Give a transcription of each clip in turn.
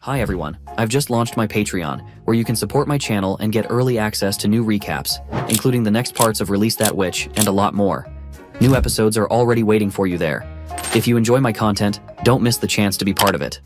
Hi everyone, I've just launched my Patreon, where you can support my channel and get early access to new recaps, including the next parts of Release That Witch and a lot more. New episodes are already waiting for you there. If you enjoy my content, don't miss the chance to be part of it.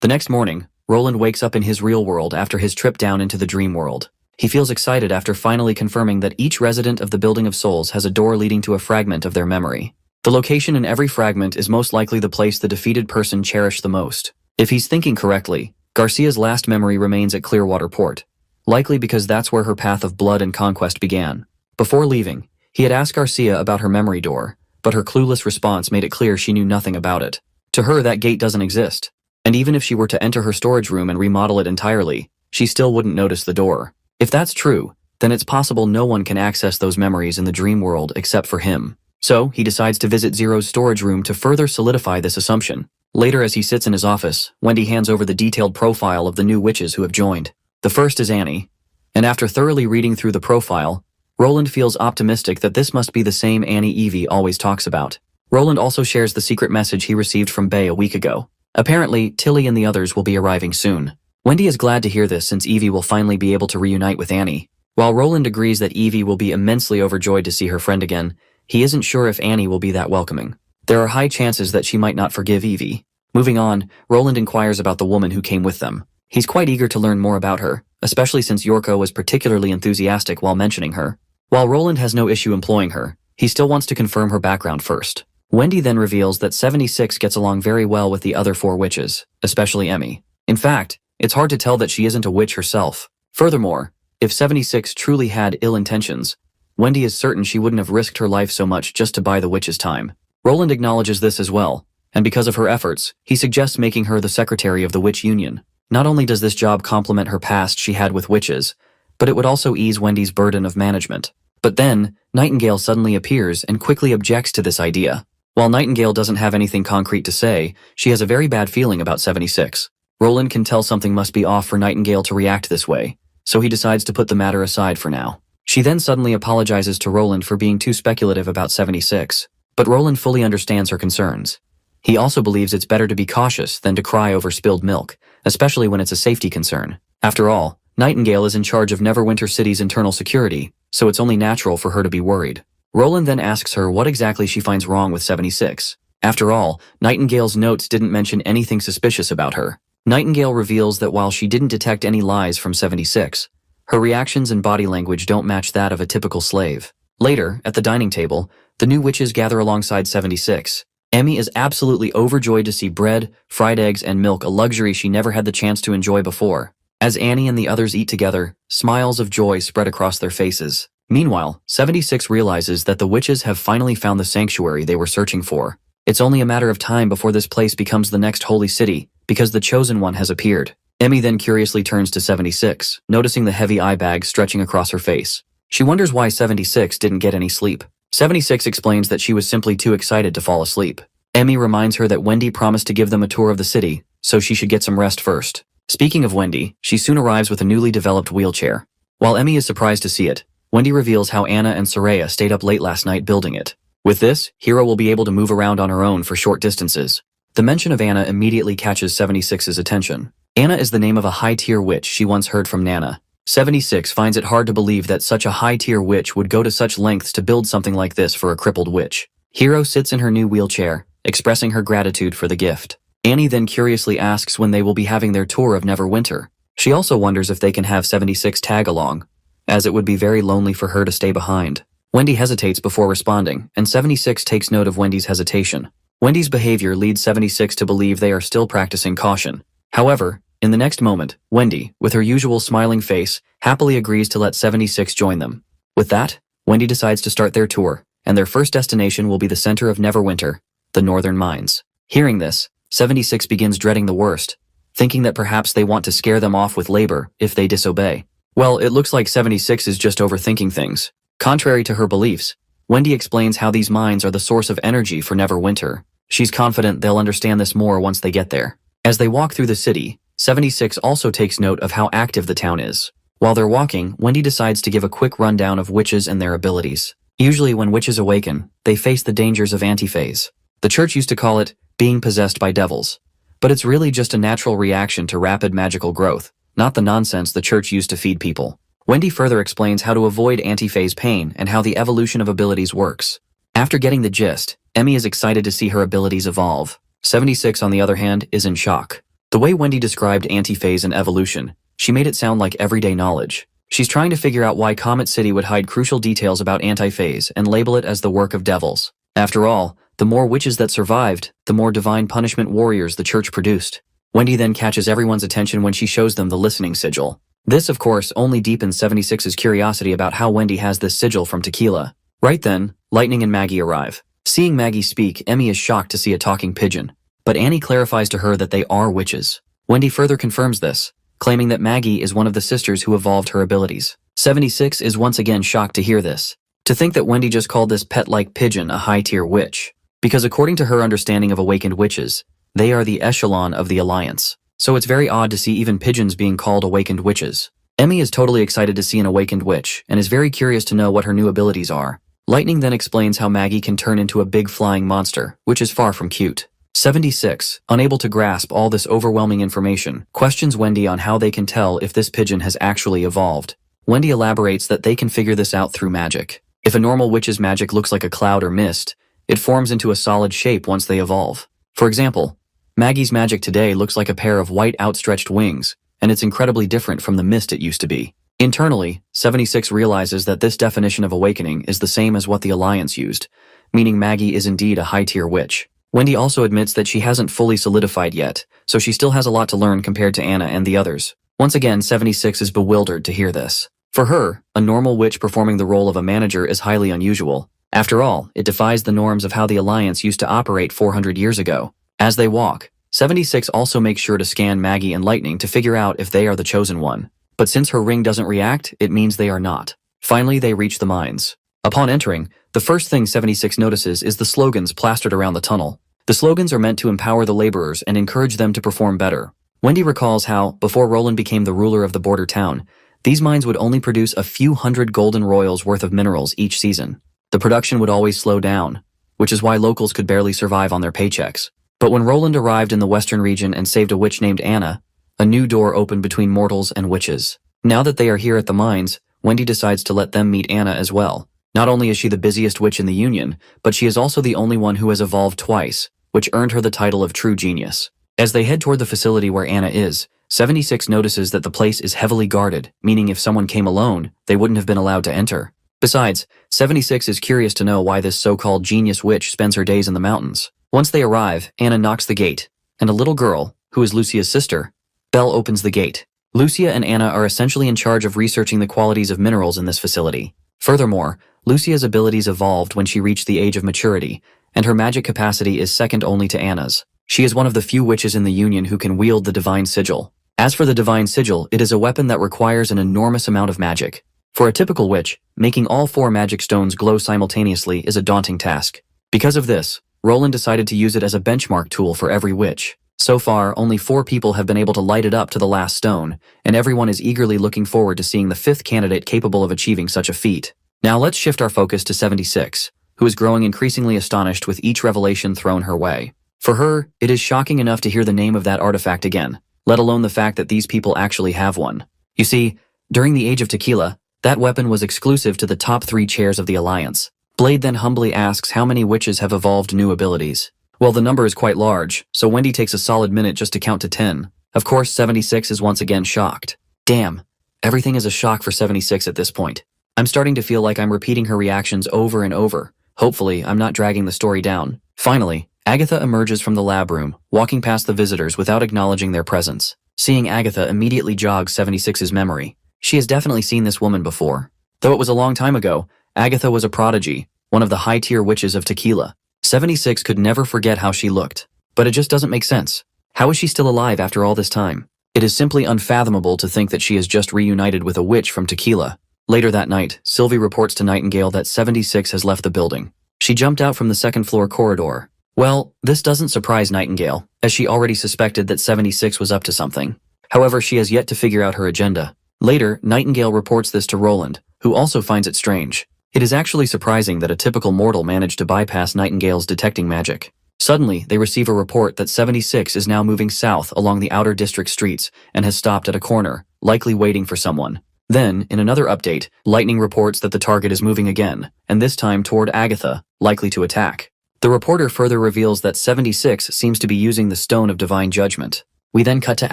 The next morning, Roland wakes up in his real world after his trip down into the dream world. He feels excited after finally confirming that each resident of the Building of Souls has a door leading to a fragment of their memory. The location in every fragment is most likely the place the defeated person cherished the most. If he's thinking correctly, Garcia's last memory remains at Clearwater Port, likely because that's where her path of blood and conquest began. Before leaving, he had asked Garcia about her memory door, but her clueless response made it clear she knew nothing about it. To her, that gate doesn't exist, and even if she were to enter her storage room and remodel it entirely, she still wouldn't notice the door. If that's true, then it's possible no one can access those memories in the dream world except for him. So, he decides to visit Zero's storage room to further solidify this assumption. Later, as he sits in his office, Wendy hands over the detailed profile of the new witches who have joined. The first is Annie, and after thoroughly reading through the profile, Roland feels optimistic that this must be the same Annie Evie always talks about. Roland also shares the secret message he received from Bae a week ago. Apparently, Tilly and the others will be arriving soon. Wendy is glad to hear this since Evie will finally be able to reunite with Annie. While Roland agrees that Evie will be immensely overjoyed to see her friend again, he isn't sure if Annie will be that welcoming. There are high chances that she might not forgive Evie. Moving on, Roland inquires about the woman who came with them. He's quite eager to learn more about her, especially since Yorko was particularly enthusiastic while mentioning her. While Roland has no issue employing her, he still wants to confirm her background first. Wendy then reveals that 76 gets along very well with the other four witches, especially Emmy. In fact, it's hard to tell that she isn't a witch herself. Furthermore, if 76 truly had ill intentions, Wendy is certain she wouldn't have risked her life so much just to buy the witch's time. Roland acknowledges this as well, and because of her efforts, he suggests making her the secretary of the Witch Union. Not only does this job complement her past she had with witches, but it would also ease Wendy's burden of management. But then, Nightingale suddenly appears and quickly objects to this idea. While Nightingale doesn't have anything concrete to say, she has a very bad feeling about 76. Roland can tell something must be off for Nightingale to react this way, so he decides to put the matter aside for now. She then suddenly apologizes to Roland for being too speculative about 76, but Roland fully understands her concerns. He also believes it's better to be cautious than to cry over spilled milk, especially when it's a safety concern. After all, Nightingale is in charge of Neverwinter City's internal security, so it's only natural for her to be worried. Roland then asks her what exactly she finds wrong with 76. After all, Nightingale's notes didn't mention anything suspicious about her. Nightingale reveals that while she didn't detect any lies from 76, her reactions and body language don't match that of a typical slave. Later, at the dining table, the new witches gather alongside 76. Emmy is absolutely overjoyed to see bread, fried eggs, and milk, a luxury she never had the chance to enjoy before. As Annie and the others eat together, smiles of joy spread across their faces. Meanwhile, 76 realizes that the witches have finally found the sanctuary they were searching for. It's only a matter of time before this place becomes the next holy city, because the chosen one has appeared. Emmy then curiously turns to 76, noticing the heavy eye bag stretching across her face. She wonders why 76 didn't get any sleep. 76 explains that she was simply too excited to fall asleep. Emmy reminds her that Wendy promised to give them a tour of the city, so she should get some rest first. Speaking of Wendy, she soon arrives with a newly developed wheelchair. While Emmy is surprised to see it, Wendy reveals how Anna and Soraya stayed up late last night building it. With this, Hiro will be able to move around on her own for short distances. The mention of Anna immediately catches 76's attention. Anna is the name of a high-tier witch she once heard from Nana. 76 finds it hard to believe that such a high-tier witch would go to such lengths to build something like this for a crippled witch. Hiro sits in her new wheelchair, expressing her gratitude for the gift. Annie then curiously asks when they will be having their tour of Neverwinter. She also wonders if they can have 76 tag along, as it would be very lonely for her to stay behind. Wendy hesitates before responding, and 76 takes note of Wendy's hesitation. Wendy's behavior leads 76 to believe they are still practicing caution. However, in the next moment, Wendy, with her usual smiling face, happily agrees to let 76 join them. With that, Wendy decides to start their tour, and their first destination will be the center of Neverwinter, the Northern Mines. Hearing this, 76 begins dreading the worst, thinking that perhaps they want to scare them off with labor if they disobey. Well, it looks like 76 is just overthinking things. Contrary to her beliefs, Wendy explains how these mines are the source of energy for Neverwinter. She's confident they'll understand this more once they get there. As they walk through the city, 76 also takes note of how active the town is. While they're walking, Wendy decides to give a quick rundown of witches and their abilities. Usually when witches awaken, they face the dangers of antiphase. The church used to call it being possessed by devils. But it's really just a natural reaction to rapid magical growth, not the nonsense the church used to feed people. Wendy further explains how to avoid antiphase pain and how the evolution of abilities works. After getting the gist, Emmy is excited to see her abilities evolve. 76, on the other hand, is in shock. The way Wendy described antiphase and evolution, she made it sound like everyday knowledge. She's trying to figure out why Comet City would hide crucial details about antiphase and label it as the work of devils. After all, the more witches that survived, the more divine punishment warriors the church produced. Wendy then catches everyone's attention when she shows them the listening sigil. This, of course, only deepens 76's curiosity about how Wendy has this sigil from Tequila. Right then, Lightning and Maggie arrive. Seeing Maggie speak, Emmy is shocked to see a talking pigeon. But Annie clarifies to her that they are witches. Wendy further confirms this, claiming that Maggie is one of the sisters who evolved her abilities. 76 is once again shocked to hear this. To think that Wendy just called this pet-like pigeon a high-tier witch. Because according to her understanding of awakened witches, they are the echelon of the Alliance. So it's very odd to see even pigeons being called awakened witches. Emmy is totally excited to see an awakened witch, and is very curious to know what her new abilities are. Lightning then explains how Maggie can turn into a big flying monster, which is far from cute. 76, unable to grasp all this overwhelming information, questions Wendy on how they can tell if this pigeon has actually evolved. Wendy elaborates that they can figure this out through magic. If a normal witch's magic looks like a cloud or mist, it forms into a solid shape once they evolve. For example, Maggie's magic today looks like a pair of white outstretched wings, and it's incredibly different from the mist it used to be. Internally, 76 realizes that this definition of awakening is the same as what the Alliance used, meaning Maggie is indeed a high-tier witch. Wendy also admits that she hasn't fully solidified yet, so she still has a lot to learn compared to Anna and the others. Once again, 76 is bewildered to hear this. For her, a normal witch performing the role of a manager is highly unusual. After all, it defies the norms of how the Alliance used to operate 400 years ago. As they walk, 76 also makes sure to scan Maggie and Lightning to figure out if they are the chosen one. But since her ring doesn't react, it means they are not. Finally, they reach the mines. Upon entering, the first thing 76 notices is the slogans plastered around the tunnel. The slogans are meant to empower the laborers and encourage them to perform better. Wendy recalls how, before Roland became the ruler of the border town, these mines would only produce a few hundred golden royals worth of minerals each season. The production would always slow down, which is why locals could barely survive on their paychecks. But when Roland arrived in the western region and saved a witch named Anna, a new door opened between mortals and witches. Now that they are here at the mines, Wendy decides to let them meet Anna as well. Not only is she the busiest witch in the Union, but she is also the only one who has evolved twice, which earned her the title of True Genius. As they head toward the facility where Anna is, 76 notices that the place is heavily guarded, meaning if someone came alone, they wouldn't have been allowed to enter. Besides, 76 is curious to know why this so-called genius witch spends her days in the mountains. Once they arrive, Anna knocks the gate, and a little girl, who is Lucia's sister, Belle, opens the gate. Lucia and Anna are essentially in charge of researching the qualities of minerals in this facility. Furthermore, Lucia's abilities evolved when she reached the age of maturity, and her magic capacity is second only to Anna's. She is one of the few witches in the Union who can wield the Divine Sigil. As for the Divine Sigil, it is a weapon that requires an enormous amount of magic. For a typical witch, making all 4 magic stones glow simultaneously is a daunting task. Because of this, Roland decided to use it as a benchmark tool for every witch. So far, only 4 people have been able to light it up to the last stone, and everyone is eagerly looking forward to seeing the 5th candidate capable of achieving such a feat. Now let's shift our focus to 76, who is growing increasingly astonished with each revelation thrown her way. For her, it is shocking enough to hear the name of that artifact again, let alone the fact that these people actually have one. You see, during the Age of Tequila, that weapon was exclusive to the top 3 chairs of the Alliance. Blade then humbly asks how many witches have evolved new abilities. Well, the number is quite large, so Wendy takes a solid minute just to count to 10. Of course, 76 is once again shocked. Damn, everything is a shock for 76 at this point. I'm starting to feel like I'm repeating her reactions over and over. Hopefully, I'm not dragging the story down. Finally, Agatha emerges from the lab room, walking past the visitors without acknowledging their presence. Seeing Agatha immediately jogs 76's memory. She has definitely seen this woman before. Though it was a long time ago, Agatha was a prodigy, one of the high-tier witches of Tequila. 76 could never forget how she looked. But it just doesn't make sense. How is she still alive after all this time? It is simply unfathomable to think that she has just reunited with a witch from Tequila. Later that night, Sylvie reports to Nightingale that 76 has left the building. She jumped out from the second-floor corridor. Well, this doesn't surprise Nightingale, as she already suspected that 76 was up to something. However, she has yet to figure out her agenda. Later, Nightingale reports this to Roland, who also finds it strange. It is actually surprising that a typical mortal managed to bypass Nightingale's detecting magic. Suddenly, they receive a report that 76 is now moving south along the outer district streets and has stopped at a corner, likely waiting for someone. Then, in another update, Lightning reports that the target is moving again, and this time toward Agatha, likely to attack. The reporter further reveals that 76 seems to be using the Stone of Divine Judgment. We then cut to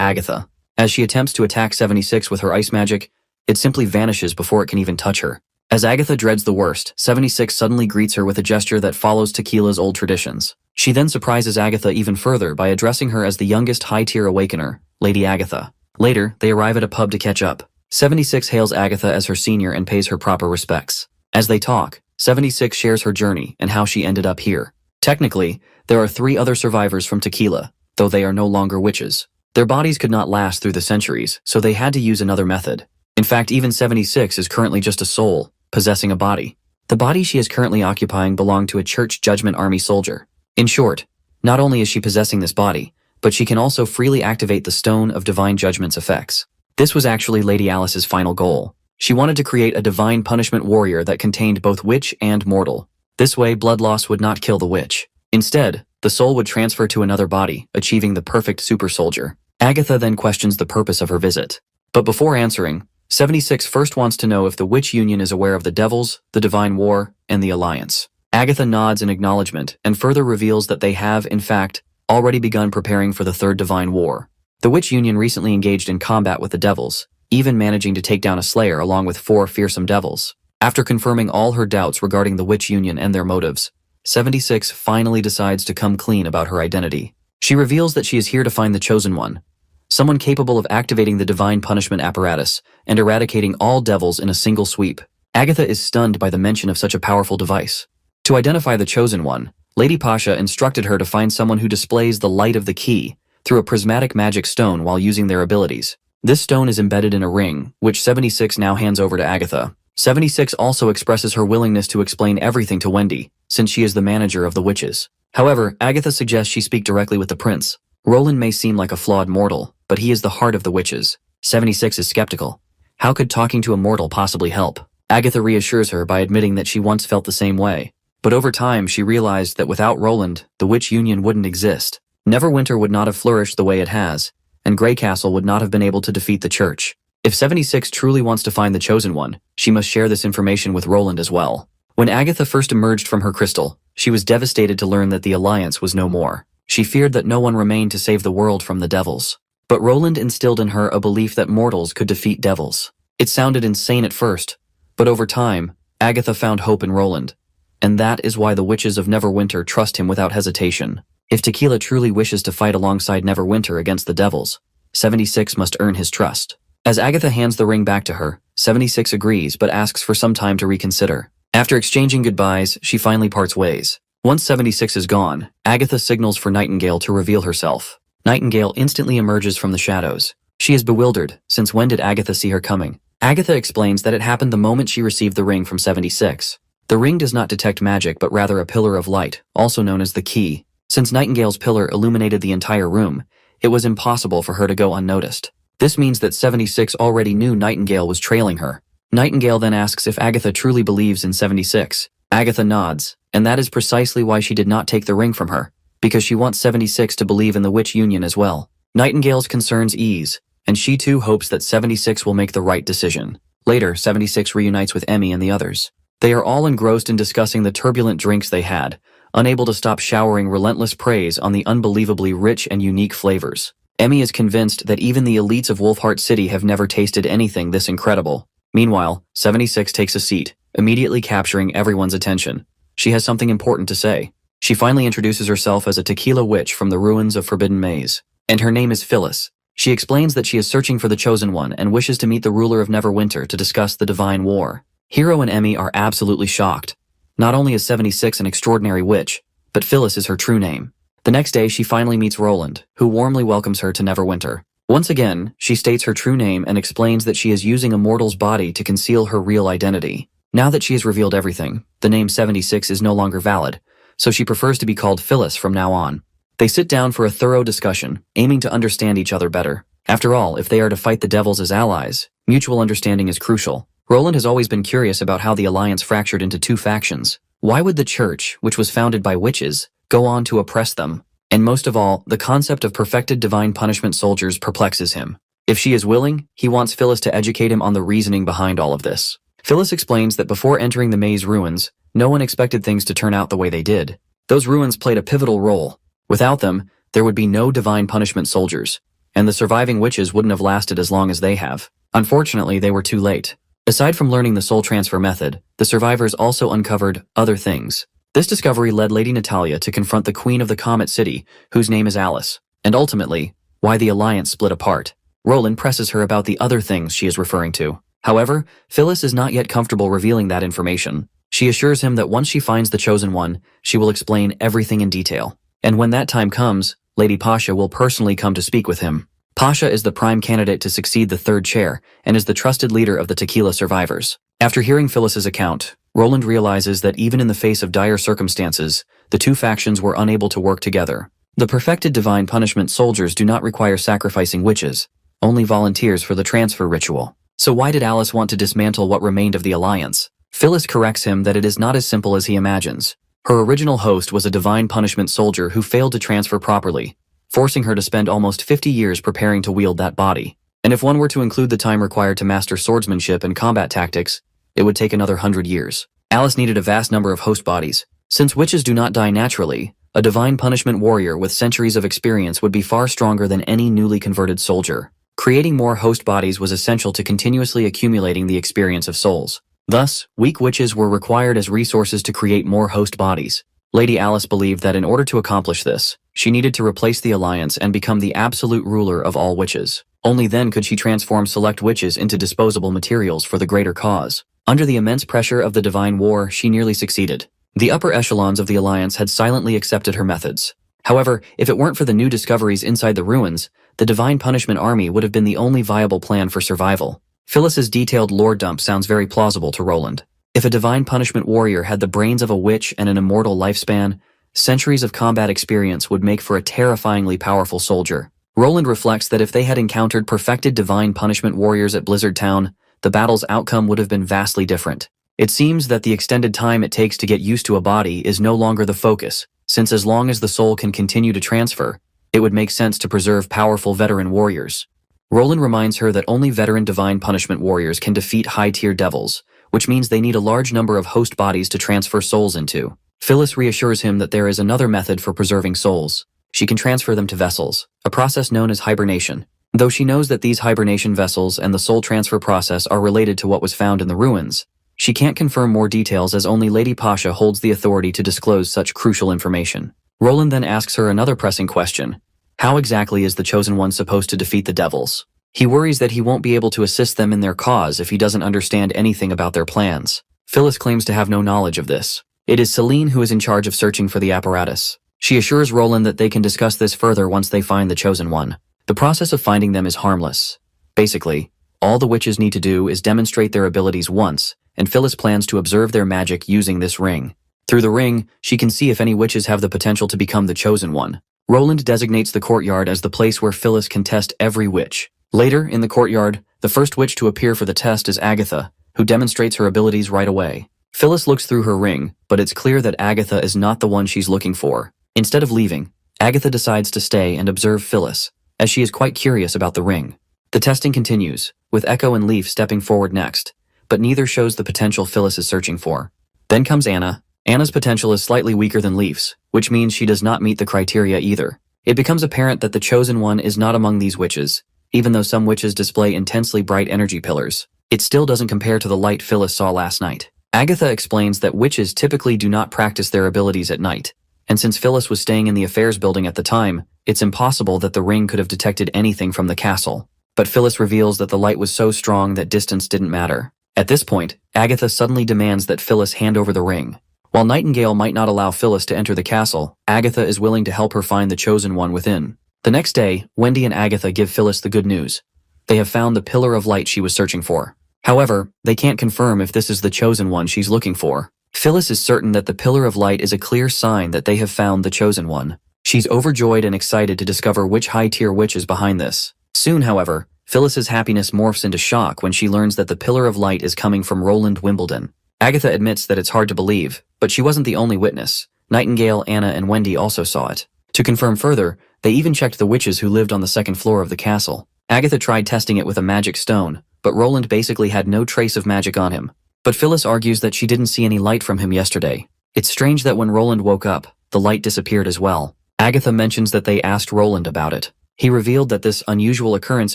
Agatha. As she attempts to attack 76 with her ice magic, it simply vanishes before it can even touch her. As Agatha dreads the worst, 76 suddenly greets her with a gesture that follows Tequila's old traditions. She then surprises Agatha even further by addressing her as the youngest high-tier awakener, Lady Agatha. Later, they arrive at a pub to catch up. 76 hails Agatha as her senior and pays her proper respects. As they talk, 76 shares her journey and how she ended up here. Technically, there are 3 other survivors from Tequila, though they are no longer witches. Their bodies could not last through the centuries, so they had to use another method. In fact, even 76 is currently just a soul, possessing a body. The body she is currently occupying belonged to a Church Judgment Army soldier. In short, not only is she possessing this body, but she can also freely activate the Stone of Divine Judgment's effects. This was actually Lady Alice's final goal. She wanted to create a divine punishment warrior that contained both witch and mortal. This way, blood loss would not kill the witch. Instead, the soul would transfer to another body, achieving the perfect super soldier. Agatha then questions the purpose of her visit. But before answering, 76 first wants to know if the Witch Union is aware of the Devils, the Divine War, and the Alliance. Agatha nods in acknowledgement and further reveals that they have, in fact, already begun preparing for the Third Divine War. The Witch Union recently engaged in combat with the Devils, even managing to take down a Slayer along with 4 fearsome Devils. After confirming all her doubts regarding the Witch Union and their motives, 76 finally decides to come clean about her identity. She reveals that she is here to find the Chosen One, someone capable of activating the divine punishment apparatus and eradicating all devils in a single sweep. Agatha is stunned by the mention of such a powerful device. To identify the Chosen One, Lady Pasha instructed her to find someone who displays the light of the key through a prismatic magic stone while using their abilities. This stone is embedded in a ring, which 76 now hands over to Agatha. 76 also expresses her willingness to explain everything to Wendy, since she is the manager of the witches. However, Agatha suggests she speak directly with the prince. Roland may seem like a flawed mortal, but he is the heart of the witches. 76 is skeptical. How could talking to a mortal possibly help? Agatha reassures her by admitting that she once felt the same way. But over time, she realized that without Roland, the Witch Union wouldn't exist. Neverwinter would not have flourished the way it has, and Greycastle would not have been able to defeat the Church. If 76 truly wants to find the Chosen One, she must share this information with Roland as well. When Agatha first emerged from her crystal, she was devastated to learn that the Alliance was no more. She feared that no one remained to save the world from the devils. But Roland instilled in her a belief that mortals could defeat devils. It sounded insane at first, but over time, Agatha found hope in Roland. And that is why the witches of Neverwinter trust him without hesitation. If Tequila truly wishes to fight alongside Neverwinter against the devils, 76 must earn his trust. As Agatha hands the ring back to her, 76 agrees but asks for some time to reconsider. After exchanging goodbyes, she finally parts ways. Once 76 is gone, Agatha signals for Nightingale to reveal herself. Nightingale instantly emerges from the shadows. She is bewildered, since when did Agatha see her coming? Agatha explains that it happened the moment she received the ring from 76. The ring does not detect magic but rather a pillar of light, also known as the key. Since Nightingale's pillar illuminated the entire room, it was impossible for her to go unnoticed. This means that 76 already knew Nightingale was trailing her. Nightingale then asks if Agatha truly believes in 76. Agatha nods, and that is precisely why she did not take the ring from her, because she wants 76 to believe in the Witch Union as well. Nightingale's concerns ease, and she too hopes that 76 will make the right decision. Later, 76 reunites with Emmy and the others. They are all engrossed in discussing the turbulent drinks they had, unable to stop showering relentless praise on the unbelievably rich and unique flavors. Emmy is convinced that even the elites of Wolfheart City have never tasted anything this incredible. Meanwhile, 76 takes a seat, immediately capturing everyone's attention. She has something important to say. She finally introduces herself as a tequila witch from the ruins of Forbidden Maze, and her name is Phyllis. She explains that she is searching for the Chosen One and wishes to meet the ruler of Neverwinter to discuss the Divine War. Hero and Emmy are absolutely shocked. Not only is 76 an extraordinary witch, but Phyllis is her true name. The next day, she finally meets Roland, who warmly welcomes her to Neverwinter. Once again, she states her true name and explains that she is using a mortal's body to conceal her real identity. Now that she has revealed everything, the name 76 is no longer valid, so she prefers to be called Phyllis from now on. They sit down for a thorough discussion, aiming to understand each other better. After all, if they are to fight the devils as allies, mutual understanding is crucial. Roland has always been curious about how the Alliance fractured into 2 factions. Why would the Church, which was founded by witches, go on to oppress them. And most of all, the concept of perfected divine punishment soldiers perplexes him. If she is willing, he wants Phyllis to educate him on the reasoning behind all of this. Phyllis explains that before entering the maze ruins, no one expected things to turn out the way they did. Those ruins played a pivotal role. Without them, there would be no divine punishment soldiers, and the surviving witches wouldn't have lasted as long as they have. Unfortunately, they were too late. Aside from learning the soul transfer method, the survivors also uncovered other things. This discovery led Lady Natalia to confront the Queen of the Comet City, whose name is Alice, and ultimately, why the Alliance split apart. Roland presses her about the other things she is referring to. However, Phyllis is not yet comfortable revealing that information. She assures him that once she finds the Chosen One, she will explain everything in detail. And when that time comes, Lady Pasha will personally come to speak with him. Pasha is the prime candidate to succeed the third chair and is the trusted leader of the tequila survivors. After hearing Phyllis's account, Roland realizes that even in the face of dire circumstances, the two factions were unable to work together. The perfected divine punishment soldiers do not require sacrificing witches, only volunteers for the transfer ritual. So why did Alice want to dismantle what remained of the Alliance? Phyllis corrects him that it is not as simple as he imagines. Her original host was a divine punishment soldier who failed to transfer properly, forcing her to spend almost 50 years preparing to wield that body. And if one were to include the time required to master swordsmanship and combat tactics, it would take another 100 years. Alice needed a vast number of host bodies. Since witches do not die naturally, a divine punishment warrior with centuries of experience would be far stronger than any newly converted soldier. Creating more host bodies was essential to continuously accumulating the experience of souls. Thus, weak witches were required as resources to create more host bodies. Lady Alice believed that in order to accomplish this, she needed to replace the Alliance and become the absolute ruler of all witches. Only then could she transform select witches into disposable materials for the greater cause. Under the immense pressure of the divine war, she nearly succeeded. The upper echelons of the Alliance had silently accepted her methods. However, if it weren't for the new discoveries inside the ruins, the Divine Punishment Army would have been the only viable plan for survival. Phyllis's detailed lore dump sounds very plausible to Roland. If a Divine Punishment warrior had the brains of a witch and an immortal lifespan, centuries of combat experience would make for a terrifyingly powerful soldier. Roland reflects that if they had encountered perfected Divine Punishment warriors at Blizzard Town, the battle's outcome would have been vastly different. It seems that the extended time it takes to get used to a body is no longer the focus, since as long as the soul can continue to transfer, it would make sense to preserve powerful veteran warriors. Roland reminds her that only veteran Divine Punishment warriors can defeat high-tier devils, which means they need a large number of host bodies to transfer souls into. Phyllis reassures him that there is another method for preserving souls. She can transfer them to vessels, a process known as hibernation. Though she knows that these hibernation vessels and the soul transfer process are related to what was found in the ruins, she can't confirm more details as only Lady Pasha holds the authority to disclose such crucial information. Roland then asks her another pressing question. How exactly is the Chosen One supposed to defeat the devils? He worries that he won't be able to assist them in their cause if he doesn't understand anything about their plans. Phyllis claims to have no knowledge of this. It is Celine who is in charge of searching for the apparatus. She assures Roland that they can discuss this further once they find the Chosen One. The process of finding them is harmless. Basically, all the witches need to do is demonstrate their abilities once, and Phyllis plans to observe their magic using this ring. Through the ring, she can see if any witches have the potential to become the Chosen One. Roland designates the courtyard as the place where Phyllis can test every witch. Later, in the courtyard, the first witch to appear for the test is Agatha, who demonstrates her abilities right away. Phyllis looks through her ring, but it's clear that Agatha is not the one she's looking for. Instead of leaving, Agatha decides to stay and observe Phyllis, as she is quite curious about the ring. The testing continues, with Echo and Leaf stepping forward next, but neither shows the potential Phyllis is searching for. Then comes Anna. Anna's potential is slightly weaker than Leaf's, which means she does not meet the criteria either. It becomes apparent that the Chosen One is not among these witches. Even though some witches display intensely bright energy pillars, it still doesn't compare to the light Phyllis saw last night. Agatha explains that witches typically do not practice their abilities at night, and since Phyllis was staying in the affairs building at the time, it's impossible that the ring could have detected anything from the castle. But Phyllis reveals that the light was so strong that distance didn't matter. At this point, Agatha suddenly demands that Phyllis hand over the ring. While Nightingale might not allow Phyllis to enter the castle, Agatha is willing to help her find the Chosen One within. The next day, Wendy and Agatha give Phyllis the good news. They have found the pillar of light she was searching for. However, they can't confirm if this is the Chosen One she's looking for. Phyllis is certain that the pillar of light is a clear sign that they have found the Chosen One. She's overjoyed and excited to discover which high-tier witch is behind this. Soon, however, Phyllis's happiness morphs into shock when she learns that the pillar of light is coming from Roland Wimbledon. Agatha admits that it's hard to believe, but she wasn't the only witness. Nightingale, Anna, and Wendy also saw it. To confirm further, they even checked the witches who lived on the second floor of the castle. Agatha tried testing it with a magic stone, but Roland basically had no trace of magic on him. But Phyllis argues that she didn't see any light from him yesterday. It's strange that when Roland woke up, the light disappeared as well. Agatha mentions that they asked Roland about it. He revealed that this unusual occurrence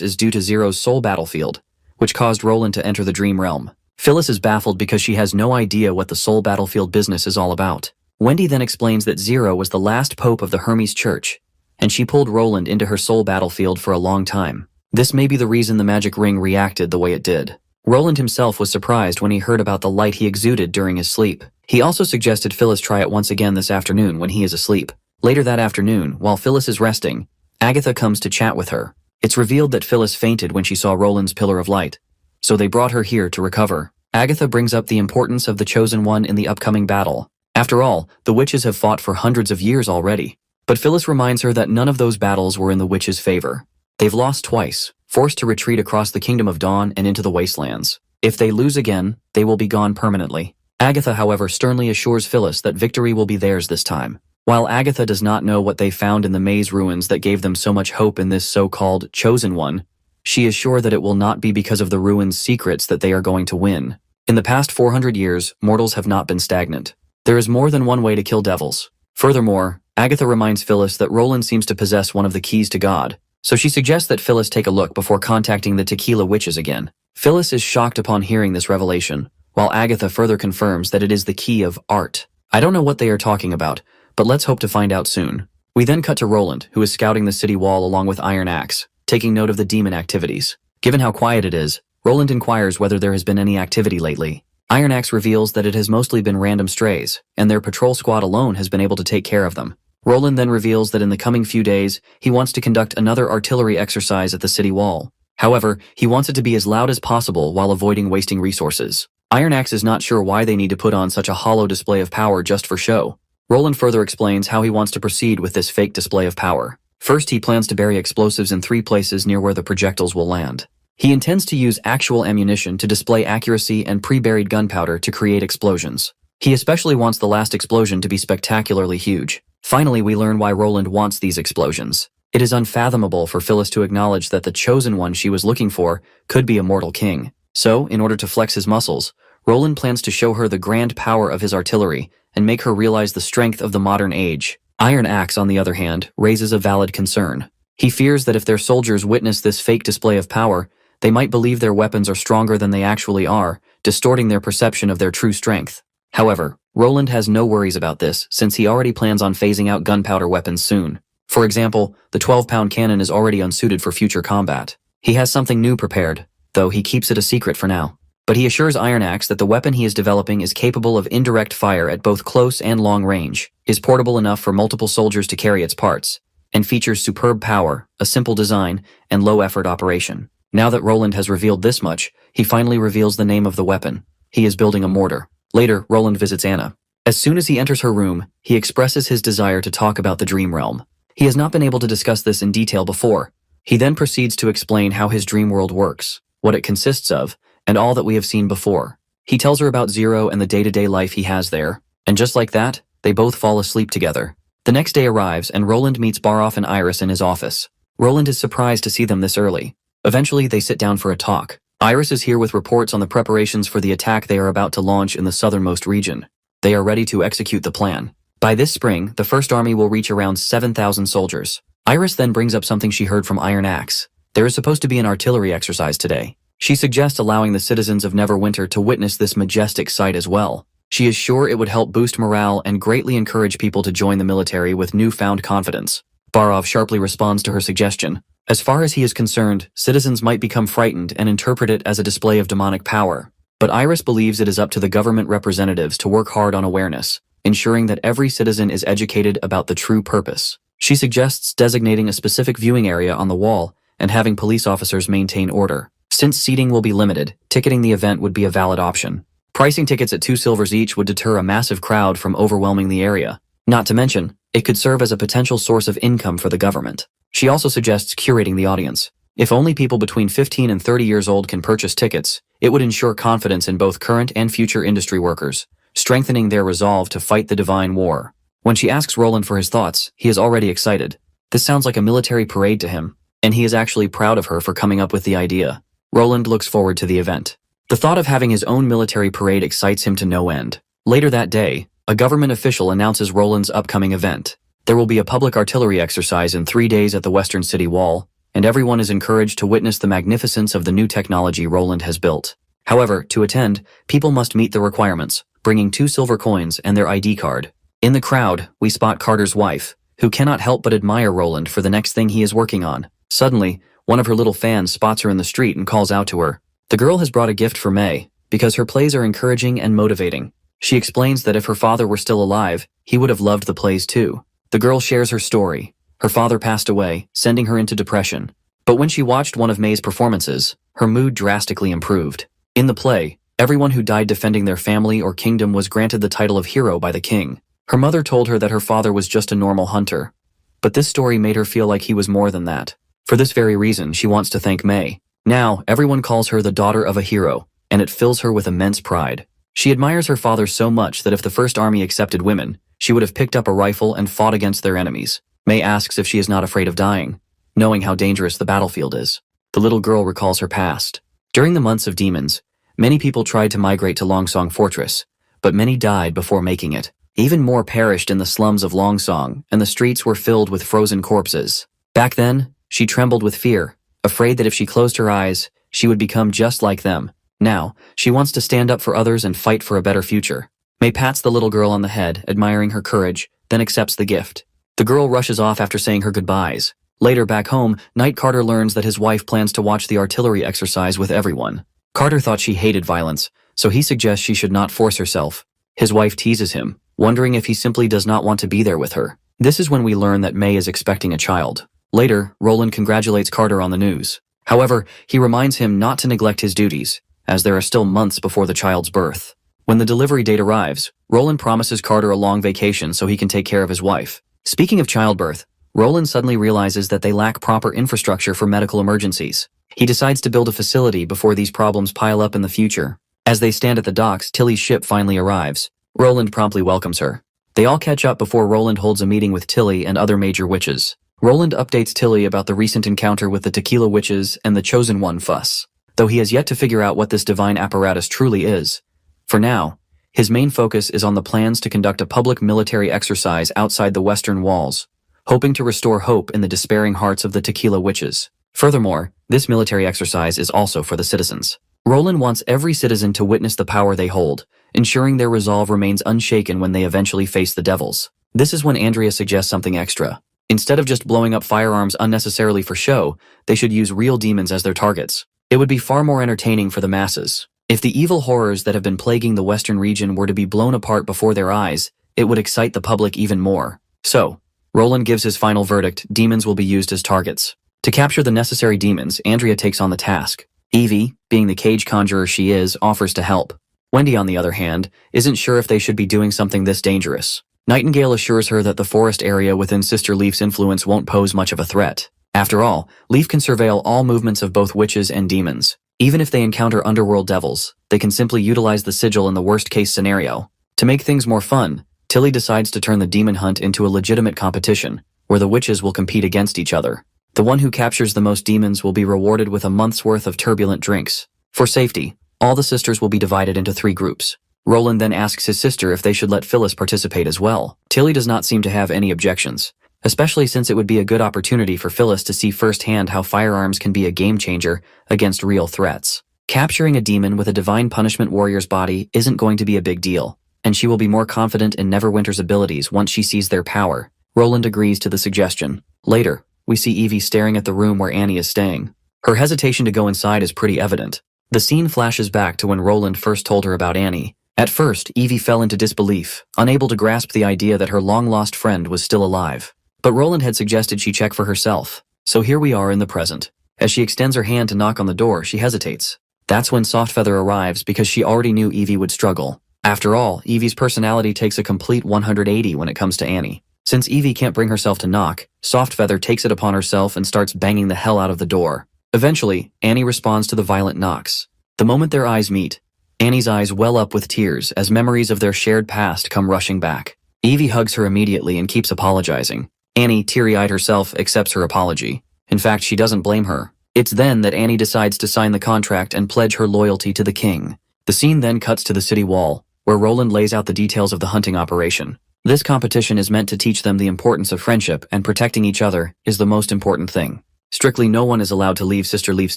is due to Zero's soul battlefield, which caused Roland to enter the dream realm. Phyllis is baffled because she has no idea what the soul battlefield business is all about. Wendy then explains that Zero was the last pope of the Hermes Church, and she pulled Roland into her soul battlefield for a long time. This may be the reason the magic ring reacted the way it did. Roland himself was surprised when he heard about the light he exuded during his sleep. He also suggested Phyllis try it once again this afternoon when he is asleep. Later that afternoon, while Phyllis is resting, Agatha comes to chat with her. It's revealed that Phyllis fainted when she saw Roland's pillar of light, so they brought her here to recover. Agatha brings up the importance of the Chosen One in the upcoming battle. After all, the witches have fought for hundreds of years already. But Phyllis reminds her that none of those battles were in the witches' favor. They've lost twice, forced to retreat across the Kingdom of Dawn and into the wastelands. If they lose again, they will be gone permanently. Agatha, however, sternly assures Phyllis that victory will be theirs this time. While Agatha does not know what they found in the maze ruins that gave them so much hope in this so-called Chosen One, she is sure that it will not be because of the ruins' secrets that they are going to win. In the past 400 years, mortals have not been stagnant. There is more than one way to kill devils. Furthermore, Agatha reminds Phyllis that Roland seems to possess one of the keys to God, so she suggests that Phyllis take a look before contacting the Tequila Witches again. Phyllis is shocked upon hearing this revelation, while Agatha further confirms that it is the key of art. I don't know what they are talking about, but let's hope to find out soon. We then cut to Roland, who is scouting the city wall along with Iron Axe, taking note of the demon activities. Given how quiet it is, Roland inquires whether there has been any activity lately. Iron Axe reveals that it has mostly been random strays, and their patrol squad alone has been able to take care of them. Roland then reveals that in the coming few days, he wants to conduct another artillery exercise at the city wall. However, he wants it to be as loud as possible while avoiding wasting resources. Iron Axe is not sure why they need to put on such a hollow display of power just for show. Roland further explains how he wants to proceed with this fake display of power. First, he plans to bury explosives in 3 places near where the projectiles will land. He intends to use actual ammunition to display accuracy and pre-buried gunpowder to create explosions. He especially wants the last explosion to be spectacularly huge. Finally, we learn why Roland wants these explosions. It is unfathomable for Phyllis to acknowledge that the Chosen One she was looking for could be a mortal king. So, in order to flex his muscles, Roland plans to show her the grand power of his artillery and make her realize the strength of the modern age. Iron Axe, on the other hand, raises a valid concern. He fears that if their soldiers witness this fake display of power, they might believe their weapons are stronger than they actually are, distorting their perception of their true strength. However, Roland has no worries about this since he already plans on phasing out gunpowder weapons soon. For example, the 12-pound cannon is already unsuited for future combat. He has something new prepared, though he keeps it a secret for now. But he assures Iron Axe that the weapon he is developing is capable of indirect fire at both close and long range, is portable enough for multiple soldiers to carry its parts, and features superb power, a simple design, and low-effort operation. Now that Roland has revealed this much, he finally reveals the name of the weapon. He is building a mortar. Later, Roland visits Anna. As soon as he enters her room, he expresses his desire to talk about the dream realm. He has not been able to discuss this in detail before. He then proceeds to explain how his dream world works, what it consists of, and all that we have seen before. He tells her about Zero and the day-to-day life he has there, and just like that, they both fall asleep together. The next day arrives, and Roland meets Baroff and Iris in his office. Roland is surprised to see them this early. Eventually, they sit down for a talk. Iris is here with reports on the preparations for the attack they are about to launch in the southernmost region. They are ready to execute the plan. By this spring, the First Army will reach around 7,000 soldiers. Iris then brings up something she heard from Iron Axe. There is supposed to be an artillery exercise today. She suggests allowing the citizens of Neverwinter to witness this majestic sight as well. She is sure it would help boost morale and greatly encourage people to join the military with newfound confidence. Barov sharply responds to her suggestion. As far as he is concerned, citizens might become frightened and interpret it as a display of demonic power. But Iris believes it is up to the government representatives to work hard on awareness, ensuring that every citizen is educated about the true purpose. She suggests designating a specific viewing area on the wall and having police officers maintain order. Since seating will be limited, ticketing the event would be a valid option. Pricing tickets at 2 silvers each would deter a massive crowd from overwhelming the area. Not to mention, it could serve as a potential source of income for the government. She also suggests curating the audience. If only people between 15 and 30 years old can purchase tickets, it would ensure confidence in both current and future industry workers, strengthening their resolve to fight the divine war. When she asks Roland for his thoughts, he is already excited. This sounds like a military parade to him, and he is actually proud of her for coming up with the idea. Roland looks forward to the event. The thought of having his own military parade excites him to no end. Later that day, a government official announces Roland's upcoming event. There will be a public artillery exercise in 3 days at the Western City Wall, and everyone is encouraged to witness the magnificence of the new technology Roland has built. However, to attend, people must meet the requirements, bringing 2 silver coins and their ID card. In the crowd, we spot Carter's wife, who cannot help but admire Roland for the next thing he is working on. Suddenly, one of her little fans spots her in the street and calls out to her. The girl has brought a gift for May, because her plays are encouraging and motivating. She explains that if her father were still alive, he would have loved the plays too. The girl shares her story. Her father passed away, sending her into depression. But when she watched one of May's performances, her mood drastically improved. In the play, everyone who died defending their family or kingdom was granted the title of hero by the king. Her mother told her that her father was just a normal hunter. But this story made her feel like he was more than that. For this very reason, she wants to thank May. Now, everyone calls her the daughter of a hero, and it fills her with immense pride. She admires her father so much that if the First Army accepted women, she would have picked up a rifle and fought against their enemies. May asks if she is not afraid of dying, knowing how dangerous the battlefield is. The little girl recalls her past. During the months of demons, many people tried to migrate to Longsong Fortress, but many died before making it. Even more perished in the slums of Longsong, and the streets were filled with frozen corpses. Back then, she trembled with fear, afraid that if she closed her eyes, she would become just like them. Now, she wants to stand up for others and fight for a better future. May pats the little girl on the head, admiring her courage, then accepts the gift. The girl rushes off after saying her goodbyes. Later back home, Knight Carter learns that his wife plans to watch the artillery exercise with everyone. Carter thought she hated violence, so he suggests she should not force herself. His wife teases him, wondering if he simply does not want to be there with her. This is when we learn that May is expecting a child. Later, Roland congratulates Carter on the news. However, he reminds him not to neglect his duties, as there are still months before the child's birth. When the delivery date arrives, Roland promises Carter a long vacation so he can take care of his wife. Speaking of childbirth, Roland suddenly realizes that they lack proper infrastructure for medical emergencies. He decides to build a facility before these problems pile up in the future. As they stand at the docks, Tilly's ship finally arrives. Roland promptly welcomes her. They all catch up before Roland holds a meeting with Tilly and other major witches. Roland updates Tilly about the recent encounter with the Tequila Witches and the Chosen One fuss, though he has yet to figure out what this divine apparatus truly is. For now, his main focus is on the plans to conduct a public military exercise outside the western walls, hoping to restore hope in the despairing hearts of the Tequila Witches. Furthermore, this military exercise is also for the citizens. Roland wants every citizen to witness the power they hold, ensuring their resolve remains unshaken when they eventually face the devils. This is when Andrea suggests something extra. Instead of just blowing up firearms unnecessarily for show, they should use real demons as their targets. It would be far more entertaining for the masses. If the evil horrors that have been plaguing the western region were to be blown apart before their eyes, it would excite the public even more. So, Roland gives his final verdict: demons will be used as targets. To capture the necessary demons, Andrea takes on the task. Evie, being the cage conjurer she is, offers to help. Wendy, on the other hand, isn't sure if they should be doing something this dangerous. Nightingale assures her that the forest area within Sister Leaf's influence won't pose much of a threat. After all, Leaf can surveil all movements of both witches and demons. Even if they encounter underworld devils, they can simply utilize the sigil in the worst-case scenario. To make things more fun, Tilly decides to turn the demon hunt into a legitimate competition, where the witches will compete against each other. The one who captures the most demons will be rewarded with a month's worth of turbulent drinks. For safety, all the sisters will be divided into 3 groups. Roland then asks his sister if they should let Phyllis participate as well. Tilly does not seem to have any objections, especially since it would be a good opportunity for Phyllis to see firsthand how firearms can be a game-changer against real threats. Capturing a demon with a divine punishment warrior's body isn't going to be a big deal, and she will be more confident in Neverwinter's abilities once she sees their power. Roland agrees to the suggestion. Later, we see Evie staring at the room where Annie is staying. Her hesitation to go inside is pretty evident. The scene flashes back to when Roland first told her about Annie. At first, Evie fell into disbelief, unable to grasp the idea that her long-lost friend was still alive. But Roland had suggested she check for herself, so here we are in the present. As she extends her hand to knock on the door, she hesitates. That's when Softfeather arrives because she already knew Evie would struggle. After all, Evie's personality takes a complete 180 when it comes to Annie. Since Evie can't bring herself to knock, Softfeather takes it upon herself and starts banging the hell out of the door. Eventually, Annie responds to the violent knocks. The moment their eyes meet, Annie's eyes well up with tears as memories of their shared past come rushing back. Evie hugs her immediately and keeps apologizing. Annie, teary-eyed herself, accepts her apology. In fact, she doesn't blame her. It's then that Annie decides to sign the contract and pledge her loyalty to the king. The scene then cuts to the city wall, where Roland lays out the details of the hunting operation. This competition is meant to teach them the importance of friendship, and protecting each other is the most important thing. Strictly, no one is allowed to leave Sister Leaf's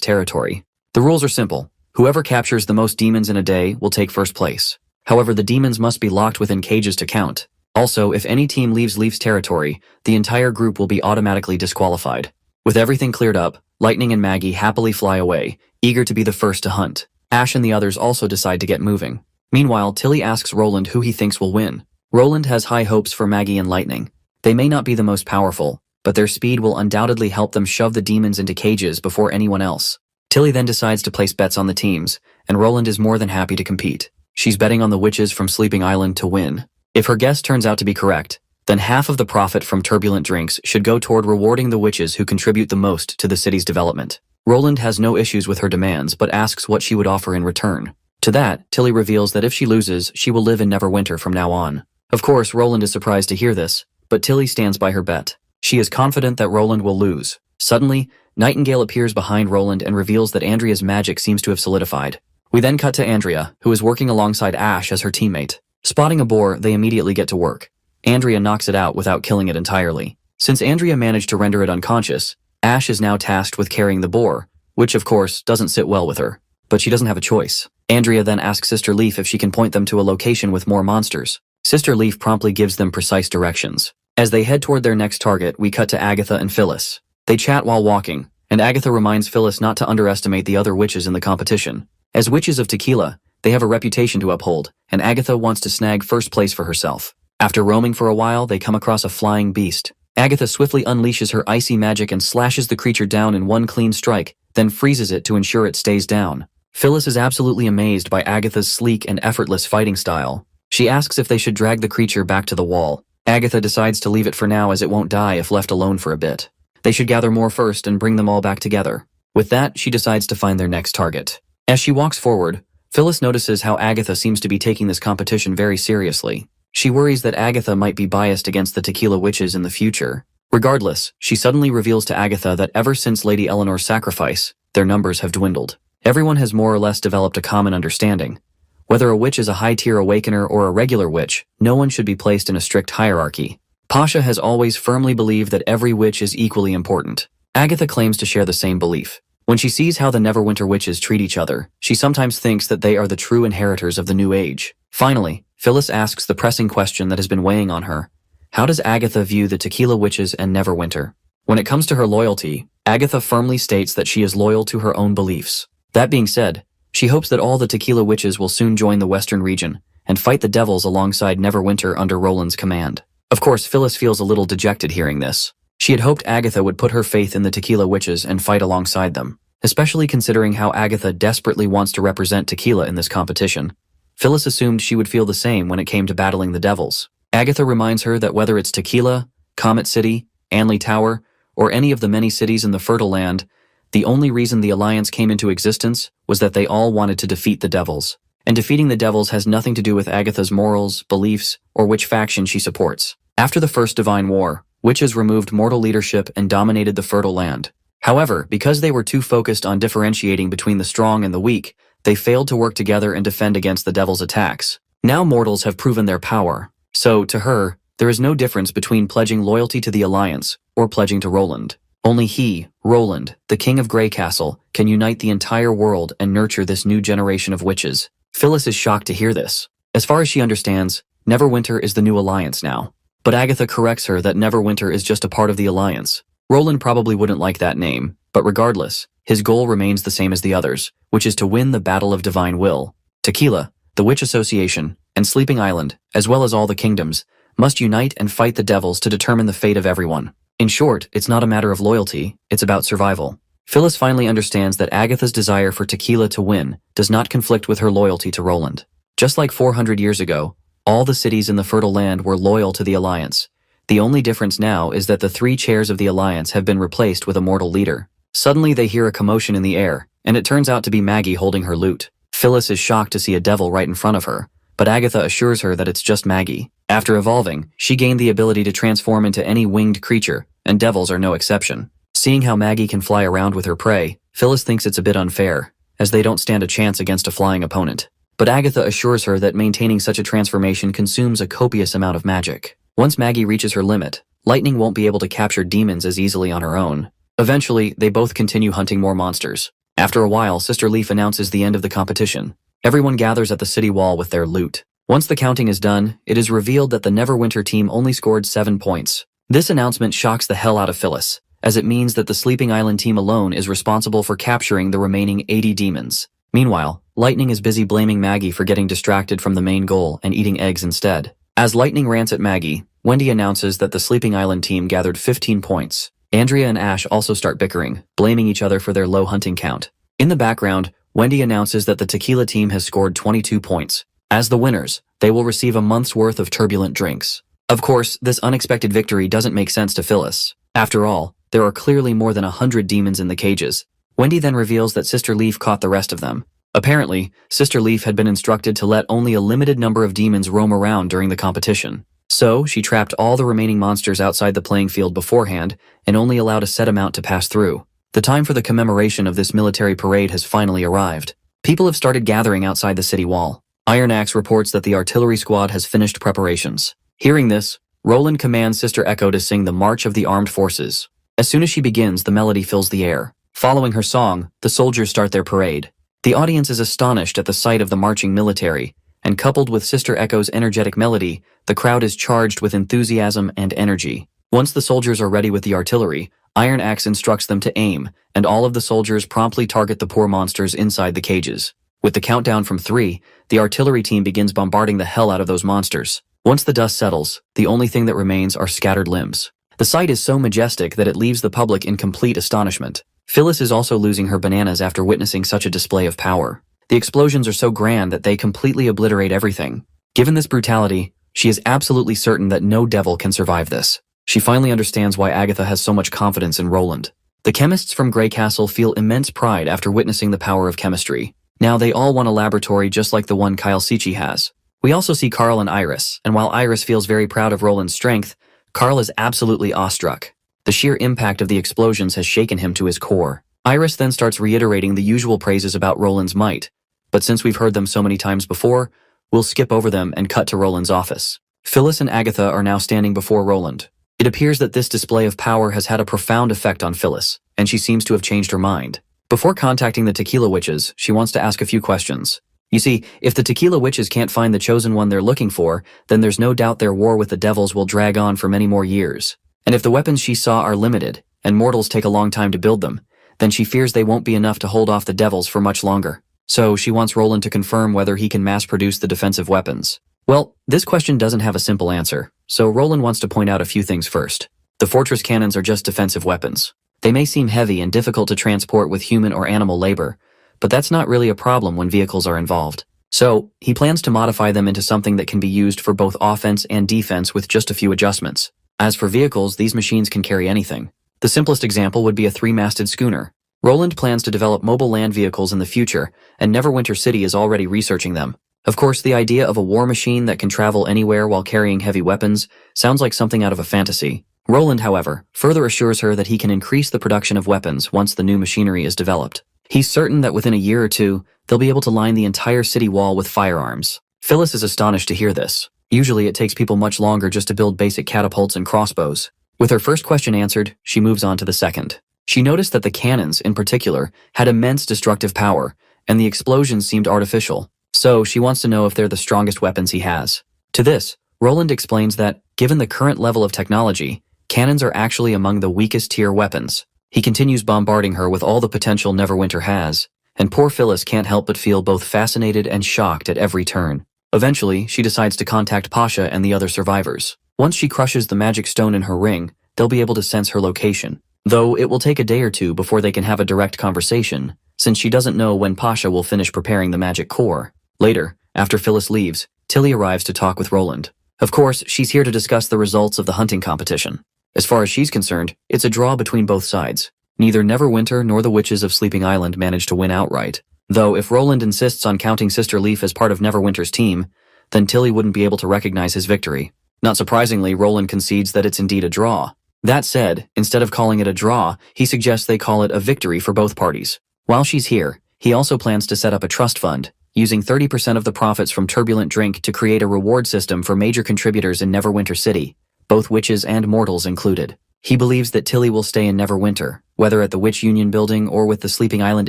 territory. The rules are simple. Whoever captures the most demons in a day will take first place. However, the demons must be locked within cages to count. Also, if any team leaves Leaf's territory, the entire group will be automatically disqualified. With everything cleared up, Lightning and Maggie happily fly away, eager to be the first to hunt. Ash and the others also decide to get moving. Meanwhile, Tilly asks Roland who he thinks will win. Roland has high hopes for Maggie and Lightning. They may not be the most powerful, but their speed will undoubtedly help them shove the demons into cages before anyone else. Tilly then decides to place bets on the teams, and Roland is more than happy to compete. She's betting on the witches from Sleeping Island to win. If her guess turns out to be correct, then half of the profit from turbulent drinks should go toward rewarding the witches who contribute the most to the city's development. Roland has no issues with her demands, but asks what she would offer in return. To that, Tilly reveals that if she loses, she will live in Neverwinter from now on. Of course, Roland is surprised to hear this, but Tilly stands by her bet. She is confident that Roland will lose. Suddenly, Nightingale appears behind Roland and reveals that Andrea's magic seems to have solidified. We then cut to Andrea, who is working alongside Ash as her teammate. Spotting a boar, they immediately get to work. Andrea knocks it out without killing it entirely. Since Andrea managed to render it unconscious, Ash is now tasked with carrying the boar, which of course doesn't sit well with her. But she doesn't have a choice. Andrea then asks Sister Leaf if she can point them to a location with more monsters. Sister Leaf promptly gives them precise directions. As they head toward their next target, we cut to Agatha and Phyllis. They chat while walking, and Agatha reminds Phyllis not to underestimate the other witches in the competition. As witches of Tequila, they have a reputation to uphold, and Agatha wants to snag first place for herself. After roaming for a while, they come across a flying beast. Agatha swiftly unleashes her icy magic and slashes the creature down in one clean strike, then freezes it to ensure it stays down. Phyllis is absolutely amazed by Agatha's sleek and effortless fighting style. She asks if they should drag the creature back to the wall. Agatha decides to leave it for now as it won't die if left alone for a bit. They should gather more first and bring them all back together. With that, she decides to find their next target. As she walks forward, Phyllis notices how Agatha seems to be taking this competition very seriously. She worries that Agatha might be biased against the Tequila witches in the future. Regardless, she suddenly reveals to Agatha that ever since Lady Eleanor's sacrifice, their numbers have dwindled. Everyone has more or less developed a common understanding. Whether a witch is a high-tier awakener or a regular witch, no one should be placed in a strict hierarchy. Pasha has always firmly believed that every witch is equally important. Agatha claims to share the same belief. When she sees how the Neverwinter witches treat each other, she sometimes thinks that they are the true inheritors of the new age. Finally, Phyllis asks the pressing question that has been weighing on her. How does Agatha view the Tequila witches and Neverwinter? When it comes to her loyalty, Agatha firmly states that she is loyal to her own beliefs. That being said, she hopes that all the Tequila witches will soon join the Western region and fight the devils alongside Neverwinter under Roland's command. Of course, Phyllis feels a little dejected hearing this. She had hoped Agatha would put her faith in the Tequila witches and fight alongside them, especially considering how Agatha desperately wants to represent Tequila in this competition. Phyllis assumed she would feel the same when it came to battling the devils. Agatha reminds her that whether it's Tequila, Comet City, Anley Tower, or any of the many cities in the Fertile Land, the only reason the Alliance came into existence was that they all wanted to defeat the devils. And defeating the devils has nothing to do with Agatha's morals, beliefs, or which faction she supports. After the First Divine War, witches removed mortal leadership and dominated the Fertile Land. However, because they were too focused on differentiating between the strong and the weak, they failed to work together and defend against the devil's attacks. Now mortals have proven their power. So, to her, there is no difference between pledging loyalty to the Alliance or pledging to Roland. Only he, Roland, the King of Grey Castle, can unite the entire world and nurture this new generation of witches. Phyllis is shocked to hear this. As far as she understands, Neverwinter is the new Alliance now. But Agatha corrects her that Neverwinter is just a part of the Alliance. Roland probably wouldn't like that name, but regardless, his goal remains the same as the others, which is to win the Battle of Divine Will. Tequila, the Witch Association, and Sleeping Island, as well as all the kingdoms, must unite and fight the devils to determine the fate of everyone. In short, it's not a matter of loyalty, it's about survival. Phyllis finally understands that Agatha's desire for Tequila to win does not conflict with her loyalty to Roland. Just like 400 years ago, all the cities in the Fertile Land were loyal to the Alliance. The only difference now is that the 3 chairs of the Alliance have been replaced with a mortal leader. Suddenly they hear a commotion in the air, and it turns out to be Maggie holding her lute. Phyllis is shocked to see a devil right in front of her, but Agatha assures her that it's just Maggie. After evolving, she gained the ability to transform into any winged creature, and devils are no exception. Seeing how Maggie can fly around with her prey, Phyllis thinks it's a bit unfair, as they don't stand a chance against a flying opponent. But Agatha assures her that maintaining such a transformation consumes a copious amount of magic. Once Maggie reaches her limit, Lightning won't be able to capture demons as easily on her own. Eventually, they both continue hunting more monsters. After a while, Sister Leaf announces the end of the competition. Everyone gathers at the city wall with their loot. Once the counting is done, it is revealed that the Neverwinter team only scored 7 points. This announcement shocks the hell out of Phyllis, as it means that the Sleeping Island team alone is responsible for capturing the remaining 80 demons. Meanwhile, Lightning is busy blaming Maggie for getting distracted from the main goal and eating eggs instead. As Lightning rants at Maggie, Wendy announces that the Sleeping Island team gathered 15 points. Andrea and Ash also start bickering, blaming each other for their low hunting count. In the background, Wendy announces that the Tequila team has scored 22 points. As the winners, they will receive a month's worth of turbulent drinks. Of course, this unexpected victory doesn't make sense to Phyllis. After all, there are clearly more than 100 demons in the cages. Wendy then reveals that Sister Leaf caught the rest of them. Apparently, Sister Leaf had been instructed to let only a limited number of demons roam around during the competition. So, she trapped all the remaining monsters outside the playing field beforehand and only allowed a set amount to pass through. The time for the commemoration of this military parade has finally arrived. People have started gathering outside the city wall. Iron Axe reports that the artillery squad has finished preparations. Hearing this, Roland commands Sister Echo to sing the March of the Armed Forces. As soon as she begins, the melody fills the air. Following her song, the soldiers start their parade. The audience is astonished at the sight of the marching military, and coupled with Sister Echo's energetic melody, the crowd is charged with enthusiasm and energy. Once the soldiers are ready with the artillery, Iron Axe instructs them to aim, and all of the soldiers promptly target the poor monsters inside the cages. With the countdown from 3, the artillery team begins bombarding the hell out of those monsters. Once the dust settles, the only thing that remains are scattered limbs. The sight is so majestic that it leaves the public in complete astonishment. Phyllis is also losing her bananas after witnessing such a display of power. The explosions are so grand that they completely obliterate everything. Given this brutality, she is absolutely certain that no devil can survive this. She finally understands why Agatha has so much confidence in Roland. The chemists from Grey Castle feel immense pride after witnessing the power of chemistry. Now they all want a laboratory just like the one Kyle Sichi has. We also see Carl and Iris, and while Iris feels very proud of Roland's strength, Carl is absolutely awestruck. The sheer impact of the explosions has shaken him to his core. Iris then starts reiterating the usual praises about Roland's might, but since we've heard them so many times before, we'll skip over them and cut to Roland's office. Phyllis and Agatha are now standing before Roland. It appears that this display of power has had a profound effect on Phyllis, and she seems to have changed her mind. Before contacting the Tequila Witches, she wants to ask a few questions. You see, if the Tequila Witches can't find the chosen one they're looking for, then there's no doubt their war with the devils will drag on for many more years. And if the weapons she saw are limited, and mortals take a long time to build them, then she fears they won't be enough to hold off the devils for much longer. So she wants Roland to confirm whether he can mass-produce the defensive weapons. Well, this question doesn't have a simple answer, so Roland wants to point out a few things first. The fortress cannons are just defensive weapons. They may seem heavy and difficult to transport with human or animal labor, but that's not really a problem when vehicles are involved. So, he plans to modify them into something that can be used for both offense and defense with just a few adjustments. As for vehicles, these machines can carry anything. The simplest example would be a 3-masted schooner. Roland plans to develop mobile land vehicles in the future, and Neverwinter City is already researching them. Of course, the idea of a war machine that can travel anywhere while carrying heavy weapons sounds like something out of a fantasy. Roland, however, further assures her that he can increase the production of weapons once the new machinery is developed. He's certain that within a year or two, they'll be able to line the entire city wall with firearms. Phyllis is astonished to hear this. Usually it takes people much longer just to build basic catapults and crossbows. With her first question answered, she moves on to the second. She noticed that the cannons, in particular, had immense destructive power, and the explosions seemed artificial. So she wants to know if they're the strongest weapons he has. To this, Roland explains that, given the current level of technology, cannons are actually among the weakest tier weapons. He continues bombarding her with all the potential Neverwinter has, and poor Phyllis can't help but feel both fascinated and shocked at every turn. Eventually, she decides to contact Pasha and the other survivors. Once she crushes the magic stone in her ring, they'll be able to sense her location. Though it will take a day or two before they can have a direct conversation, since she doesn't know when Pasha will finish preparing the magic core. Later, after Phyllis leaves, Tilly arrives to talk with Roland. Of course, she's here to discuss the results of the hunting competition. As far as she's concerned, it's a draw between both sides. Neither Neverwinter nor the Witches of Sleeping Island managed to win outright. Though if Roland insists on counting Sister Leaf as part of Neverwinter's team, then Tilly wouldn't be able to recognize his victory. Not surprisingly, Roland concedes that it's indeed a draw. That said, instead of calling it a draw, he suggests they call it a victory for both parties. While she's here, he also plans to set up a trust fund, using 30% of the profits from Turbulent Drink to create a reward system for major contributors in Neverwinter City, both witches and mortals included. He believes that Tilly will stay in Neverwinter, whether at the Witch Union building or with the Sleeping Island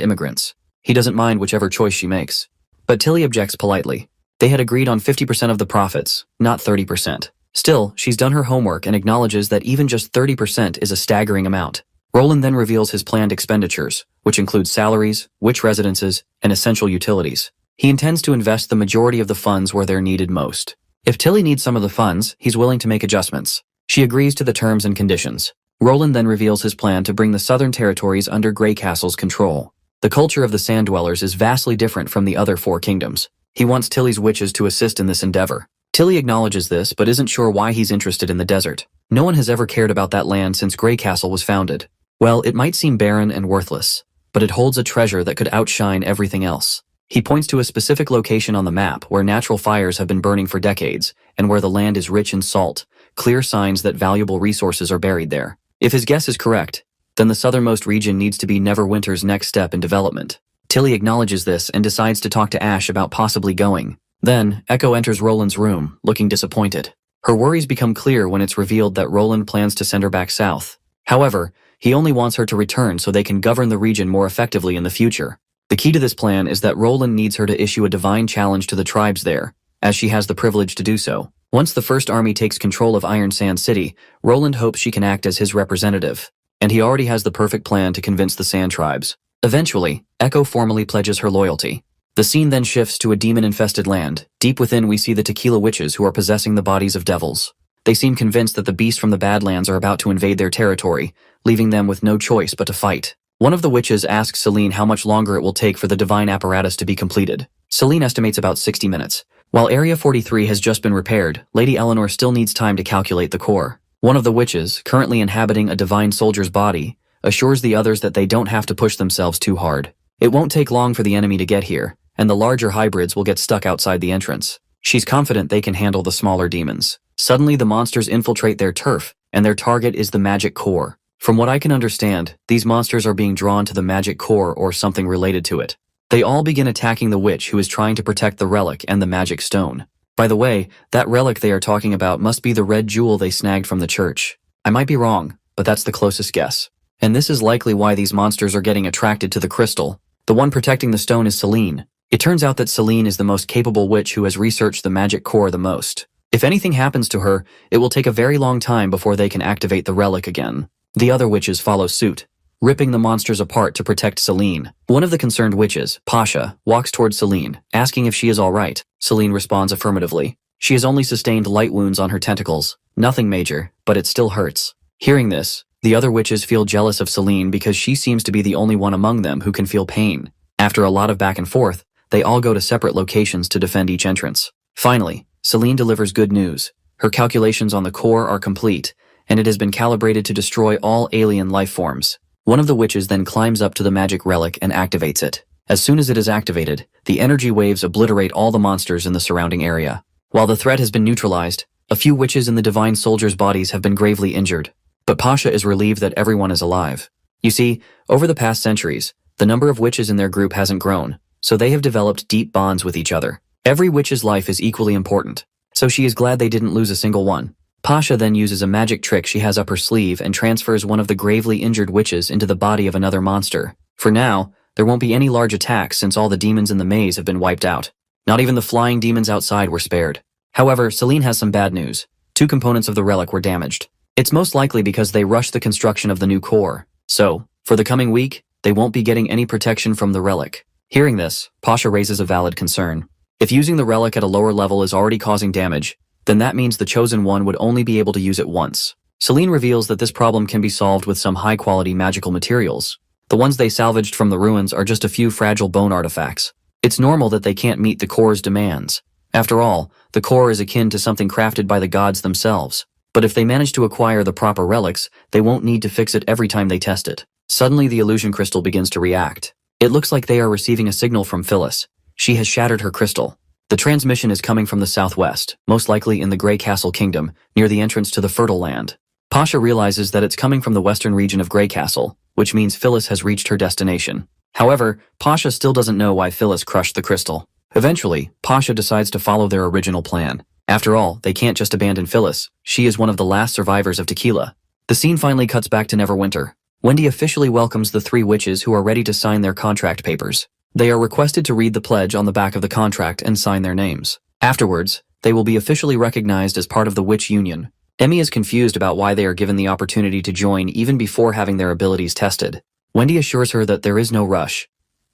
immigrants. He doesn't mind whichever choice she makes. But Tilly objects politely. They had agreed on 50% of the profits, not 30%. Still, she's done her homework and acknowledges that even just 30% is a staggering amount. Roland then reveals his planned expenditures, which include salaries, witch residences, and essential utilities. He intends to invest the majority of the funds where they're needed most. If Tilly needs some of the funds, he's willing to make adjustments. She agrees to the terms and conditions. Roland then reveals his plan to bring the southern territories under Grey Castle's control. The culture of the Sand Dwellers is vastly different from the other four kingdoms. He wants Tilly's witches to assist in this endeavor. Tilly acknowledges this but isn't sure why he's interested in the desert. No one has ever cared about that land since Grey Castle was founded. Well, it might seem barren and worthless, but it holds a treasure that could outshine everything else. He points to a specific location on the map where natural fires have been burning for decades and where the land is rich in salt, clear signs that valuable resources are buried there. If his guess is correct, then the southernmost region needs to be Neverwinter's next step in development. Tilly acknowledges this and decides to talk to Ash about possibly going. Then, Echo enters Roland's room, looking disappointed. Her worries become clear when it's revealed that Roland plans to send her back south. However, he only wants her to return so they can govern the region more effectively in the future. The key to this plan is that Roland needs her to issue a divine challenge to the tribes there, as she has the privilege to do so. Once the First Army takes control of Iron Sand City, Roland hopes she can act as his representative, and he already has the perfect plan to convince the Sand Tribes. Eventually, Echo formally pledges her loyalty. The scene then shifts to a demon-infested land. Deep within, we see the Tequila Witches who are possessing the bodies of devils. They seem convinced that the beasts from the Badlands are about to invade their territory, leaving them with no choice but to fight. One of the witches asks Celine how much longer it will take for the divine apparatus to be completed. Celine estimates about 60 minutes. While Area 43 has just been repaired, Lady Eleanor still needs time to calculate the core. One of the witches, currently inhabiting a divine soldier's body, assures the others that they don't have to push themselves too hard. It won't take long for the enemy to get here, and the larger hybrids will get stuck outside the entrance. She's confident they can handle the smaller demons. Suddenly, the monsters infiltrate their turf, and their target is the magic core. From what I can understand, these monsters are being drawn to the magic core or something related to it. They all begin attacking the witch who is trying to protect the relic and the magic stone. By the way, that relic they are talking about must be the red jewel they snagged from the church. I might be wrong, but that's the closest guess. And this is likely why these monsters are getting attracted to the crystal. The one protecting the stone is Celine. It turns out that Celine is the most capable witch who has researched the magic core the most. If anything happens to her, it will take a very long time before they can activate the relic again. The other witches follow suit, ripping the monsters apart to protect Celine. One of the concerned witches, Pasha, walks towards Celine, asking if she is all right. Celine responds affirmatively. She has only sustained light wounds on her tentacles. Nothing major, but it still hurts. Hearing this, the other witches feel jealous of Celine because she seems to be the only one among them who can feel pain. After a lot of back and forth, they all go to separate locations to defend each entrance. Finally, Celine delivers good news. Her calculations on the core are complete, and it has been calibrated to destroy all alien life forms. One of the witches then climbs up to the magic relic and activates it. As soon as it is activated, the energy waves obliterate all the monsters in the surrounding area. While the threat has been neutralized, a few witches in the divine soldiers' bodies have been gravely injured. But Pasha is relieved that everyone is alive. You see, over the past centuries, the number of witches in their group hasn't grown, so they have developed deep bonds with each other. Every witch's life is equally important, so she is glad they didn't lose a single one. Pasha then uses a magic trick she has up her sleeve and transfers one of the gravely injured witches into the body of another monster. For now, there won't be any large attacks since all the demons in the maze have been wiped out. Not even the flying demons outside were spared. However, Celine has some bad news. 2 components of the relic were damaged. It's most likely because they rushed the construction of the new core. So, for the coming week, they won't be getting any protection from the relic. Hearing this, Pasha raises a valid concern. If using the relic at a lower level is already causing damage, then that means the Chosen One would only be able to use it once. Celine reveals that this problem can be solved with some high-quality magical materials. The ones they salvaged from the ruins are just a few fragile bone artifacts. It's normal that they can't meet the core's demands. After all, the core is akin to something crafted by the gods themselves. But if they manage to acquire the proper relics, they won't need to fix it every time they test it. Suddenly, the illusion crystal begins to react. It looks like they are receiving a signal from Phyllis. She has shattered her crystal. The transmission is coming from the southwest, most likely in the Grey Castle Kingdom, near the entrance to the Fertile Land. Pasha realizes that it's coming from the western region of Grey Castle, which means Phyllis has reached her destination. However, Pasha still doesn't know why Phyllis crushed the crystal. Eventually, Pasha decides to follow their original plan. After all, they can't just abandon Phyllis. She is one of the last survivors of Tequila. The scene finally cuts back to Neverwinter. Wendy officially welcomes the 3 witches who are ready to sign their contract papers. They are requested to read the pledge on the back of the contract and sign their names. Afterwards, they will be officially recognized as part of the Witch Union. Emmy is confused about why they are given the opportunity to join even before having their abilities tested. Wendy assures her that there is no rush.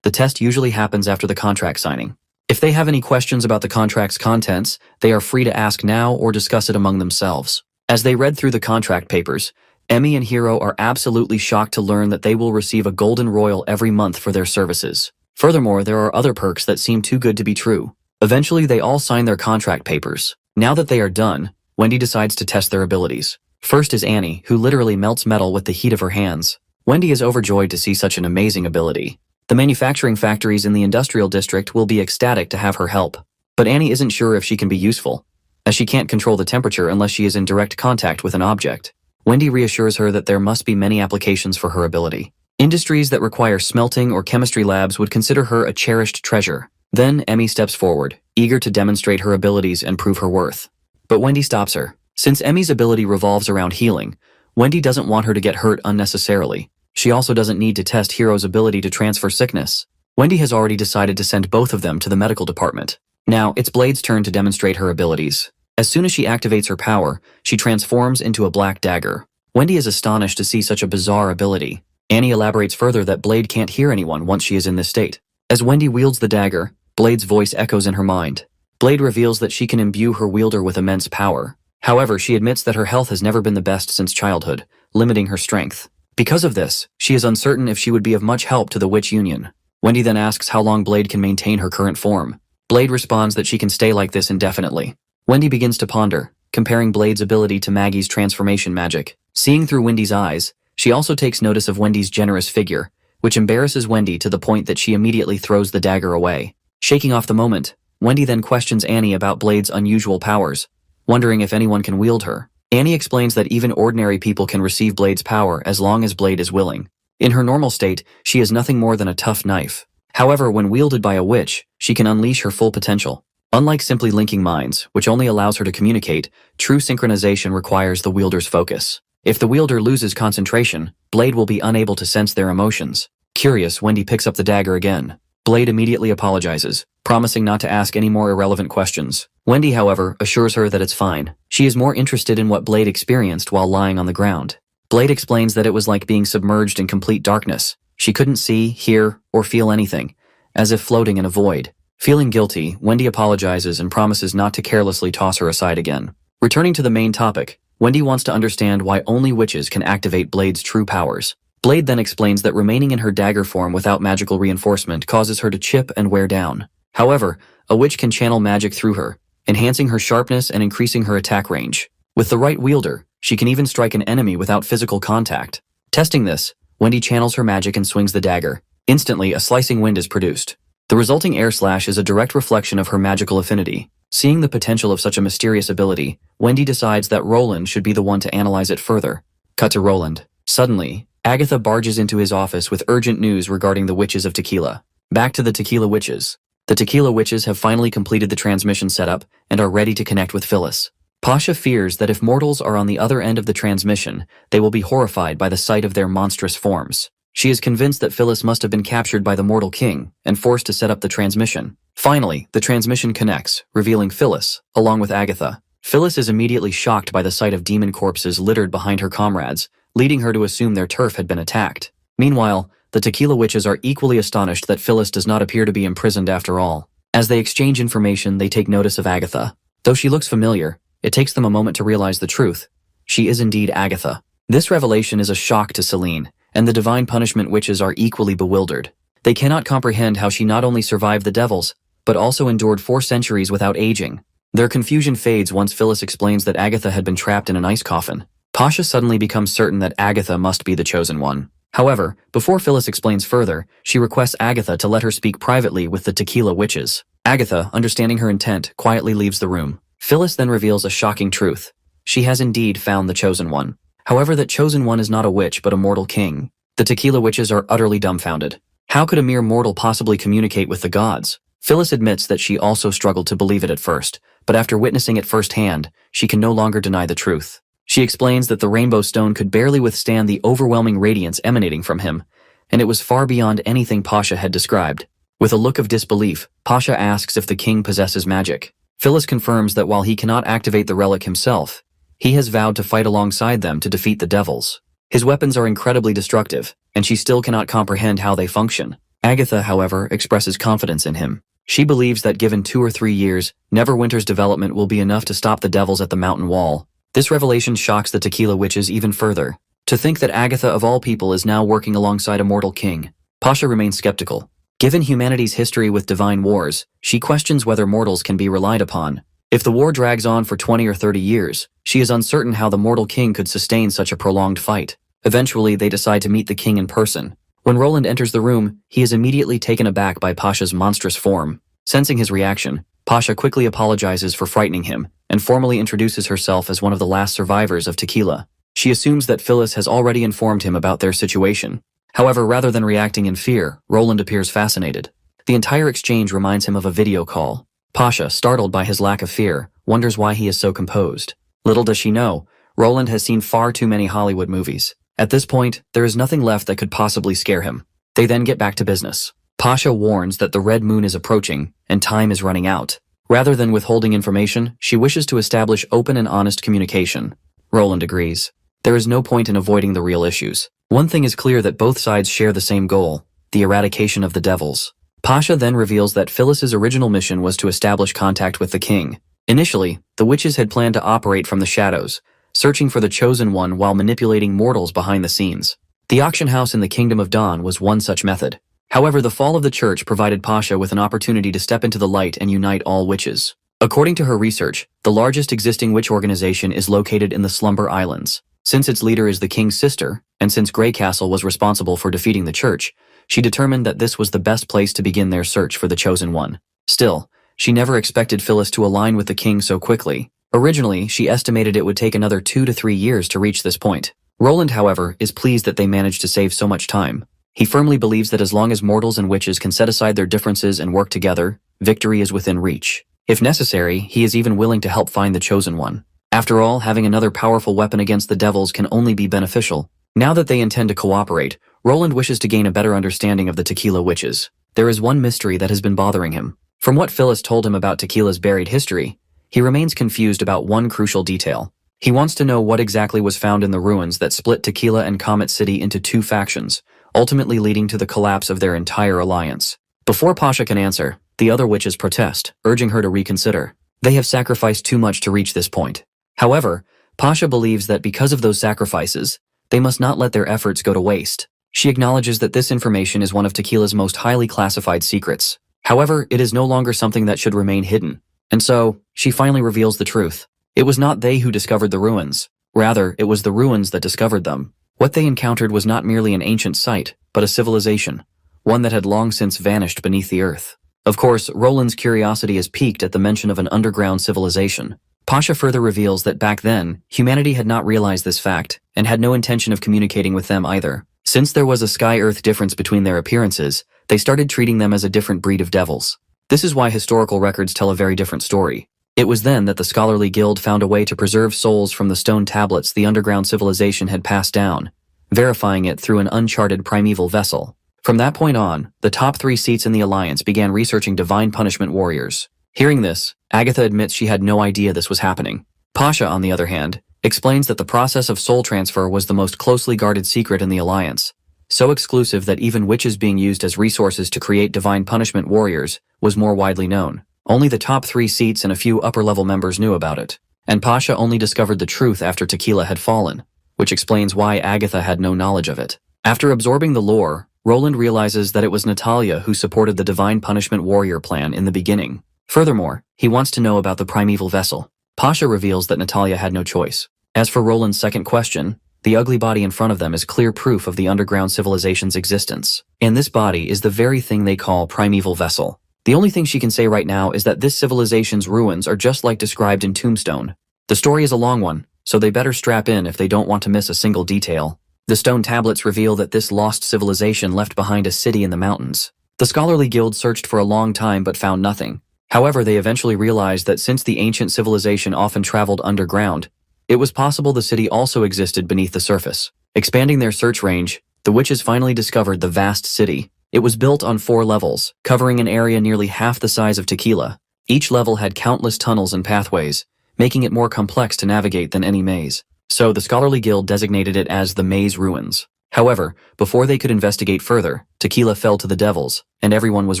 The test usually happens after the contract signing. If they have any questions about the contract's contents, they are free to ask now or discuss it among themselves. As they read through the contract papers, Emmy and Hiro are absolutely shocked to learn that they will receive a golden royal every month for their services. Furthermore, there are other perks that seem too good to be true. Eventually, they all sign their contract papers. Now that they are done, Wendy decides to test their abilities. First is Annie, who literally melts metal with the heat of her hands. Wendy is overjoyed to see such an amazing ability. The manufacturing factories in the industrial district will be ecstatic to have her help. But Annie isn't sure if she can be useful, as she can't control the temperature unless she is in direct contact with an object. Wendy reassures her that there must be many applications for her ability. Industries that require smelting or chemistry labs would consider her a cherished treasure. Then Emmy steps forward, eager to demonstrate her abilities and prove her worth. But Wendy stops her. Since Emmy's ability revolves around healing, Wendy doesn't want her to get hurt unnecessarily. She also doesn't need to test Hiro's ability to transfer sickness. Wendy has already decided to send both of them to the medical department. Now, it's Blade's turn to demonstrate her abilities. As soon as she activates her power, she transforms into a black dagger. Wendy is astonished to see such a bizarre ability. Annie elaborates further that Blade can't hear anyone once she is in this state. As Wendy wields the dagger, Blade's voice echoes in her mind. Blade reveals that she can imbue her wielder with immense power. However, she admits that her health has never been the best since childhood, limiting her strength. Because of this, she is uncertain if she would be of much help to the Witch Union. Wendy then asks how long Blade can maintain her current form. Blade responds that she can stay like this indefinitely. Wendy begins to ponder, comparing Blade's ability to Maggie's transformation magic. Seeing through Wendy's eyes, she also takes notice of Wendy's generous figure, which embarrasses Wendy to the point that she immediately throws the dagger away. Shaking off the moment, Wendy then questions Annie about Blade's unusual powers, wondering if anyone can wield her. Annie explains that even ordinary people can receive Blade's power as long as Blade is willing. In her normal state, she is nothing more than a tough knife. However, when wielded by a witch, she can unleash her full potential. Unlike simply linking minds, which only allows her to communicate, true synchronization requires the wielder's focus. If the wielder loses concentration, Blade will be unable to sense their emotions. Curious, Wendy picks up the dagger again. Blade immediately apologizes, promising not to ask any more irrelevant questions. Wendy, however, assures her that it's fine. She is more interested in what Blade experienced while lying on the ground. Blade explains that it was like being submerged in complete darkness. She couldn't see, hear, or feel anything, as if floating in a void. Feeling guilty, Wendy apologizes and promises not to carelessly toss her aside again. Returning to the main topic, Wendy wants to understand why only witches can activate Blade's true powers. Blade then explains that remaining in her dagger form without magical reinforcement causes her to chip and wear down. However, a witch can channel magic through her, enhancing her sharpness and increasing her attack range. With the right wielder, she can even strike an enemy without physical contact. Testing this, Wendy channels her magic and swings the dagger. Instantly, a slicing wind is produced. The resulting air slash is a direct reflection of her magical affinity. Seeing the potential of such a mysterious ability, Wendy decides that Roland should be the one to analyze it further. Cut to Roland. Suddenly, Agatha barges into his office with urgent news regarding the witches of Tequila. Back to the Tequila witches. The Tequila witches have finally completed the transmission setup and are ready to connect with Phyllis. Pasha fears that if mortals are on the other end of the transmission, they will be horrified by the sight of their monstrous forms. She is convinced that Phyllis must have been captured by the mortal king and forced to set up the transmission. Finally, the transmission connects, revealing Phyllis, along with Agatha. Phyllis is immediately shocked by the sight of demon corpses littered behind her comrades, leading her to assume their turf had been attacked. Meanwhile, the Tequila witches are equally astonished that Phyllis does not appear to be imprisoned after all. As they exchange information, they take notice of Agatha. Though she looks familiar, it takes them a moment to realize the truth. She is indeed Agatha. This revelation is a shock to Celine, and the Divine Punishment witches are equally bewildered. They cannot comprehend how she not only survived the devils, but also endured 4 centuries without aging. Their confusion fades once Phyllis explains that Agatha had been trapped in an ice coffin. Pasha suddenly becomes certain that Agatha must be the chosen one. However, before Phyllis explains further, she requests Agatha to let her speak privately with the Tequila witches. Agatha, understanding her intent, quietly leaves the room. Phyllis then reveals a shocking truth. She has indeed found the Chosen One. However, that Chosen One is not a witch but a mortal king. The Tequila witches are utterly dumbfounded. How could a mere mortal possibly communicate with the gods? Phyllis admits that she also struggled to believe it at first, but after witnessing it firsthand, she can no longer deny the truth. She explains that the rainbow stone could barely withstand the overwhelming radiance emanating from him, and it was far beyond anything Pasha had described. With a look of disbelief, Pasha asks if the king possesses magic. Phyllis confirms that while he cannot activate the relic himself, he has vowed to fight alongside them to defeat the devils. His weapons are incredibly destructive, and she still cannot comprehend how they function. Agatha, however, expresses confidence in him. She believes that given 2 or 3 years, Neverwinter's development will be enough to stop the devils at the mountain wall. This revelation shocks the Tequila witches even further. To think that Agatha of all people is now working alongside a mortal king. Pasha remains skeptical. Given humanity's history with divine wars, she questions whether mortals can be relied upon. If the war drags on for 20 or 30 years, she is uncertain how the mortal king could sustain such a prolonged fight. Eventually, they decide to meet the king in person. When Roland enters the room, he is immediately taken aback by Pasha's monstrous form. Sensing his reaction, Pasha quickly apologizes for frightening him and formally introduces herself as one of the last survivors of Tequila. She assumes that Phyllis has already informed him about their situation. However, rather than reacting in fear, Roland appears fascinated. The entire exchange reminds him of a video call. Pasha, startled by his lack of fear, wonders why he is so composed. Little does she know, Roland has seen far too many Hollywood movies. At this point, there is nothing left that could possibly scare him. They then get back to business. Pasha warns that the red moon is approaching and time is running out. Rather than withholding information, she wishes to establish open and honest communication. Roland agrees. There is no point in avoiding the real issues. One thing is clear, that both sides share the same goal, the eradication of the devils. Pasha then reveals that Phyllis's original mission was to establish contact with the king. Initially, the witches had planned to operate from the shadows, searching for the Chosen One while manipulating mortals behind the scenes. The auction house in the Kingdom of Dawn was one such method. However, the fall of the church provided Pasha with an opportunity to step into the light and unite all witches. According to her research, the largest existing witch organization is located in the Slumber Islands. Since its leader is the king's sister, and since Grey Castle was responsible for defeating the church, she determined that this was the best place to begin their search for the Chosen One. Still, she never expected Phyllis to align with the king so quickly. Originally, she estimated it would take another 2 to 3 years to reach this point. Roland, however, is pleased that they managed to save so much time. He firmly believes that as long as mortals and witches can set aside their differences and work together, victory is within reach. If necessary, he is even willing to help find the Chosen One. After all, having another powerful weapon against the devils can only be beneficial. Now that they intend to cooperate, Roland wishes to gain a better understanding of the Tequila witches. There is one mystery that has been bothering him. From what Phyllis told him about Tequila's buried history, he remains confused about one crucial detail. He wants to know what exactly was found in the ruins that split Tequila and Comet City into 2 factions, ultimately leading to the collapse of their entire alliance. Before Pasha can answer, the other witches protest, urging her to reconsider. They have sacrificed too much to reach this point. However, Pasha believes that because of those sacrifices, they must not let their efforts go to waste. She acknowledges that this information is one of Tequila's most highly classified secrets. However, it is no longer something that should remain hidden. And so, she finally reveals the truth. It was not they who discovered the ruins. Rather, it was the ruins that discovered them. What they encountered was not merely an ancient site, but a civilization, one that had long since vanished beneath the earth. Of course, Roland's curiosity is piqued at the mention of an underground civilization. Pasha further reveals that back then, humanity had not realized this fact, and had no intention of communicating with them either. Since there was a sky-earth difference between their appearances, they started treating them as a different breed of devils. This is why historical records tell a very different story. It was then that the scholarly guild found a way to preserve souls from the stone tablets the underground civilization had passed down, verifying it through an uncharted primeval vessel. From that point on, the top 3 seats in the Alliance began researching divine punishment warriors. Hearing this, Agatha admits she had no idea this was happening. Pasha, on the other hand, explains that the process of soul transfer was the most closely guarded secret in the Alliance, so exclusive that even witches being used as resources to create divine punishment warriors was more widely known. Only the top 3 seats and a few upper-level members knew about it, and Pasha only discovered the truth after Tequila had fallen, which explains why Agatha had no knowledge of it. After absorbing the lore, Roland realizes that it was Natalia who supported the divine punishment warrior plan in the beginning. Furthermore, he wants to know about the primeval vessel. Pasha reveals that Natalia had no choice. As for Roland's second question, the ugly body in front of them is clear proof of the underground civilization's existence. And this body is the very thing they call primeval vessel. The only thing she can say right now is that this civilization's ruins are just like described in Tombstone. The story is a long one, so they better strap in if they don't want to miss a single detail. The stone tablets reveal that this lost civilization left behind a city in the mountains. The scholarly guild searched for a long time but found nothing. However, they eventually realized that since the ancient civilization often traveled underground, it was possible the city also existed beneath the surface. Expanding their search range, the witches finally discovered the vast city. It was built on 4 levels, covering an area nearly half the size of Tequila. Each level had countless tunnels and pathways, making it more complex to navigate than any maze. So the scholarly guild designated it as the Maze Ruins. However, before they could investigate further, Tequila fell to the devils, and everyone was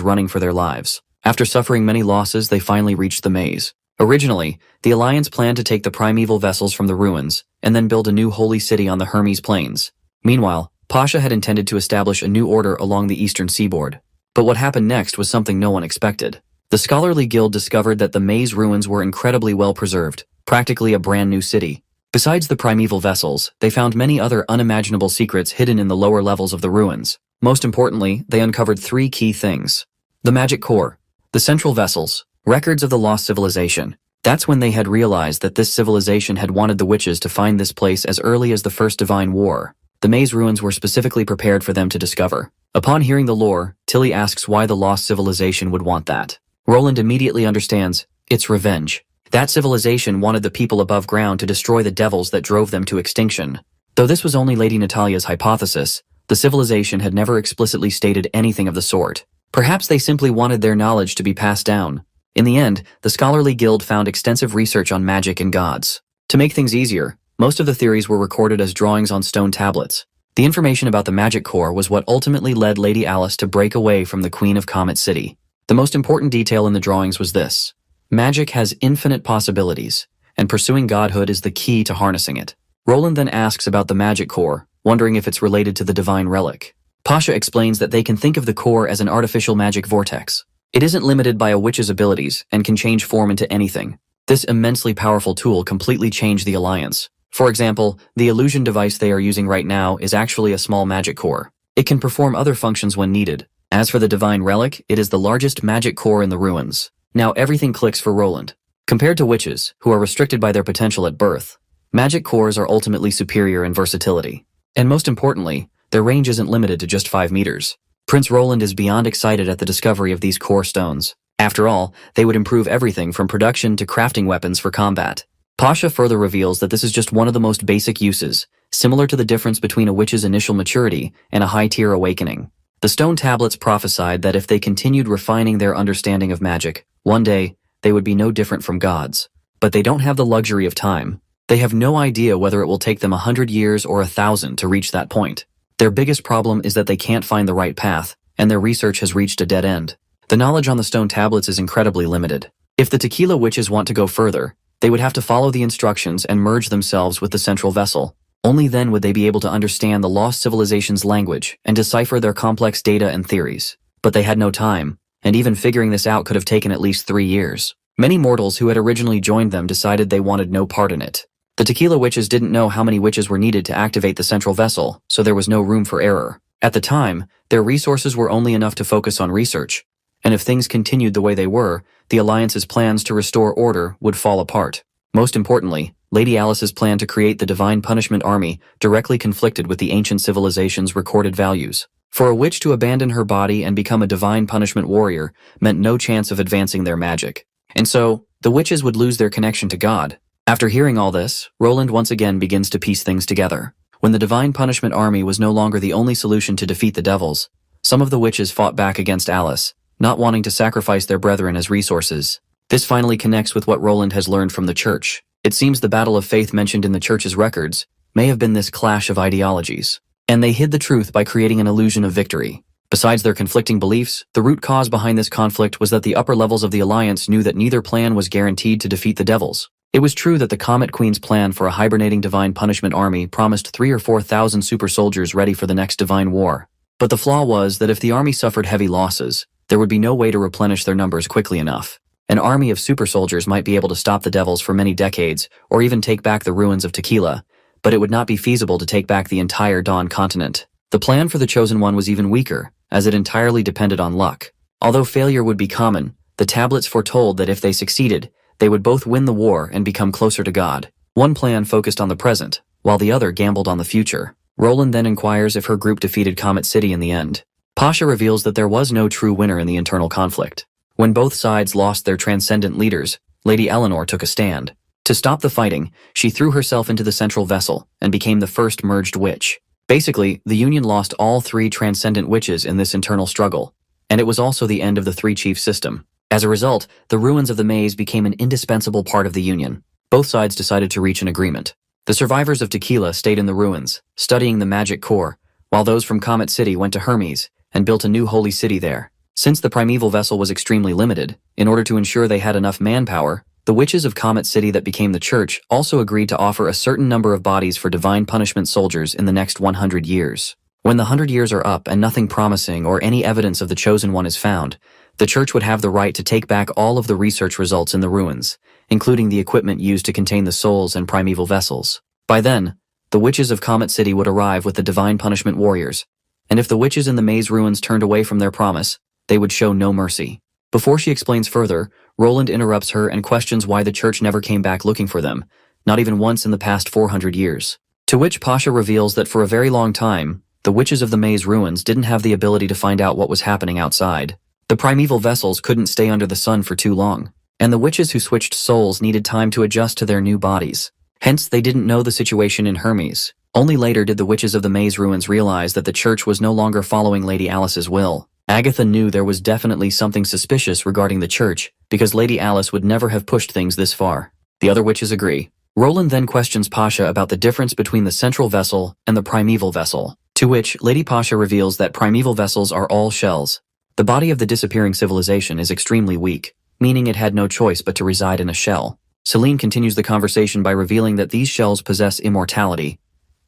running for their lives. After suffering many losses, they finally reached the maze. Originally, the Alliance planned to take the primeval vessels from the ruins, and then build a new holy city on the Hermes Plains. Meanwhile, Pasha had intended to establish a new order along the eastern seaboard. But what happened next was something no one expected. The scholarly guild discovered that the maze ruins were incredibly well preserved, practically a brand new city. Besides the primeval vessels, they found many other unimaginable secrets hidden in the lower levels of the ruins. Most importantly, they uncovered 3 key things. The magic core, the central vessels, records of the lost civilization. That's when they had realized that this civilization had wanted the witches to find this place as early as the First Divine War. The maze ruins were specifically prepared for them to discover. Upon hearing the lore, Tilly asks why the lost civilization would want that. Roland immediately understands, it's revenge. That civilization wanted the people above ground to destroy the devils that drove them to extinction. Though this was only Lady Natalia's hypothesis, the civilization had never explicitly stated anything of the sort. Perhaps they simply wanted their knowledge to be passed down. In the end, the scholarly guild found extensive research on magic and gods. To make things easier, most of the theories were recorded as drawings on stone tablets. The information about the magic core was what ultimately led Lady Alice to break away from the Queen of Comet City. The most important detail in the drawings was this. Magic has infinite possibilities, and pursuing godhood is the key to harnessing it. Roland then asks about the magic core, wondering if it's related to the divine relic. Pasha explains that they can think of the core as an artificial magic vortex. It isn't limited by a witch's abilities and can change form into anything. This immensely powerful tool completely changed the Alliance. For example, the illusion device they are using right now is actually a small magic core. It can perform other functions when needed. As for the divine relic, it is the largest magic core in the ruins. Now everything clicks for Roland. Compared to witches, who are restricted by their potential at birth, magic cores are ultimately superior in versatility. And most importantly, their range isn't limited to just 5 meters. Prince Roland is beyond excited at the discovery of these core stones. After all, they would improve everything from production to crafting weapons for combat. Pasha further reveals that this is just one of the most basic uses, similar to the difference between a witch's initial maturity and a high-tier awakening. The stone tablets prophesied that if they continued refining their understanding of magic, one day, they would be no different from gods. But they don't have the luxury of time. They have no idea whether it will take them 100 years or 1,000 to reach that point. Their biggest problem is that they can't find the right path, and their research has reached a dead end. The knowledge on the stone tablets is incredibly limited. If the Tequila witches want to go further, they would have to follow the instructions and merge themselves with the central vessel. Only then would they be able to understand the lost civilization's language and decipher their complex data and theories. But they had no time, and even figuring this out could have taken at least 3 years. Many mortals who had originally joined them decided they wanted no part in it. The Tequila witches didn't know how many witches were needed to activate the central vessel, so there was no room for error. At the time, their resources were only enough to focus on research, and if things continued the way they were, the Alliance's plans to restore order would fall apart. Most importantly, Lady Alice's plan to create the Divine Punishment Army directly conflicted with the ancient civilization's recorded values. For a witch to abandon her body and become a Divine Punishment warrior meant no chance of advancing their magic. And so, the witches would lose their connection to God. After hearing all this, Roland once again begins to piece things together. When the Divine Punishment Army was no longer the only solution to defeat the devils, some of the witches fought back against Alice, not wanting to sacrifice their brethren as resources. This finally connects with what Roland has learned from the church. It seems the battle of faith mentioned in the church's records may have been this clash of ideologies. And they hid the truth by creating an illusion of victory. Besides their conflicting beliefs, the root cause behind this conflict was that the upper levels of the Alliance knew that neither plan was guaranteed to defeat the devils. It was true that the Comet Queen's plan for a hibernating Divine Punishment Army promised 3,000 or 4,000 super soldiers ready for the next Divine War. But the flaw was that if the army suffered heavy losses, there would be no way to replenish their numbers quickly enough. An army of super soldiers might be able to stop the devils for many decades, or even take back the ruins of Tequila, but it would not be feasible to take back the entire Dawn continent. The plan for the Chosen One was even weaker, as it entirely depended on luck. Although failure would be common, the tablets foretold that if they succeeded, they would both win the war and become closer to God. One plan focused on the present, while the other gambled on the future. Roland then inquires if her group defeated Comet City in the end. Pasha reveals that there was no true winner in the internal conflict. When both sides lost their transcendent leaders, Lady Eleanor took a stand. To stop the fighting, she threw herself into the central vessel and became the first merged witch. Basically, the Union lost all 3 transcendent witches in this internal struggle, and it was also the end of the 3-chief system. As a result, the ruins of the maze became an indispensable part of the Union. Both sides decided to reach an agreement. The survivors of Tequila stayed in the ruins, studying the magic core, while those from Comet City went to Hermes and built a new holy city there. Since the primeval vessel was extremely limited, in order to ensure they had enough manpower, the witches of Comet City that became the church also agreed to offer a certain number of bodies for divine punishment soldiers in the next 100 years. When the 100 years are up and nothing promising or any evidence of the chosen one is found, the church would have the right to take back all of the research results in the ruins, including the equipment used to contain the souls and primeval vessels. By then, the witches of Comet City would arrive with the divine punishment warriors, and if the witches in the maze ruins turned away from their promise, they would show no mercy. Before she explains further, Roland interrupts her and questions why the church never came back looking for them, not even once in the past 400 years. To which Pasha reveals that for a very long time, the witches of the maze ruins didn't have the ability to find out what was happening outside. The primeval vessels couldn't stay under the sun for too long, and the witches who switched souls needed time to adjust to their new bodies. Hence, they didn't know the situation in Hermes. Only later did the witches of the maze ruins realize that the church was no longer following Lady Alice's will. Agatha knew there was definitely something suspicious regarding the church, because Lady Alice would never have pushed things this far. The other witches agree. Roland then questions Pasha about the difference between the central vessel and the primeval vessel, to which Lady Pasha reveals that primeval vessels are all shells. The body of the disappearing civilization is extremely weak, meaning it had no choice but to reside in a shell. Celine continues the conversation by revealing that these shells possess immortality,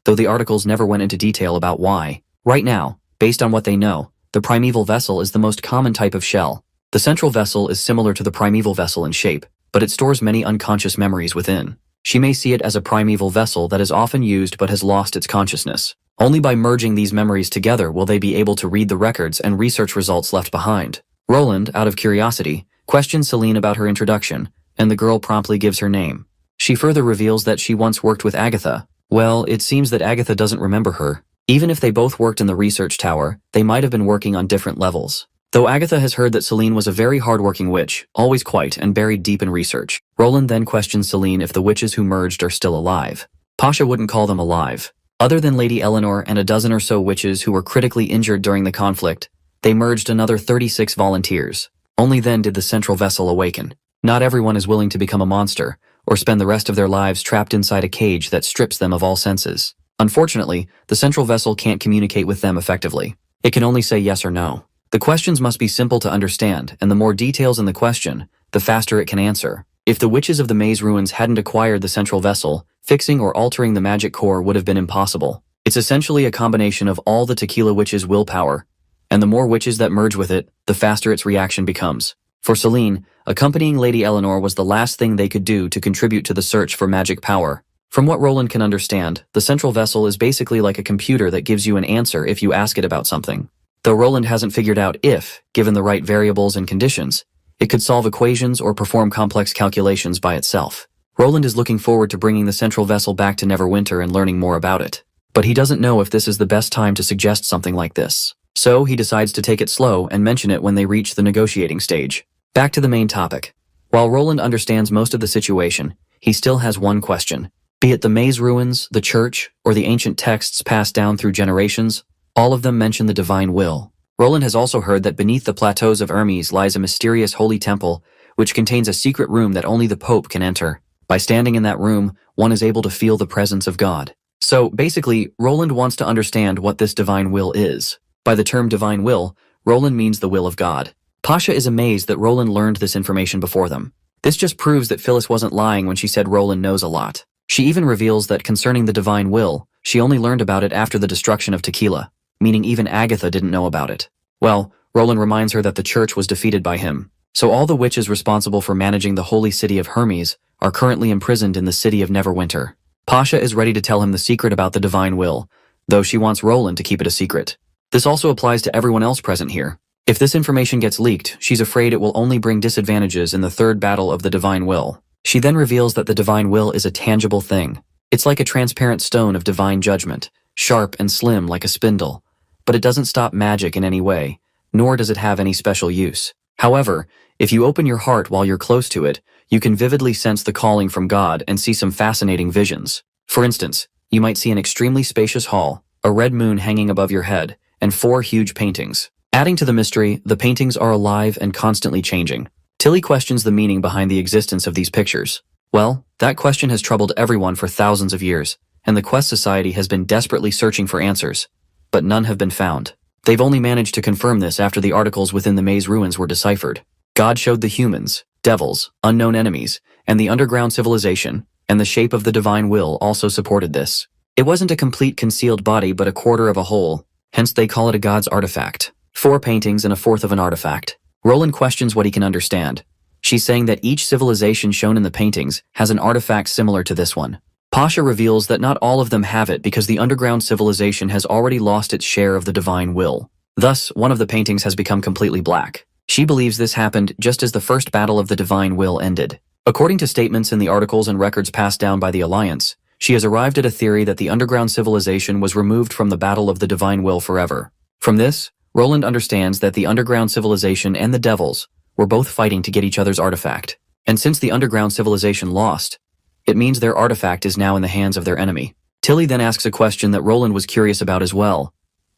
though the articles never went into detail about why. Right now, based on what they know, the primeval vessel is the most common type of shell. The central vessel is similar to the primeval vessel in shape, but it stores many unconscious memories within. She may see it as a primeval vessel that is often used but has lost its consciousness. Only by merging these memories together will they be able to read the records and research results left behind. Roland, out of curiosity, questions Celine about her introduction, and the girl promptly gives her name. She further reveals that she once worked with Agatha. Well, it seems that Agatha doesn't remember her. Even if they both worked in the research tower, they might have been working on different levels. Though Agatha has heard that Celine was a very hardworking witch, always quiet and buried deep in research. Roland then questions Celine if the witches who merged are still alive. Pasha wouldn't call them alive. Other than Lady Eleanor and a dozen or so witches who were critically injured during the conflict, they merged another 36 volunteers. Only then did the central vessel awaken. Not everyone is willing to become a monster, or spend the rest of their lives trapped inside a cage that strips them of all senses. Unfortunately, the central vessel can't communicate with them effectively. It can only say yes or no. The questions must be simple to understand, and the more details in the question, the faster it can answer. If the witches of the maze ruins hadn't acquired the central vessel, fixing or altering the magic core would have been impossible. It's essentially a combination of all the Tequila witches' willpower, and the more witches that merge with it, the faster its reaction becomes. For Celine, accompanying Lady Eleanor was the last thing they could do to contribute to the search for magic power. From what Roland can understand, the central vessel is basically like a computer that gives you an answer if you ask it about something. Though Roland hasn't figured out if, given the right variables and conditions, it could solve equations or perform complex calculations by itself. Roland is looking forward to bringing the central vessel back to Neverwinter and learning more about it. But he doesn't know if this is the best time to suggest something like this. So he decides to take it slow and mention it when they reach the negotiating stage. Back to the main topic. While Roland understands most of the situation, he still has one question. Be it the maze ruins, the church, or the ancient texts passed down through generations, all of them mention the divine will. Roland has also heard that beneath the plateaus of Hermes lies a mysterious holy temple, which contains a secret room that only the Pope can enter. By standing in that room, one is able to feel the presence of God. So, basically, Roland wants to understand what this divine will is. By the term divine will, Roland means the will of God. Pasha is amazed that Roland learned this information before them. This just proves that Phyllis wasn't lying when she said Roland knows a lot. She even reveals that concerning the divine will, she only learned about it after the destruction of Tequila, meaning even Agatha didn't know about it. Well, Roland reminds her that the church was defeated by him. So all the witches responsible for managing the holy city of Hermes are currently imprisoned in the city of Neverwinter. Pasha is ready to tell him the secret about the divine will, though she wants Roland to keep it a secret. This also applies to everyone else present here. If this information gets leaked, she's afraid it will only bring disadvantages in the third battle of the divine will. She then reveals that the divine will is a tangible thing. It's like a transparent stone of divine judgment, sharp and slim like a spindle. But it doesn't stop magic in any way, nor does it have any special use. However, if you open your heart while you're close to it, you can vividly sense the calling from God and see some fascinating visions. For instance, you might see an extremely spacious hall, a red moon hanging above your head, and 4 huge paintings. Adding to the mystery, the paintings are alive and constantly changing. Tilly questions the meaning behind the existence of these pictures. Well, that question has troubled everyone for thousands of years, and the Quest Society has been desperately searching for answers, but none have been found. They've only managed to confirm this after the articles within the maze ruins were deciphered. God showed the humans, devils, unknown enemies, and the underground civilization, and the shape of the divine will also supported this. It wasn't a complete concealed body but a quarter of a whole, hence they call it a god's artifact. 4 paintings and a fourth of an artifact. Roland questions what he can understand. She's saying that each civilization shown in the paintings has an artifact similar to this one. Pasha reveals that not all of them have it because the underground civilization has already lost its share of the divine will. Thus, one of the paintings has become completely black. She believes this happened just as the first battle of the divine will ended. According to statements in the articles and records passed down by the Alliance, she has arrived at a theory that the underground civilization was removed from the battle of the divine will forever. From this, Roland understands that the underground civilization and the devils were both fighting to get each other's artifact. And since the underground civilization lost, it means their artifact is now in the hands of their enemy. Tilly then asks a question that Roland was curious about as well.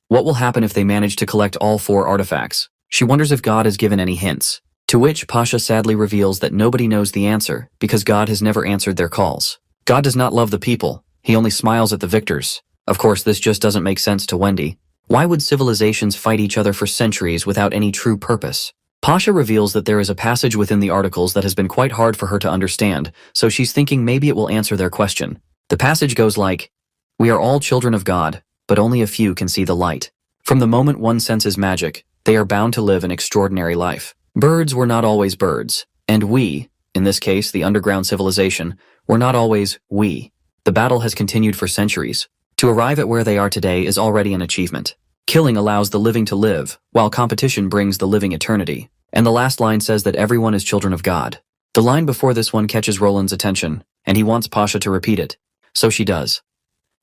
What will happen if they manage to collect all 4 artifacts? She wonders if God has given any hints. To which Pasha sadly reveals that nobody knows the answer because God has never answered their calls. God does not love the people, he only smiles at the victors. Of course, this just doesn't make sense to Wendy. Why would civilizations fight each other for centuries without any true purpose? Pasha reveals that there is a passage within the articles that has been quite hard for her to understand, so she's thinking maybe it will answer their question. The passage goes like, "We are all children of God, but only a few can see the light. From the moment one senses magic, they are bound to live an extraordinary life. Birds were not always birds, and we, in this case the underground civilization, were not always we. The battle has continued for centuries. To arrive at where they are today is already an achievement. Killing allows the living to live, while competition brings the living eternity." And the last line says that everyone is children of God. The line before this one catches Roland's attention, and he wants Pasha to repeat it. So she does.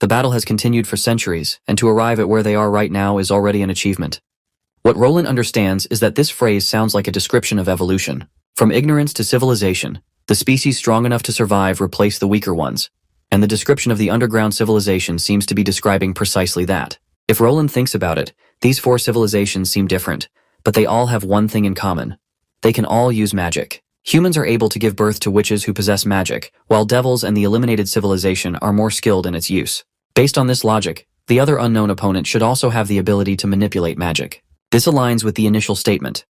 The battle has continued for centuries, and to arrive at where they are right now is already an achievement. What Roland understands is that this phrase sounds like a description of evolution. From ignorance to civilization, the species strong enough to survive replace the weaker ones, and the description of the underground civilization seems to be describing precisely that. If Roland thinks about it, these 4 civilizations seem different, but they all have one thing in common. They can all use magic. Humans are able to give birth to witches who possess magic, while devils and the eliminated civilization are more skilled in its use. Based on this logic, the other unknown opponent should also have the ability to manipulate magic. This aligns with the initial statement.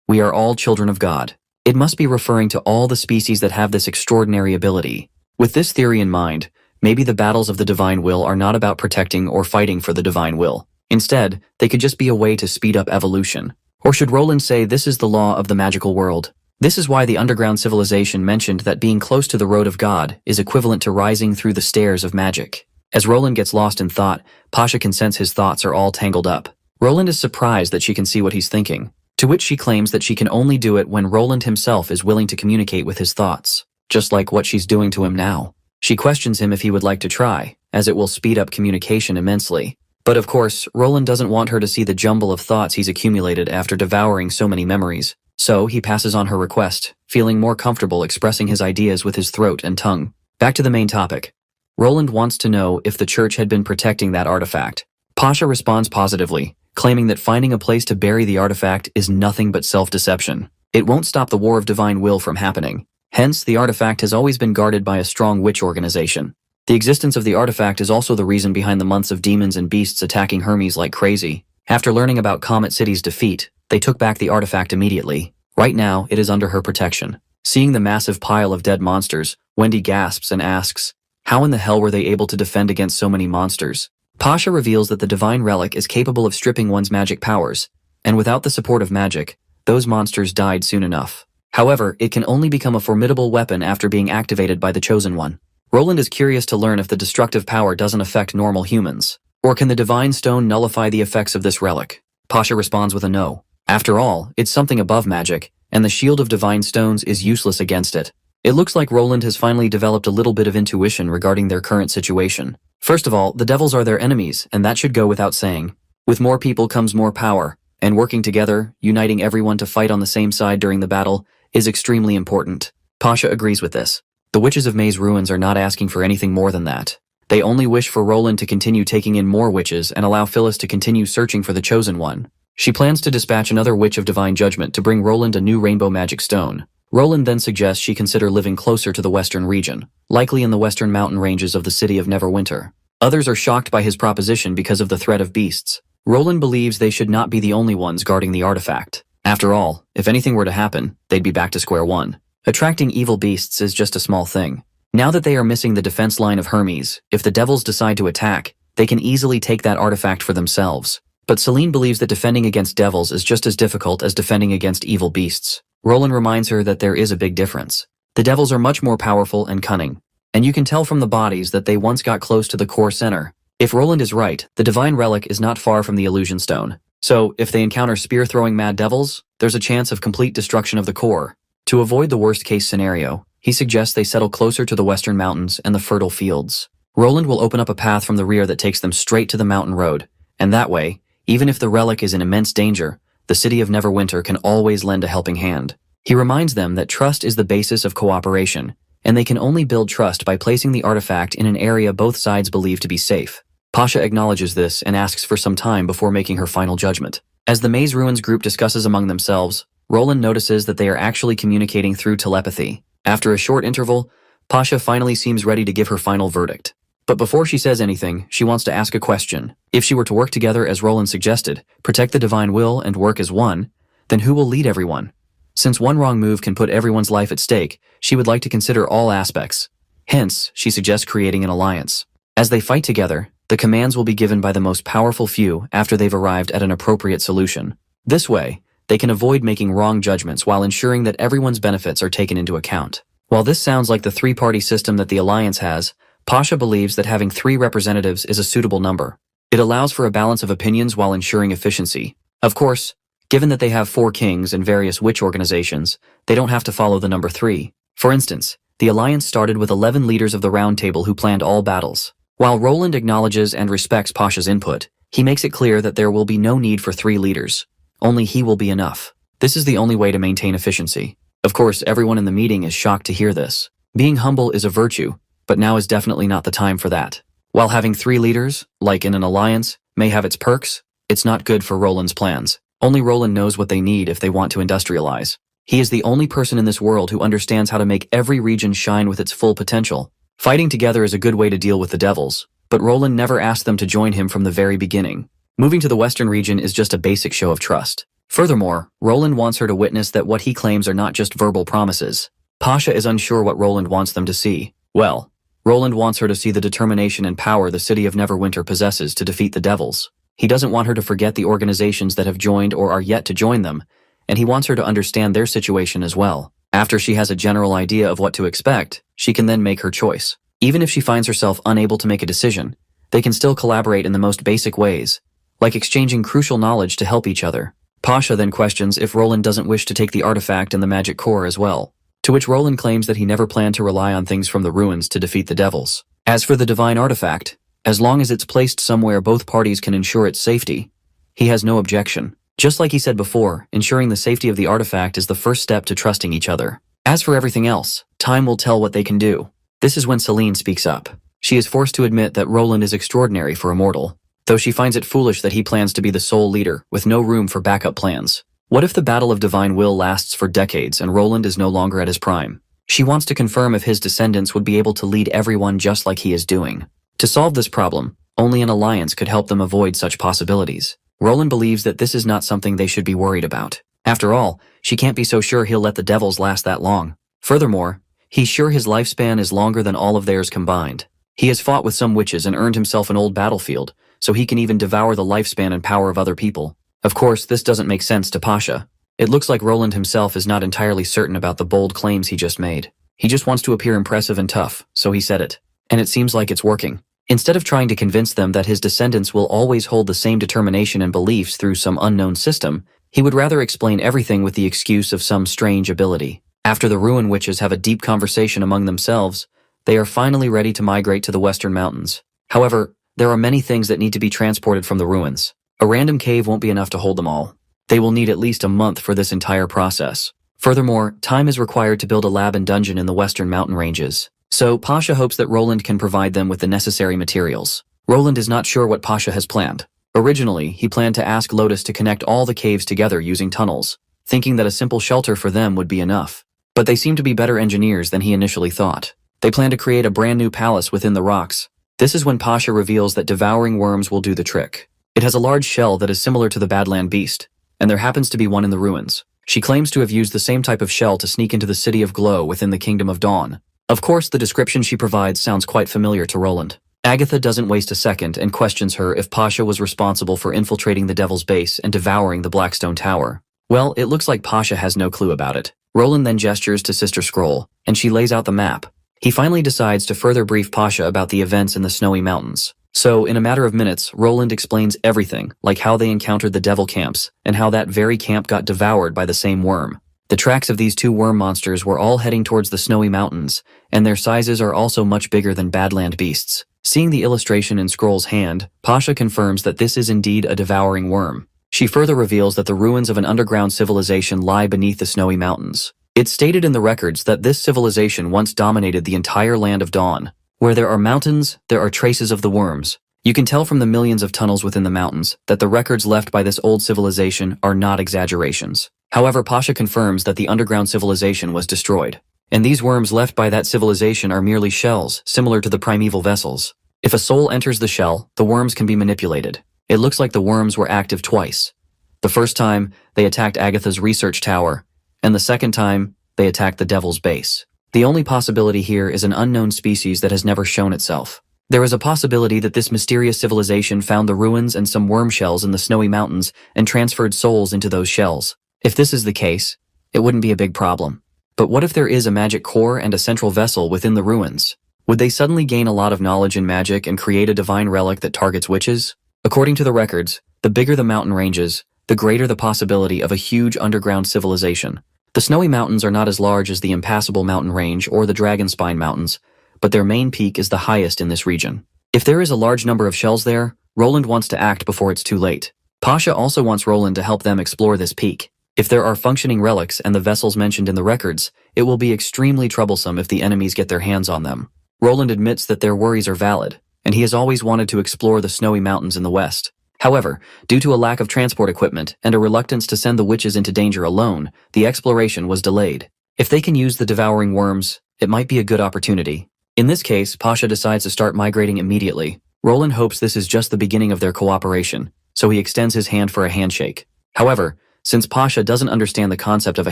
We are all children of God. It must be referring to all the species that have this extraordinary ability. With this theory in mind, maybe the battles of the divine will are not about protecting or fighting for the divine will. Instead, they could just be a way to speed up evolution. Or should Roland say this is the law of the magical world? This is why the underground civilization mentioned that being close to the road of God is equivalent to rising through the stairs of magic. As Roland gets lost in thought, Pasha can sense his thoughts are all tangled up. Roland is surprised that she can see what he's thinking, to which she claims that she can only do it when Roland himself is willing to communicate with his thoughts, just like what she's doing to him now. She questions him if he would like to try, as it will speed up communication immensely. But of course, Roland doesn't want her to see the jumble of thoughts he's accumulated after devouring so many memories. So he passes on her request, feeling more comfortable expressing his ideas with his throat and tongue. Back to the main topic. Roland wants to know if the church had been protecting that artifact. Pasha responds positively, claiming that finding a place to bury the artifact is nothing but self-deception. It won't stop the War of Divine Will from happening. Hence, the artifact has always been guarded by a strong witch organization. The existence of the artifact is also the reason behind the months of demons and beasts attacking Hermes like crazy. After learning about Comet City's defeat, they took back the artifact immediately. Right now, it is under her protection. Seeing the massive pile of dead monsters, Wendy gasps and asks, how in the hell were they able to defend against so many monsters? Pasha reveals that the divine relic is capable of stripping one's magic powers, and without the support of magic, those monsters died soon enough. However, it can only become a formidable weapon after being activated by the Chosen One. Roland is curious to learn if the destructive power doesn't affect normal humans. Or can the divine stone nullify the effects of this relic? Pasha responds with a no. After all, it's something above magic, and the Shield of Divine Stones is useless against it. It looks like Roland has finally developed a little bit of intuition regarding their current situation. First of all, the devils are their enemies, and that should go without saying. With more people comes more power, and working together, uniting everyone to fight on the same side during the battle, is extremely important. Pasha agrees with this. The Witches of May's Ruins are not asking for anything more than that. They only wish for Roland to continue taking in more witches and allow Phyllis to continue searching for the Chosen One. She plans to dispatch another Witch of Divine Judgment to bring Roland a new rainbow magic stone. Roland then suggests she consider living closer to the western region, likely in the western mountain ranges of the city of Neverwinter. Others are shocked by his proposition because of the threat of beasts. Roland believes they should not be the only ones guarding the artifact. After all, if anything were to happen, they'd be back to square one. Attracting evil beasts is just a small thing. Now that they are missing the defense line of Hermes, if the devils decide to attack, they can easily take that artifact for themselves. But Celine believes that defending against devils is just as difficult as defending against evil beasts. Roland reminds her that there is a big difference. The devils are much more powerful and cunning, and you can tell from the bodies that they once got close to the core center. If Roland is right, the divine relic is not far from the illusion stone. So, if they encounter spear-throwing mad devils, there's a chance of complete destruction of the core. To avoid the worst-case scenario, he suggests they settle closer to the western mountains and the fertile fields. Roland will open up a path from the rear that takes them straight to the mountain road, and that way, even if the relic is in immense danger, the city of Neverwinter can always lend a helping hand. He reminds them that trust is the basis of cooperation, and they can only build trust by placing the artifact in an area both sides believe to be safe. Pasha acknowledges this and asks for some time before making her final judgment. As the Maze Ruins group discusses among themselves, Roland notices that they are actually communicating through telepathy. After a short interval, Pasha finally seems ready to give her final verdict. But before she says anything, she wants to ask a question. If she were to work together as Roland suggested, protect the divine will and work as one, then who will lead everyone? Since one wrong move can put everyone's life at stake, she would like to consider all aspects. Hence, she suggests creating an alliance. As they fight together, the commands will be given by the most powerful few after they've arrived at an appropriate solution. This way, they can avoid making wrong judgments while ensuring that everyone's benefits are taken into account. While this sounds like the three-party system that the Alliance has, Pasha believes that having 3 representatives is a suitable number. It allows for a balance of opinions while ensuring efficiency. Of course, given that they have 4 kings and various witch organizations, they don't have to follow the number 3. For instance, the Alliance started with 11 leaders of the Round Table who planned all battles. While Roland acknowledges and respects Pasha's input, he makes it clear that there will be no need for 3 leaders. Only he will be enough. This is the only way to maintain efficiency. Of course, everyone in the meeting is shocked to hear this. Being humble is a virtue, but now is definitely not the time for that. While having 3 leaders, like in an alliance, may have its perks, it's not good for Roland's plans. Only Roland knows what they need if they want to industrialize. He is the only person in this world who understands how to make every region shine with its full potential. Fighting together is a good way to deal with the devils, but Roland never asked them to join him from the very beginning. Moving to the western region is just a basic show of trust. Furthermore, Roland wants her to witness that what he claims are not just verbal promises. Pasha is unsure what Roland wants them to see. Well, Roland wants her to see the determination and power the city of Neverwinter possesses to defeat the devils. He doesn't want her to forget the organizations that have joined or are yet to join them, and he wants her to understand their situation as well. After she has a general idea of what to expect, she can then make her choice. Even if she finds herself unable to make a decision, they can still collaborate in the most basic ways, like exchanging crucial knowledge to help each other. Pasha then questions if Roland doesn't wish to take the artifact and the magic core as well, to which Roland claims that he never planned to rely on things from the ruins to defeat the devils. As for the divine artifact, as long as it's placed somewhere both parties can ensure its safety, he has no objection. Just like he said before, ensuring the safety of the artifact is the first step to trusting each other. As for everything else, time will tell what they can do. This is when Celine speaks up. She is forced to admit that Roland is extraordinary for a mortal, though she finds it foolish that he plans to be the sole leader, with no room for backup plans. What if the battle of divine will lasts for decades and Roland is no longer at his prime? She wants to confirm if his descendants would be able to lead everyone just like he is doing. To solve this problem, only an alliance could help them avoid such possibilities. Roland believes that this is not something they should be worried about. After all, she can't be so sure he'll let the devils last that long. Furthermore, he's sure his lifespan is longer than all of theirs combined. He has fought with some witches and earned himself an old battlefield, so he can even devour the lifespan and power of other people. Of course, this doesn't make sense to Pasha. It looks like Roland himself is not entirely certain about the bold claims he just made. He just wants to appear impressive and tough, so he said it. And it seems like it's working. Instead of trying to convince them that his descendants will always hold the same determination and beliefs through some unknown system, He would rather explain everything with the excuse of some strange ability. After the ruin witches have a deep conversation among themselves, they are finally ready to migrate to the Western Mountains. However, there are many things that need to be transported from the ruins. A random cave won't be enough to hold them all. They will need at least a month for this entire process. Furthermore, time is required to build a lab and dungeon in the Western Mountain ranges. So, Pasha hopes that Roland can provide them with the necessary materials. Roland is not sure what Pasha has planned. Originally, he planned to ask Lotus to connect all the caves together using tunnels, thinking that a simple shelter for them would be enough. But they seem to be better engineers than he initially thought. They plan to create a brand new palace within the rocks. This is when Pasha reveals that devouring worms will do the trick. It has a large shell that is similar to the Badland beast, and there happens to be one in the ruins. She claims to have used the same type of shell to sneak into the City of Glow within the Kingdom of Dawn. Of course, the description she provides sounds quite familiar to Roland. Agatha doesn't waste a second and questions her if Pasha was responsible for infiltrating the Devil's Base and devouring the Blackstone Tower. Well, it looks like Pasha has no clue about it. Roland then gestures to Sister Scroll, and she lays out the map. He finally decides to further brief Pasha about the events in the Snowy Mountains. So, in a matter of minutes, Roland explains everything, like how they encountered the devil camps, and how that very camp got devoured by the same worm. The tracks of these two worm monsters were all heading towards the Snowy Mountains, and their sizes are also much bigger than Badland beasts. Seeing the illustration in Scroll's hand, Pasha confirms that this is indeed a devouring worm. She further reveals that the ruins of an underground civilization lie beneath the Snowy Mountains. It's stated in the records that this civilization once dominated the entire land of Dawn. Where there are mountains, there are traces of the worms. You can tell from the millions of tunnels within the mountains that the records left by this old civilization are not exaggerations. However, Pasha confirms that the underground civilization was destroyed. And these worms left by that civilization are merely shells, similar to the primeval vessels. If a soul enters the shell, the worms can be manipulated. It looks like the worms were active twice. The first time, they attacked Agatha's research tower, and the second time, they attacked the Devil's Base. The only possibility here is an unknown species that has never shown itself. There is a possibility that this mysterious civilization found the ruins and some worm shells in the Snowy Mountains and transferred souls into those shells. If this is the case, it wouldn't be a big problem. But what if there is a magic core and a central vessel within the ruins? Would they suddenly gain a lot of knowledge in magic and create a divine relic that targets witches? According to the records, the bigger the mountain ranges, the greater the possibility of a huge underground civilization. The Snowy Mountains are not as large as the Impassable Mountain Range or the Dragonspine Mountains, but their main peak is the highest in this region. If there is a large number of shells there, Roland wants to act before it's too late. Pasha also wants Roland to help them explore this peak. If there are functioning relics and the vessels mentioned in the records, it will be extremely troublesome if the enemies get their hands on them. Roland admits that their worries are valid, and he has always wanted to explore the Snowy Mountains in the west. However, due to a lack of transport equipment and a reluctance to send the witches into danger alone, the exploration was delayed. If they can use the devouring worms, it might be a good opportunity. In this case, Pasha decides to start migrating immediately. Roland hopes this is just the beginning of their cooperation, so he extends his hand for a handshake. However, since Pasha doesn't understand the concept of a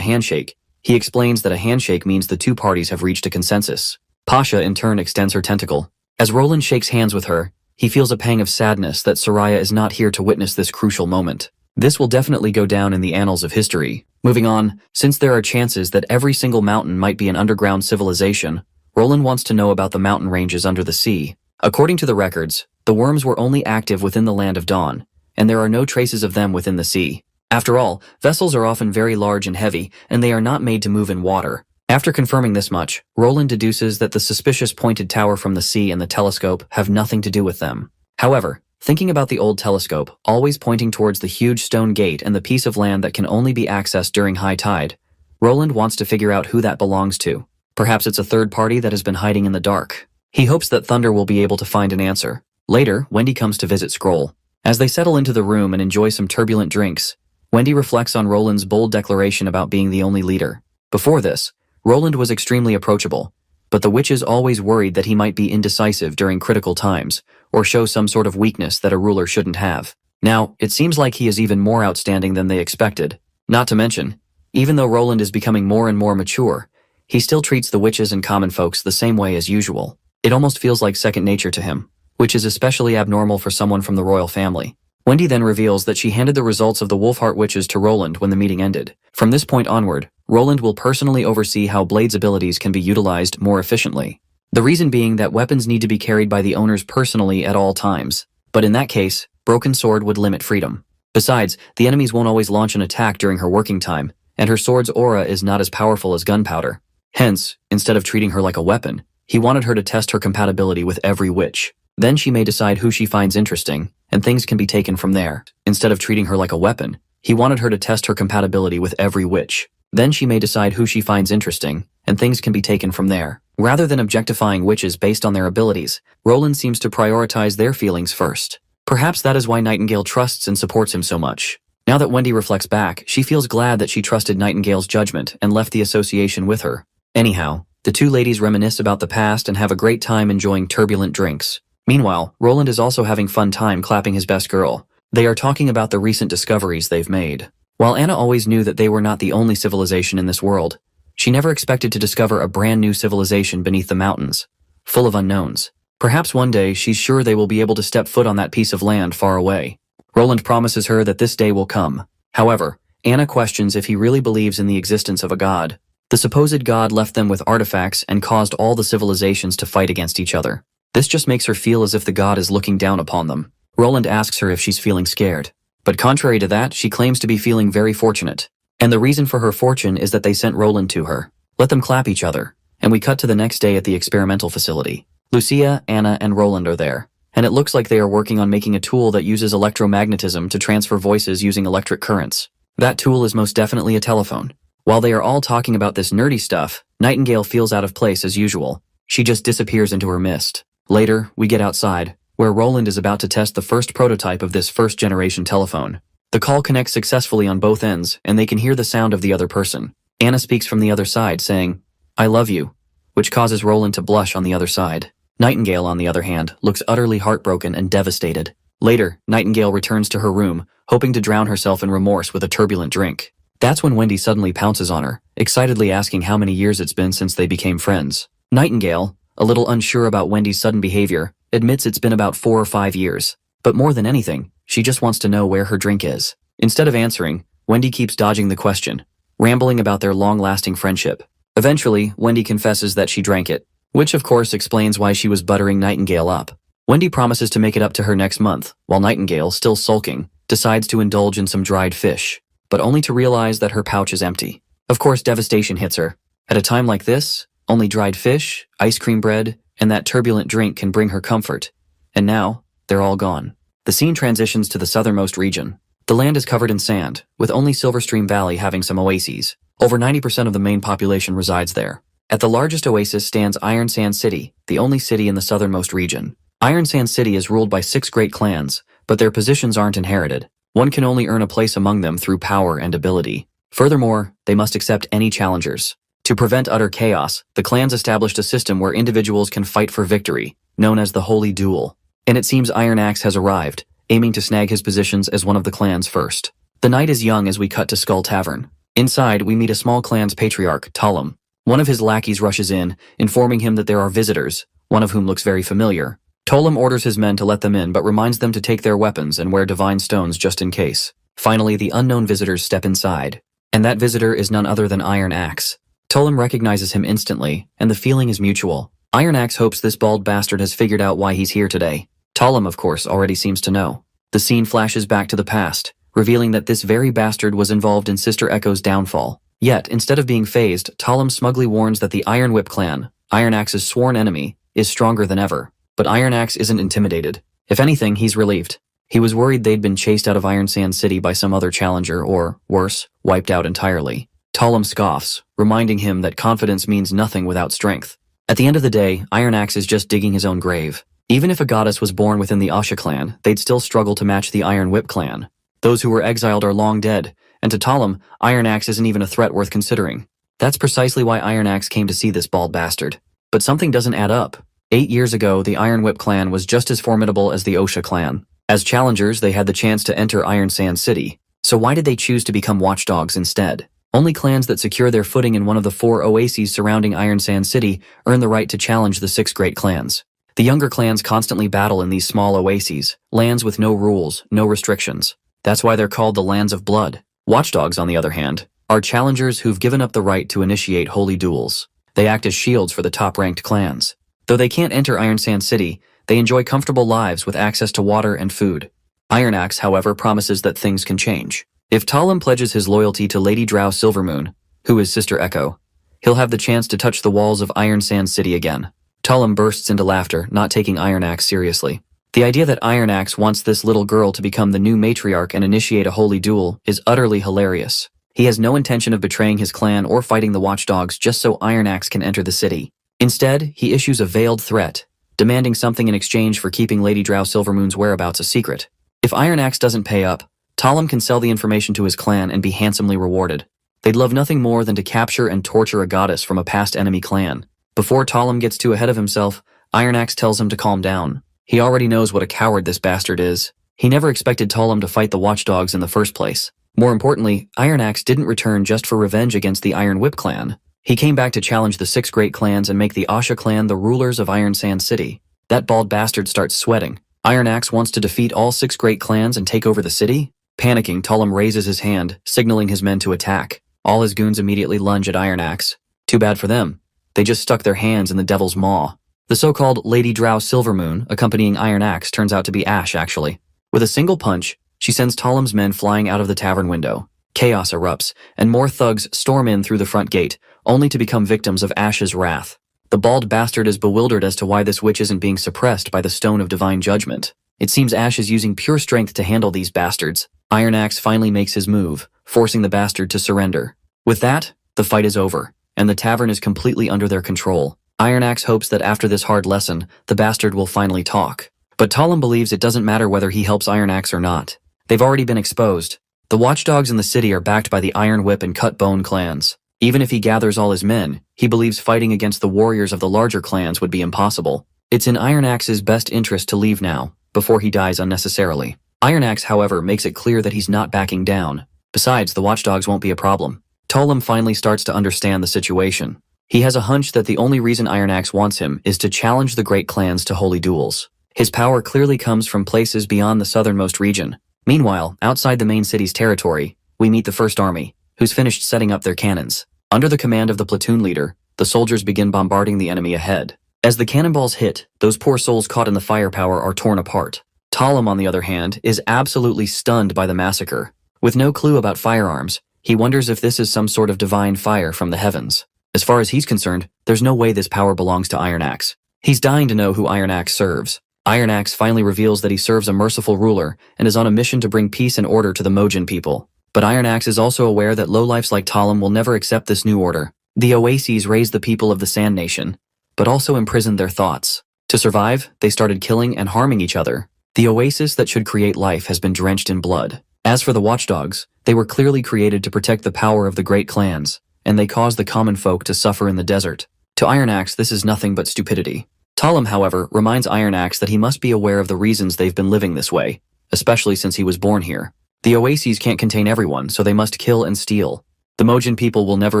handshake, he explains that a handshake means the two parties have reached a consensus. Pasha in turn extends her tentacle. As Roland shakes hands with her, he feels a pang of sadness that Soraya is not here to witness this crucial moment. This will definitely go down in the annals of history. Moving on, since there are chances that every single mountain might be an underground civilization, Roland wants to know about the mountain ranges under the sea. According to the records, the worms were only active within the Land of Dawn, and there are no traces of them within the sea. After all, vessels are often very large and heavy, and they are not made to move in water. After confirming this much, Roland deduces that the suspicious pointed tower from the sea and the telescope have nothing to do with them. However, thinking about the old telescope, always pointing towards the huge stone gate and the piece of land that can only be accessed during high tide, Roland wants to figure out who that belongs to. Perhaps it's a third party that has been hiding in the dark. He hopes that Thunder will be able to find an answer. Later, Wendy comes to visit Scroll. As they settle into the room and enjoy some turbulent drinks, Wendy reflects on Roland's bold declaration about being the only leader. Before this, Roland was extremely approachable, but the witches always worried that he might be indecisive during critical times, or show some sort of weakness that a ruler shouldn't have. Now, it seems like he is even more outstanding than they expected. Not to mention, even though Roland is becoming more and more mature, he still treats the witches and common folks the same way as usual. It almost feels like second nature to him, which is especially abnormal for someone from the royal family. Wendy then reveals that she handed the results of the Wolfheart witches to Roland when the meeting ended. From this point onward, Roland will personally oversee how Blade's abilities can be utilized more efficiently. The reason being that weapons need to be carried by the owners personally at all times. But in that case, Broken Sword would limit freedom. Besides, the enemies won't always launch an attack during her working time, and her sword's aura is not as powerful as gunpowder. Hence, instead of treating her like a weapon, he wanted her to test her compatibility with every witch. Then she may decide who she finds interesting, and things can be taken from there. Instead of treating her like a weapon, he wanted her to test her compatibility with every witch. Then she may decide who she finds interesting, and things can be taken from there. Rather than objectifying witches based on their abilities, Roland seems to prioritize their feelings first. Perhaps that is why Nightingale trusts and supports him so much. Now that Wendy reflects back, she feels glad that she trusted Nightingale's judgment and left the association with her. Anyhow, the two ladies reminisce about the past and have a great time enjoying turbulent drinks. Meanwhile, Roland is also having fun time clapping his best girl. They are talking about the recent discoveries they've made. While Anna always knew that they were not the only civilization in this world, she never expected to discover a brand new civilization beneath the mountains, full of unknowns. Perhaps one day she's sure they will be able to step foot on that piece of land far away. Roland promises her that this day will come. However, Anna questions if he really believes in the existence of a god. The supposed god left them with artifacts and caused all the civilizations to fight against each other. This just makes her feel as if the god is looking down upon them. Roland asks her if she's feeling scared. But contrary to that, she claims to be feeling very fortunate. And the reason for her fortune is that they sent Roland to her. Let them clap each other. And we cut to the next day at the experimental facility. Lucia, Anna, and Roland are there. And it looks like they are working on making a tool that uses electromagnetism to transfer voices using electric currents. That tool is most definitely a telephone. While they are all talking about this nerdy stuff, Nightingale feels out of place as usual. She just disappears into her mist. Later, we get outside, where Roland is about to test the first prototype of this first-generation telephone. The call connects successfully on both ends, and they can hear the sound of the other person. Anna speaks from the other side, saying, "I love you," which causes Roland to blush on the other side. Nightingale, on the other hand, looks utterly heartbroken and devastated. Later, Nightingale returns to her room, hoping to drown herself in remorse with a turbulent drink. That's when Wendy suddenly pounces on her, excitedly asking how many years it's been since they became friends. Nightingale, a little unsure about Wendy's sudden behavior, admits it's been about 4 or 5 years. But more than anything, she just wants to know where her drink is. Instead of answering, Wendy keeps dodging the question, rambling about their long-lasting friendship. Eventually, Wendy confesses that she drank it, which of course explains why she was buttering Nightingale up. Wendy promises to make it up to her next month, while Nightingale, still sulking, decides to indulge in some dried fish, but only to realize that her pouch is empty. Of course, devastation hits her. At a time like this, only dried fish, ice cream bread, and that turbulent drink can bring her comfort. And now, they're all gone. The scene transitions to the southernmost region. The land is covered in sand, with only Silverstream Valley having some oases. Over 90% of the main population resides there. At the largest oasis stands Iron Sand City, the only city in the southernmost region. Iron Sand City is ruled by 6 great clans, but their positions aren't inherited. One can only earn a place among them through power and ability. Furthermore, they must accept any challengers. To prevent utter chaos, the clans established a system where individuals can fight for victory, known as the Holy Duel. And it seems Iron Axe has arrived, aiming to snag his positions as one of the clans first. The night is young as we cut to Skull Tavern. Inside, we meet a small clan's patriarch, Tullum. One of his lackeys rushes in, informing him that there are visitors, one of whom looks very familiar. Tullum orders his men to let them in but reminds them to take their weapons and wear divine stones just in case. Finally, the unknown visitors step inside. And that visitor is none other than Iron Axe. Tullum recognizes him instantly, and the feeling is mutual. Iron Axe hopes this bald bastard has figured out why he's here today. Tullum, of course, already seems to know. The scene flashes back to the past, revealing that this very bastard was involved in Sister Echo's downfall. Yet, instead of being phased, Tullum smugly warns that the Iron Whip clan, Iron Axe's sworn enemy, is stronger than ever. But Iron Axe isn't intimidated. If anything, he's relieved. He was worried they'd been chased out of Iron Sand City by some other challenger or, worse, wiped out entirely. Tullum scoffs, reminding him that confidence means nothing without strength. At the end of the day, Iron Axe is just digging his own grave. Even if a goddess was born within the Asha clan, they'd still struggle to match the Iron Whip clan. Those who were exiled are long dead, and to Tullum, Iron Axe isn't even a threat worth considering. That's precisely why Iron Axe came to see this bald bastard. But something doesn't add up. 8 years ago, the Iron Whip clan was just as formidable as the Osha clan. As challengers, they had the chance to enter Iron Sand City. So why did they choose to become watchdogs instead? Only clans that secure their footing in one of the 4 oases surrounding Iron Sand City earn the right to challenge the 6 great clans. The younger clans constantly battle in these small oases, lands with no rules, no restrictions. That's why they're called the Lands of Blood. Watchdogs, on the other hand, are challengers who've given up the right to initiate holy duels. They act as shields for the top-ranked clans. Though they can't enter Iron Sand City, they enjoy comfortable lives with access to water and food. Iron Axe, however, promises that things can change. If Talum pledges his loyalty to Lady Drow Silvermoon, who is Sister Echo, he'll have the chance to touch the walls of Iron Sand City again. Talum bursts into laughter, not taking Iron Axe seriously. The idea that Iron Axe wants this little girl to become the new matriarch and initiate a holy duel is utterly hilarious. He has no intention of betraying his clan or fighting the watchdogs just so Iron Axe can enter the city. Instead, he issues a veiled threat, demanding something in exchange for keeping Lady Drow Silvermoon's whereabouts a secret. If Iron Axe doesn't pay up, Talum can sell the information to his clan and be handsomely rewarded. They'd love nothing more than to capture and torture a goddess from a past enemy clan. Before Talum gets too ahead of himself, Iron Axe tells him to calm down. He already knows what a coward this bastard is. He never expected Talum to fight the watchdogs in the first place. More importantly, Iron Axe didn't return just for revenge against the Iron Whip clan. He came back to challenge the 6 great clans and make the Asha clan the rulers of Iron Sand City. That bald bastard starts sweating. Iron Axe wants to defeat all 6 great clans and take over the city? Panicking, Talum raises his hand, signaling his men to attack. All his goons immediately lunge at Iron Axe. Too bad for them. They just stuck their hands in the devil's maw. The so-called Lady Drow Silvermoon, accompanying Iron Axe, turns out to be Ash, actually. With a single punch, she sends Talum's men flying out of the tavern window. Chaos erupts, and more thugs storm in through the front gate, only to become victims of Ash's wrath. The bald bastard is bewildered as to why this witch isn't being suppressed by the Stone of Divine Judgment. It seems Ash is using pure strength to handle these bastards. Iron Axe finally makes his move, forcing the bastard to surrender. With that, the fight is over, and the tavern is completely under their control. Iron Axe hopes that after this hard lesson, the bastard will finally talk. But Talum believes it doesn't matter whether he helps Iron Axe or not. They've already been exposed. The watchdogs in the city are backed by the Iron Whip and Cut Bone clans. Even if he gathers all his men, he believes fighting against the warriors of the larger clans would be impossible. It's in Iron Axe's best interest to leave now, before he dies unnecessarily. Iron Axe, however, makes it clear that he's not backing down. Besides, the watchdogs won't be a problem. Talum finally starts to understand the situation. He has a hunch that the only reason Iron Axe wants him is to challenge the great clans to holy duels. His power clearly comes from places beyond the southernmost region. Meanwhile, outside the main city's territory, we meet the First Army, who's finished setting up their cannons. Under the command of the platoon leader, the soldiers begin bombarding the enemy ahead. As the cannonballs hit, those poor souls caught in the firepower are torn apart. Talum, on the other hand, is absolutely stunned by the massacre. With no clue about firearms, he wonders if this is some sort of divine fire from the heavens. As far as he's concerned, there's no way this power belongs to Iron Axe. He's dying to know who Iron Axe serves. Iron Axe finally reveals that he serves a merciful ruler and is on a mission to bring peace and order to the Mojin people. But Iron Axe is also aware that lowlifes like Talum will never accept this new order. The Oases raised the people of the Sand Nation, but also imprisoned their thoughts. To survive, they started killing and harming each other. The oasis that should create life has been drenched in blood. As for the watchdogs, they were clearly created to protect the power of the great clans, and they caused the common folk to suffer in the desert. To Iron Axe, this is nothing but stupidity. Talum, however, reminds Iron Axe that he must be aware of the reasons they've been living this way, especially since he was born here. The oases can't contain everyone, so they must kill and steal. The Mojin people will never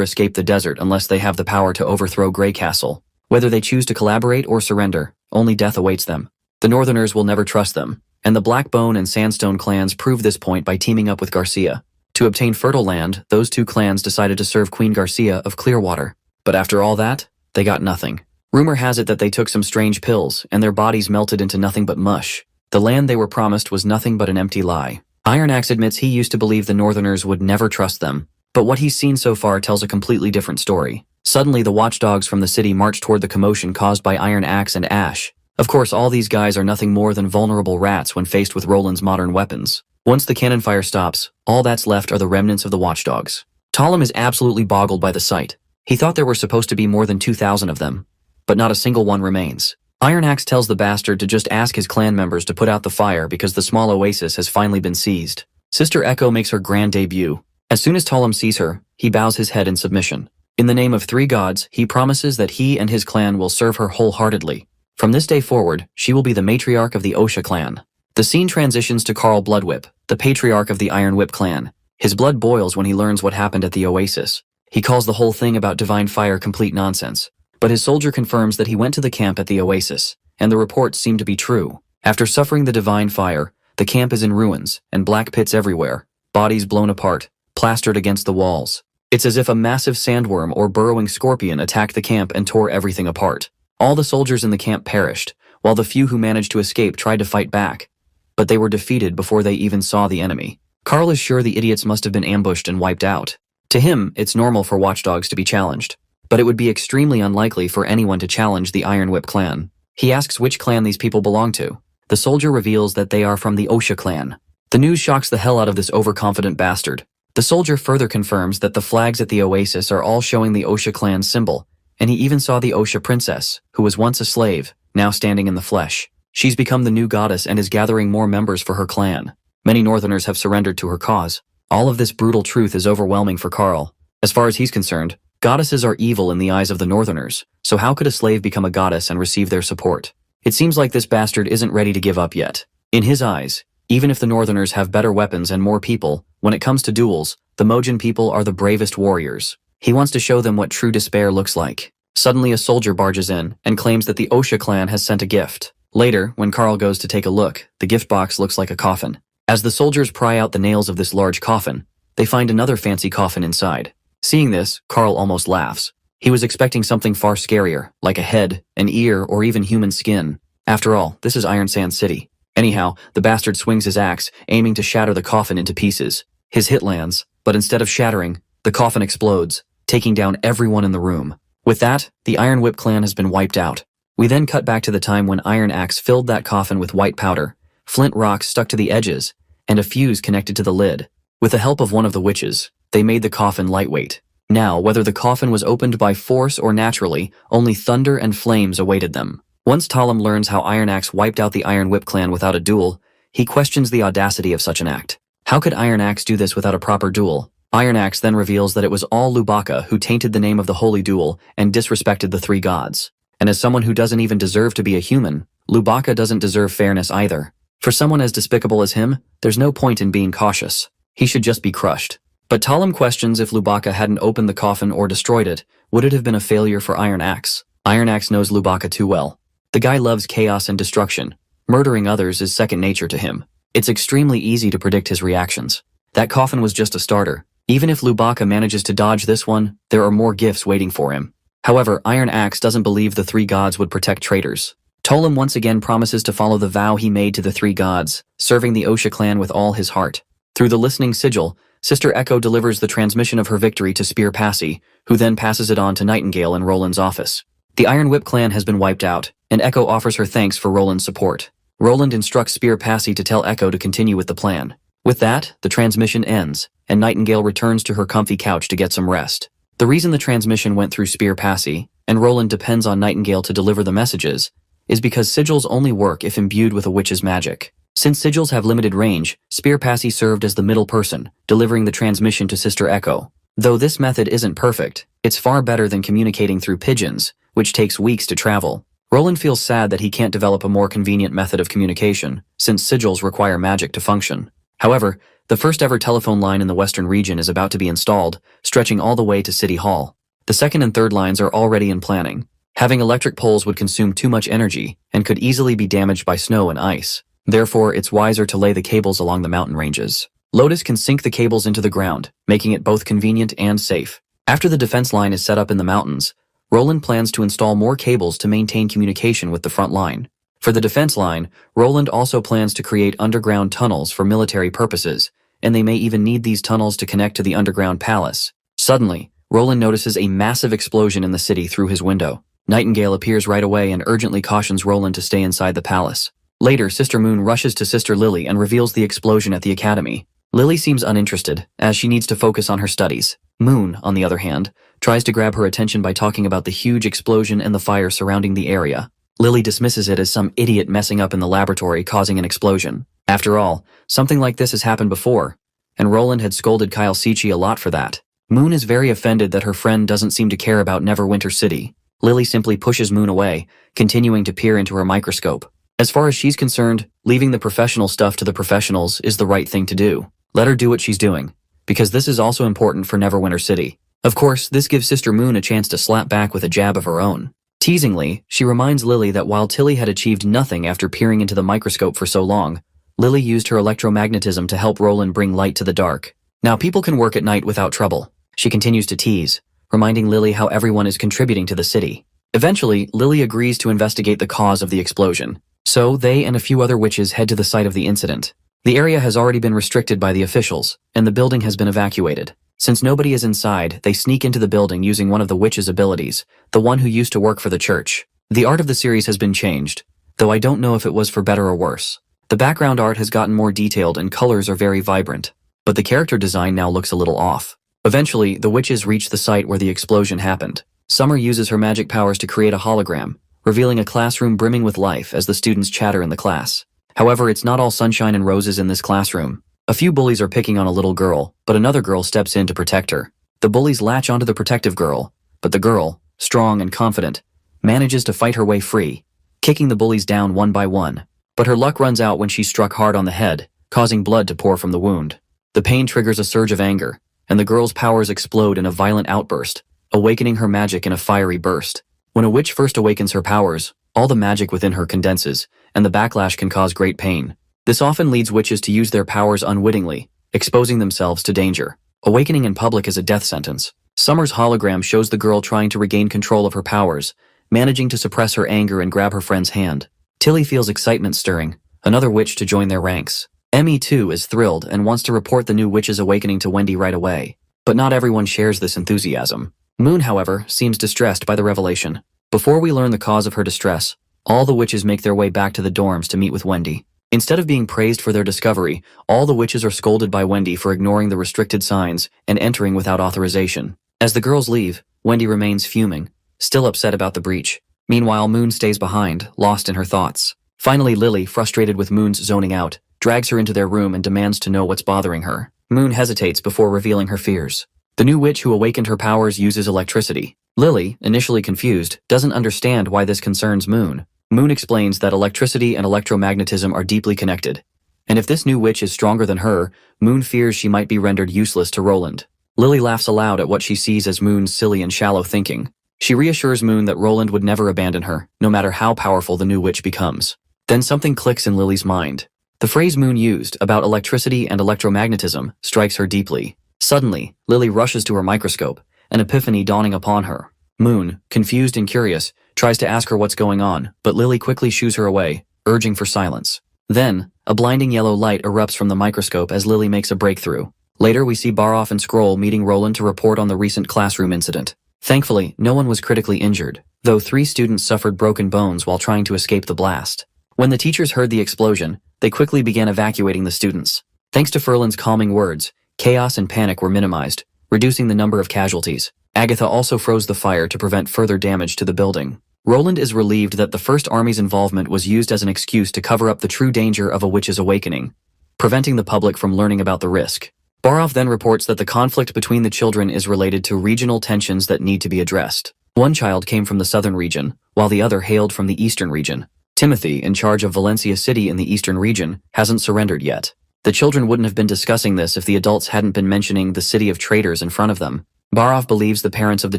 escape the desert unless they have the power to overthrow Grey Castle. Whether they choose to collaborate or surrender, only death awaits them. The Northerners will never trust them, and the Blackbone and Sandstone clans prove this point by teaming up with Garcia. To obtain fertile land, those two clans decided to serve Queen Garcia of Clearwater. But after all that, they got nothing. Rumor has it that they took some strange pills, and their bodies melted into nothing but mush. The land they were promised was nothing but an empty lie. Iron Axe admits he used to believe the Northerners would never trust them, but what he's seen so far tells a completely different story. Suddenly, the watchdogs from the city march toward the commotion caused by Iron Axe and Ash. Of course, all these guys are nothing more than vulnerable rats when faced with Roland's modern weapons. Once the cannon fire stops, all that's left are the remnants of the watchdogs. Talum is absolutely boggled by the sight. He thought there were supposed to be more than 2,000 of them, but not a single one remains. Iron Axe tells the bastard to just ask his clan members to put out the fire because the small oasis has finally been seized. Sister Echo makes her grand debut. As soon as Talum sees her, he bows his head in submission. In the name of 3 gods, he promises that he and his clan will serve her wholeheartedly. From this day forward, she will be the matriarch of the Osha clan. The scene transitions to Carl Bloodwhip, the patriarch of the Iron Whip clan. His blood boils when he learns what happened at the oasis. He calls the whole thing about divine fire complete nonsense. But his soldier confirms that he went to the camp at the oasis, and the reports seem to be true. After suffering the divine fire, the camp is in ruins, and black pits everywhere, bodies blown apart, plastered against the walls. It's as if a massive sandworm or burrowing scorpion attacked the camp and tore everything apart. All the soldiers in the camp perished, while the few who managed to escape tried to fight back. but they were defeated before they even saw the enemy. Carl is sure the idiots must have been ambushed and wiped out. To him, it's normal for watchdogs to be challenged, but it would be extremely unlikely for anyone to challenge the Iron Whip clan. He asks which clan these people belong to. The soldier reveals that they are from the Osha clan. The news shocks the hell out of this overconfident bastard. The soldier further confirms that the flags at the oasis are all showing the Osha clan's symbol, and he even saw the Osha princess, who was once a slave, now standing in the flesh. She's become the new goddess and is gathering more members for her clan. Many Northerners have surrendered to her cause. All of this brutal truth is overwhelming for Carl. As far as he's concerned, goddesses are evil in the eyes of the Northerners, so how could a slave become a goddess and receive their support? It seems like this bastard isn't ready to give up yet. In his eyes, even if the Northerners have better weapons and more people, when it comes to duels, the Mojin people are the bravest warriors. He wants to show them what true despair looks like. Suddenly a soldier barges in and claims that the Osha clan has sent a gift. Later, when Carl goes to take a look, the gift box looks like a coffin. As the soldiers pry out the nails of this large coffin, they find another fancy coffin inside. Seeing this, Carl almost laughs. He was expecting something far scarier, like a head, an ear, or even human skin. After all, this is Iron Sand City. Anyhow, the bastard swings his axe, aiming to shatter the coffin into pieces. His hit lands, but instead of shattering, the coffin explodes, taking down everyone in the room. With that, the Iron Whip clan has been wiped out. We then cut back to the time when Iron Axe filled that coffin with white powder, flint rocks stuck to the edges, and a fuse connected to the lid. With the help of one of the witches, they made the coffin lightweight. Now, whether the coffin was opened by force or naturally, only thunder and flames awaited them. Once Talim learns how Iron Axe wiped out the Iron Whip clan without a duel, he questions the audacity of such an act. How could Iron Axe do this without a proper duel? Iron Axe then reveals that it was all Lubaka who tainted the name of the holy duel and disrespected the three gods. And as someone who doesn't even deserve to be a human, Lubaka doesn't deserve fairness either. For someone as despicable as him, there's no point in being cautious. He should just be crushed. But Talim questions if Lubaka hadn't opened the coffin or destroyed it, would it have been a failure for Iron Axe? Iron Axe knows Lubaka too well. The guy loves chaos and destruction. Murdering others is second nature to him. It's extremely easy to predict his reactions. That coffin was just a starter. Even if Lubaka manages to dodge this one, there are more gifts waiting for him. However, Iron Axe doesn't believe the three gods would protect traitors. Tolim once again promises to follow the vow he made to the three gods, serving the Osha clan with all his heart. Through the listening sigil, Sister Echo delivers the transmission of her victory to Spear Passy, who then passes it on to Nightingale in Roland's office. The Iron Whip clan has been wiped out, and Echo offers her thanks for Roland's support. Roland instructs Spear Passy to tell Echo to continue with the plan. With that, the transmission ends, and Nightingale returns to her comfy couch to get some rest. The reason the transmission went through Spear Passy, and Roland depends on Nightingale to deliver the messages, is because sigils only work if imbued with a witch's magic. Since sigils have limited range, Spear Passy served as the middle person, delivering the transmission to Sister Echo. Though this method isn't perfect, it's far better than communicating through pigeons, which takes weeks to travel. Roland feels sad that he can't develop a more convenient method of communication, since sigils require magic to function. However, the first ever telephone line in the Western region is about to be installed, stretching all the way to City Hall. The second and third lines are already in planning. Having electric poles would consume too much energy and could easily be damaged by snow and ice. Therefore, it's wiser to lay the cables along the mountain ranges. Lotus can sink the cables into the ground, making it both convenient and safe. After the defense line is set up in the mountains, Roland plans to install more cables to maintain communication with the front line. For the defense line, Roland also plans to create underground tunnels for military purposes, and they may even need these tunnels to connect to the underground palace. Suddenly, Roland notices a massive explosion in the city through his window. Nightingale appears right away and urgently cautions Roland to stay inside the palace. Later, Sister Moon rushes to Sister Lily and reveals the explosion at the academy. Lily seems uninterested, as she needs to focus on her studies. Moon, on the other hand, tries to grab her attention by talking about the huge explosion and the fire surrounding the area. Lily dismisses it as some idiot messing up in the laboratory causing an explosion. After all, something like this has happened before, and Roland had scolded Kyle Sichi a lot for that. Moon is very offended that her friend doesn't seem to care about Neverwinter City. Lily simply pushes Moon away, continuing to peer into her microscope. As far as she's concerned, leaving the professional stuff to the professionals is the right thing to do. Let her do what she's doing, because this is also important for Neverwinter City. Of course, this gives Sister Moon a chance to slap back with a jab of her own. Teasingly, she reminds Lily that while Tilly had achieved nothing after peering into the microscope for so long, Lily used her electromagnetism to help Roland bring light to the dark. Now people can work at night without trouble. She continues to tease, reminding Lily how everyone is contributing to the city. Eventually, Lily agrees to investigate the cause of the explosion. So they and a few other witches head to the site of the incident. The area has already been restricted by the officials, and the building has been evacuated. Since nobody is inside, they sneak into the building using one of the witch's abilities, the one who used to work for the church. The art of the series has been changed, though I don't know if it was for better or worse. The background art has gotten more detailed and colors are very vibrant, but the character design now looks a little off. Eventually, the witches reach the site where the explosion happened. Summer uses her magic powers to create a hologram, revealing a classroom brimming with life as the students chatter in the class. However, it's not all sunshine and roses in this classroom. A few bullies are picking on a little girl, but another girl steps in to protect her. The bullies latch onto the protective girl, but the girl, strong and confident, manages to fight her way free, kicking the bullies down one by one. But her luck runs out when she's struck hard on the head, causing blood to pour from the wound. The pain triggers a surge of anger, and the girl's powers explode in a violent outburst, awakening her magic in a fiery burst. When a witch first awakens her powers, all the magic within her condenses, and the backlash can cause great pain. This often leads witches to use their powers unwittingly, exposing themselves to danger. Awakening in public is a death sentence. Summer's hologram shows the girl trying to regain control of her powers, managing to suppress her anger and grab her friend's hand. Tilly feels excitement stirring, another witch to join their ranks. Emmy, too, is thrilled and wants to report the new witch's awakening to Wendy right away. But not everyone shares this enthusiasm. Moon, however, seems distressed by the revelation. Before we learn the cause of her distress, all the witches make their way back to the dorms to meet with Wendy. Instead of being praised for their discovery, all the witches are scolded by Wendy for ignoring the restricted signs and entering without authorization. As the girls leave, Wendy remains fuming, still upset about the breach. Meanwhile, Moon stays behind, lost in her thoughts. Finally, Lily, frustrated with Moon's zoning out, drags her into their room and demands to know what's bothering her. Moon hesitates before revealing her fears. The new witch who awakened her powers uses electricity. Lily, initially confused, doesn't understand why this concerns Moon. Moon explains that electricity and electromagnetism are deeply connected, and if this new witch is stronger than her, Moon fears she might be rendered useless to Roland. Lily laughs aloud at what she sees as Moon's silly and shallow thinking. She reassures Moon that Roland would never abandon her, no matter how powerful the new witch becomes. Then something clicks in Lily's mind. The phrase Moon used about electricity and electromagnetism strikes her deeply. Suddenly, Lily rushes to her microscope, an epiphany dawning upon her. Moon, confused and curious, tries to ask her what's going on, but Lily quickly shoos her away, urging for silence. Then, a blinding yellow light erupts from the microscope as Lily makes a breakthrough. Later, we see Baroff and Scroll meeting Roland to report on the recent classroom incident. Thankfully, no one was critically injured, though 3 students suffered broken bones while trying to escape the blast. When the teachers heard the explosion, they quickly began evacuating the students. Thanks to Ferlin's calming words, chaos and panic were minimized, reducing the number of casualties. Agatha also froze the fire to prevent further damage to the building. Roland is relieved that the First Army's involvement was used as an excuse to cover up the true danger of a witch's awakening, preventing the public from learning about the risk. Baroff then reports that the conflict between the children is related to regional tensions that need to be addressed. One child came from the southern region, while the other hailed from the eastern region. Timothy, in charge of Valencia City in the eastern region, hasn't surrendered yet. The children wouldn't have been discussing this if the adults hadn't been mentioning the city of traitors in front of them. Baroff believes the parents of the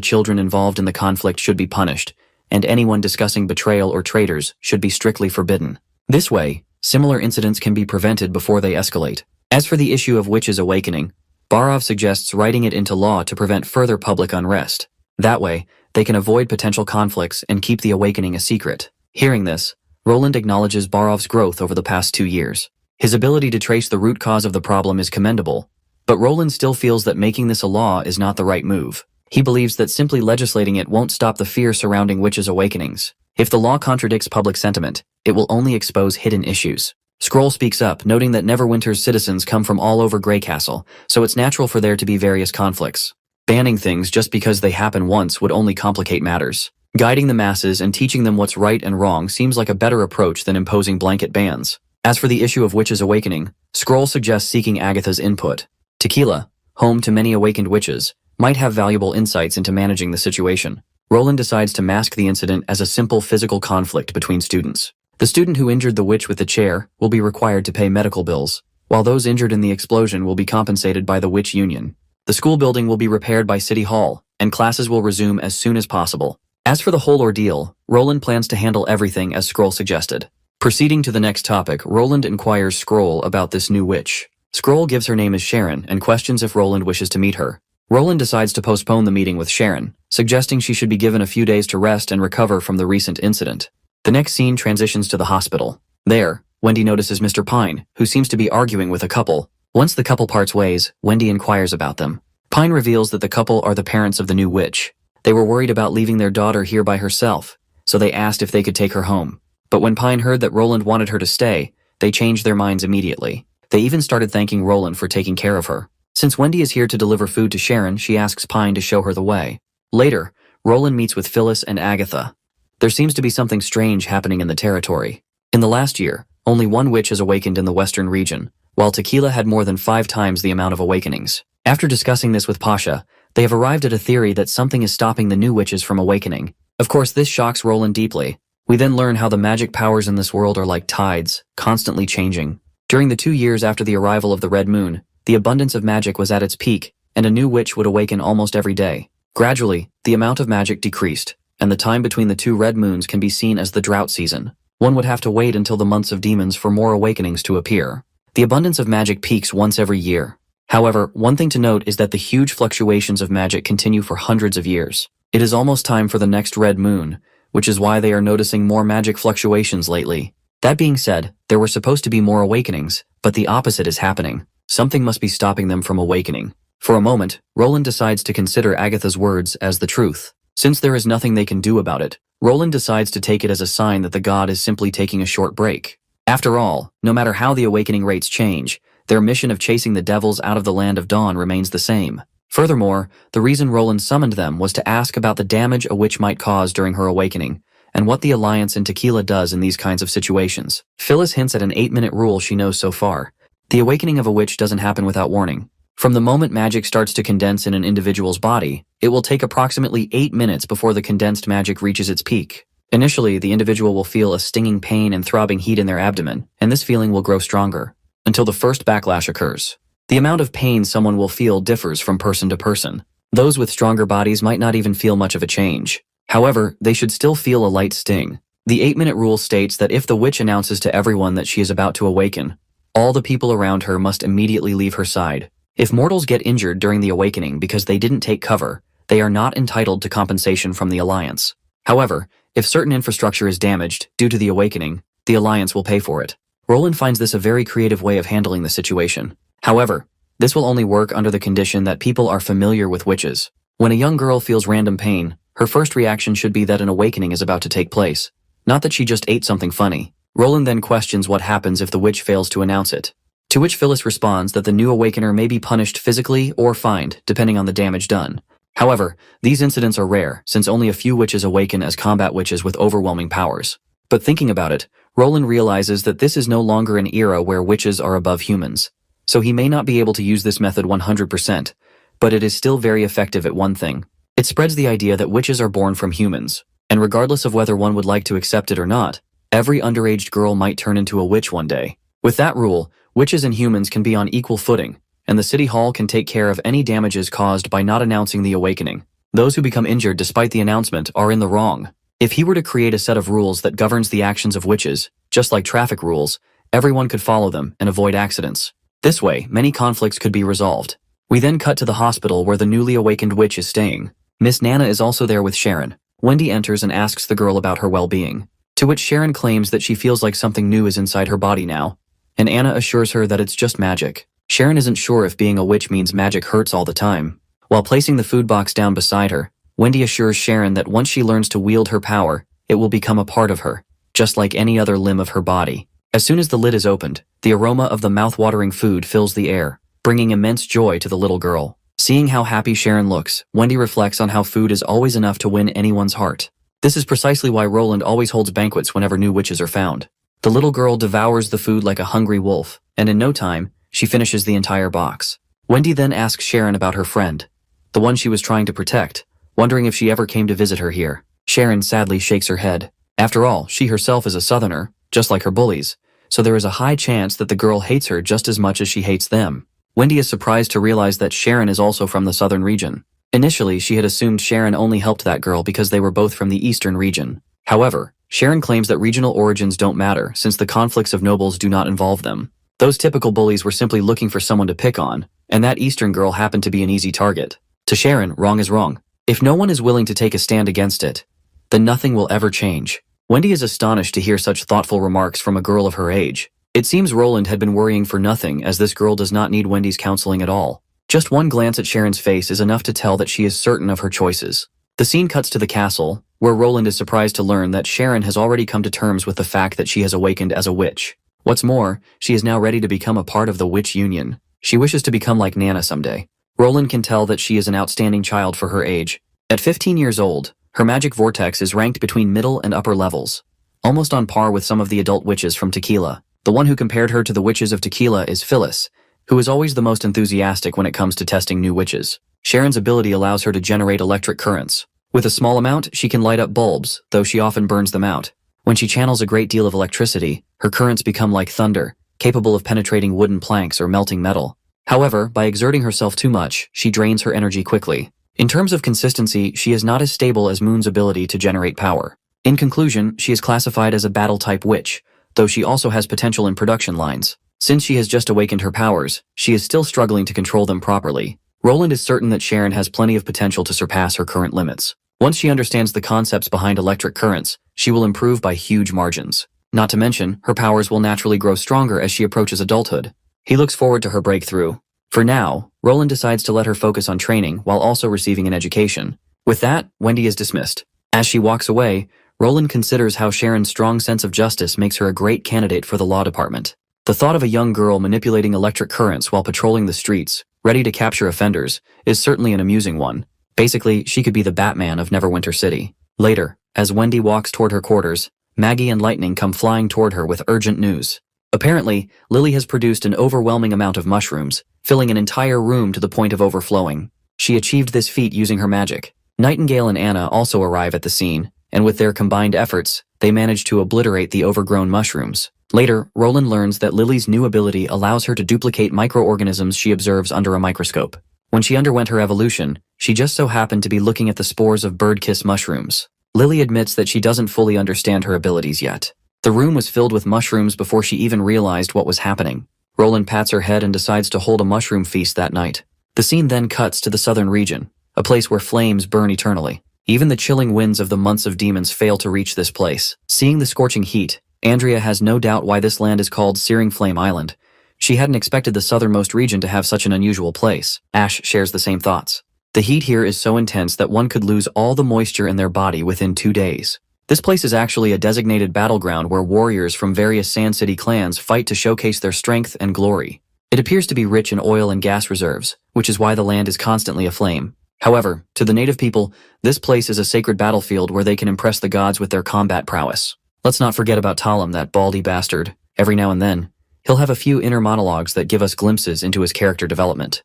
children involved in the conflict should be punished, and anyone discussing betrayal or traitors should be strictly forbidden. This way, similar incidents can be prevented before they escalate. As for the issue of witches awakening, Baroff suggests writing it into law to prevent further public unrest. That way, they can avoid potential conflicts and keep the awakening a secret. Hearing this, Roland acknowledges Baroff's growth over the past 2 years. His ability to trace the root cause of the problem is commendable, but Roland still feels that making this a law is not the right move. He believes that simply legislating it won't stop the fear surrounding witches' awakenings. If the law contradicts public sentiment, it will only expose hidden issues. Scroll speaks up, noting that Neverwinter's citizens come from all over Grey Castle, so it's natural for there to be various conflicts. Banning things just because they happen once would only complicate matters. Guiding the masses and teaching them what's right and wrong seems like a better approach than imposing blanket bans. As for the issue of witches' awakening, Scroll suggests seeking Agatha's input. Tequila, home to many awakened witches, might have valuable insights into managing the situation. Roland decides to mask the incident as a simple physical conflict between students. The student who injured the witch with the chair will be required to pay medical bills, while those injured in the explosion will be compensated by the witch union. The school building will be repaired by City Hall, and classes will resume as soon as possible. As for the whole ordeal, Roland plans to handle everything as Scroll suggested. Proceeding to the next topic, Roland inquires Scroll about this new witch. Scroll gives her name as Sharon and questions if Roland wishes to meet her. Roland decides to postpone the meeting with Sharon, suggesting she should be given a few days to rest and recover from the recent incident. The next scene transitions to the hospital. There, Wendy notices Mr. Pine, who seems to be arguing with a couple. Once the couple parts ways, Wendy inquires about them. Pine reveals that the couple are the parents of the new witch. They were worried about leaving their daughter here by herself, so they asked if they could take her home. But when Pine heard that Roland wanted her to stay, they changed their minds immediately. They even started thanking Roland for taking care of her. Since Wendy is here to deliver food to Sharon, she asks Pine to show her the way. Later, Roland meets with Phyllis and Agatha. There seems to be something strange happening in the territory. In the last year, only one witch has awakened in the western region, while Tequila had more than 5 times the amount of awakenings. After discussing this with Pasha, they have arrived at a theory that something is stopping the new witches from awakening. Of course, this shocks Roland deeply. We then learn how the magic powers in this world are like tides, constantly changing. During the 2 years after the arrival of the Red Moon, the abundance of magic was at its peak, and a new witch would awaken almost every day. Gradually, the amount of magic decreased, and the time between the 2 red moons can be seen as the drought season. One would have to wait until the months of demons for more awakenings to appear. The abundance of magic peaks once every year. However, one thing to note is that the huge fluctuations of magic continue for hundreds of years. It is almost time for the next red moon, which is why they are noticing more magic fluctuations lately. That being said, there were supposed to be more awakenings, but the opposite is happening. Something must be stopping them from awakening. For a moment, Roland decides to consider Agatha's words as the truth. Since there is nothing they can do about it, Roland decides to take it as a sign that the god is simply taking a short break. After all, no matter how the awakening rates change, their mission of chasing the devils out of the land of dawn remains the same. Furthermore, the reason Roland summoned them was to ask about the damage a witch might cause during her awakening, and what the Alliance in Tequila does in these kinds of situations. Phyllis hints at an 8-minute rule she knows so far. The awakening of a witch doesn't happen without warning. From the moment magic starts to condense in an individual's body, it will take approximately 8 minutes before the condensed magic reaches its peak. Initially, the individual will feel a stinging pain and throbbing heat in their abdomen, and this feeling will grow stronger, until the first backlash occurs. The amount of pain someone will feel differs from person to person. Those with stronger bodies might not even feel much of a change. However, they should still feel a light sting. The 8-minute rule states that if the witch announces to everyone that she is about to awaken, all the people around her must immediately leave her side. If mortals get injured during the awakening because they didn't take cover, they are not entitled to compensation from the Alliance. However, if certain infrastructure is damaged due to the awakening, the Alliance will pay for it. Roland finds this a very creative way of handling the situation. However, this will only work under the condition that people are familiar with witches. When a young girl feels random pain, her first reaction should be that an awakening is about to take place, not that she just ate something funny. Roland then questions what happens if the witch fails to announce it, to which Phyllis responds that the new awakener may be punished physically or fined, depending on the damage done. However, these incidents are rare, since only a few witches awaken as combat witches with overwhelming powers. But thinking about it, Roland realizes that this is no longer an era where witches are above humans. So he may not be able to use this method 100%, but it is still very effective at one thing. It spreads the idea that witches are born from humans, and regardless of whether one would like to accept it or not, every underage girl might turn into a witch one day. With that rule, witches and humans can be on equal footing, and the city hall can take care of any damages caused by not announcing the awakening. Those who become injured despite the announcement are in the wrong. If he were to create a set of rules that governs the actions of witches, just like traffic rules, everyone could follow them and avoid accidents. This way, many conflicts could be resolved. We then cut to the hospital where the newly awakened witch is staying. Miss Nana is also there with Sharon. Wendy enters and asks the girl about her well-being, to which Sharon claims that she feels like something new is inside her body now, and Anna assures her that it's just magic. Sharon isn't sure if being a witch means magic hurts all the time. While placing the food box down beside her, Wendy assures Sharon that once she learns to wield her power, it will become a part of her, just like any other limb of her body. As soon as the lid is opened, the aroma of the mouth-watering food fills the air, bringing immense joy to the little girl. Seeing how happy Sharon looks, Wendy reflects on how food is always enough to win anyone's heart. This is precisely why Roland always holds banquets whenever new witches are found. The little girl devours the food like a hungry wolf, and in no time, she finishes the entire box. Wendy then asks Sharon about her friend, the one she was trying to protect, wondering if she ever came to visit her here. Sharon sadly shakes her head. After all, she herself is a southerner, just like her bullies, so there is a high chance that the girl hates her just as much as she hates them. Wendy is surprised to realize that Sharon is also from the southern region. Initially, she had assumed Sharon only helped that girl because they were both from the eastern region. However, Sharon claims that regional origins don't matter since the conflicts of nobles do not involve them. Those typical bullies were simply looking for someone to pick on, and that eastern girl happened to be an easy target. To Sharon, wrong is wrong. If no one is willing to take a stand against it, then nothing will ever change. Wendy is astonished to hear such thoughtful remarks from a girl of her age. It seems Roland had been worrying for nothing, as this girl does not need Wendy's counseling at all. Just one glance at Sharon's face is enough to tell that she is certain of her choices. The scene cuts to the castle, where Roland is surprised to learn that Sharon has already come to terms with the fact that she has awakened as a witch. What's more, she is now ready to become a part of the witch union. She wishes to become like Nana someday. Roland can tell that she is an outstanding child for her age. At 15 years old, her magic vortex is ranked between middle and upper levels, almost on par with some of the adult witches from Tequila. The one who compared her to the witches of Tequila is Phyllis, who is always the most enthusiastic when it comes to testing new witches. Sharon's ability allows her to generate electric currents. With a small amount, she can light up bulbs, though she often burns them out. When she channels a great deal of electricity, her currents become like thunder, capable of penetrating wooden planks or melting metal. However, by exerting herself too much, she drains her energy quickly. In terms of consistency, she is not as stable as Moon's ability to generate power. In conclusion, she is classified as a battle-type witch, though she also has potential in production lines. Since she has just awakened her powers, she is still struggling to control them properly. Roland is certain that Sharon has plenty of potential to surpass her current limits. Once she understands the concepts behind electric currents, she will improve by huge margins. Not to mention, her powers will naturally grow stronger as she approaches adulthood. He looks forward to her breakthrough. For now, Roland decides to let her focus on training while also receiving an education. With that, Wendy is dismissed. As she walks away, Roland considers how Sharon's strong sense of justice makes her a great candidate for the law department. The thought of a young girl manipulating electric currents while patrolling the streets, ready to capture offenders, is certainly an amusing one. Basically, she could be the Batman of Neverwinter City. Later, as Wendy walks toward her quarters, Maggie and Lightning come flying toward her with urgent news. Apparently, Lily has produced an overwhelming amount of mushrooms, filling an entire room to the point of overflowing. She achieved this feat using her magic. Nightingale and Anna also arrive at the scene, and with their combined efforts, they manage to obliterate the overgrown mushrooms. Later, Roland learns that Lily's new ability allows her to duplicate microorganisms she observes under a microscope. When she underwent her evolution, she just so happened to be looking at the spores of birdkiss mushrooms. Lily admits that she doesn't fully understand her abilities yet. The room was filled with mushrooms before she even realized what was happening. Roland pats her head and decides to hold a mushroom feast that night. The scene then cuts to the southern region, a place where flames burn eternally. Even the chilling winds of the months of demons fail to reach this place. Seeing the scorching heat, Andrea has no doubt why this land is called Searing Flame Island. She hadn't expected the southernmost region to have such an unusual place. Ash shares the same thoughts. The heat here is so intense that one could lose all the moisture in their body within 2 days. This place is actually a designated battleground where warriors from various Sand City clans fight to showcase their strength and glory. It appears to be rich in oil and gas reserves, which is why the land is constantly aflame. However, to the native people, this place is a sacred battlefield where they can impress the gods with their combat prowess. Let's not forget about Talim, that baldy bastard. Every now and then, he'll have a few inner monologues that give us glimpses into his character development.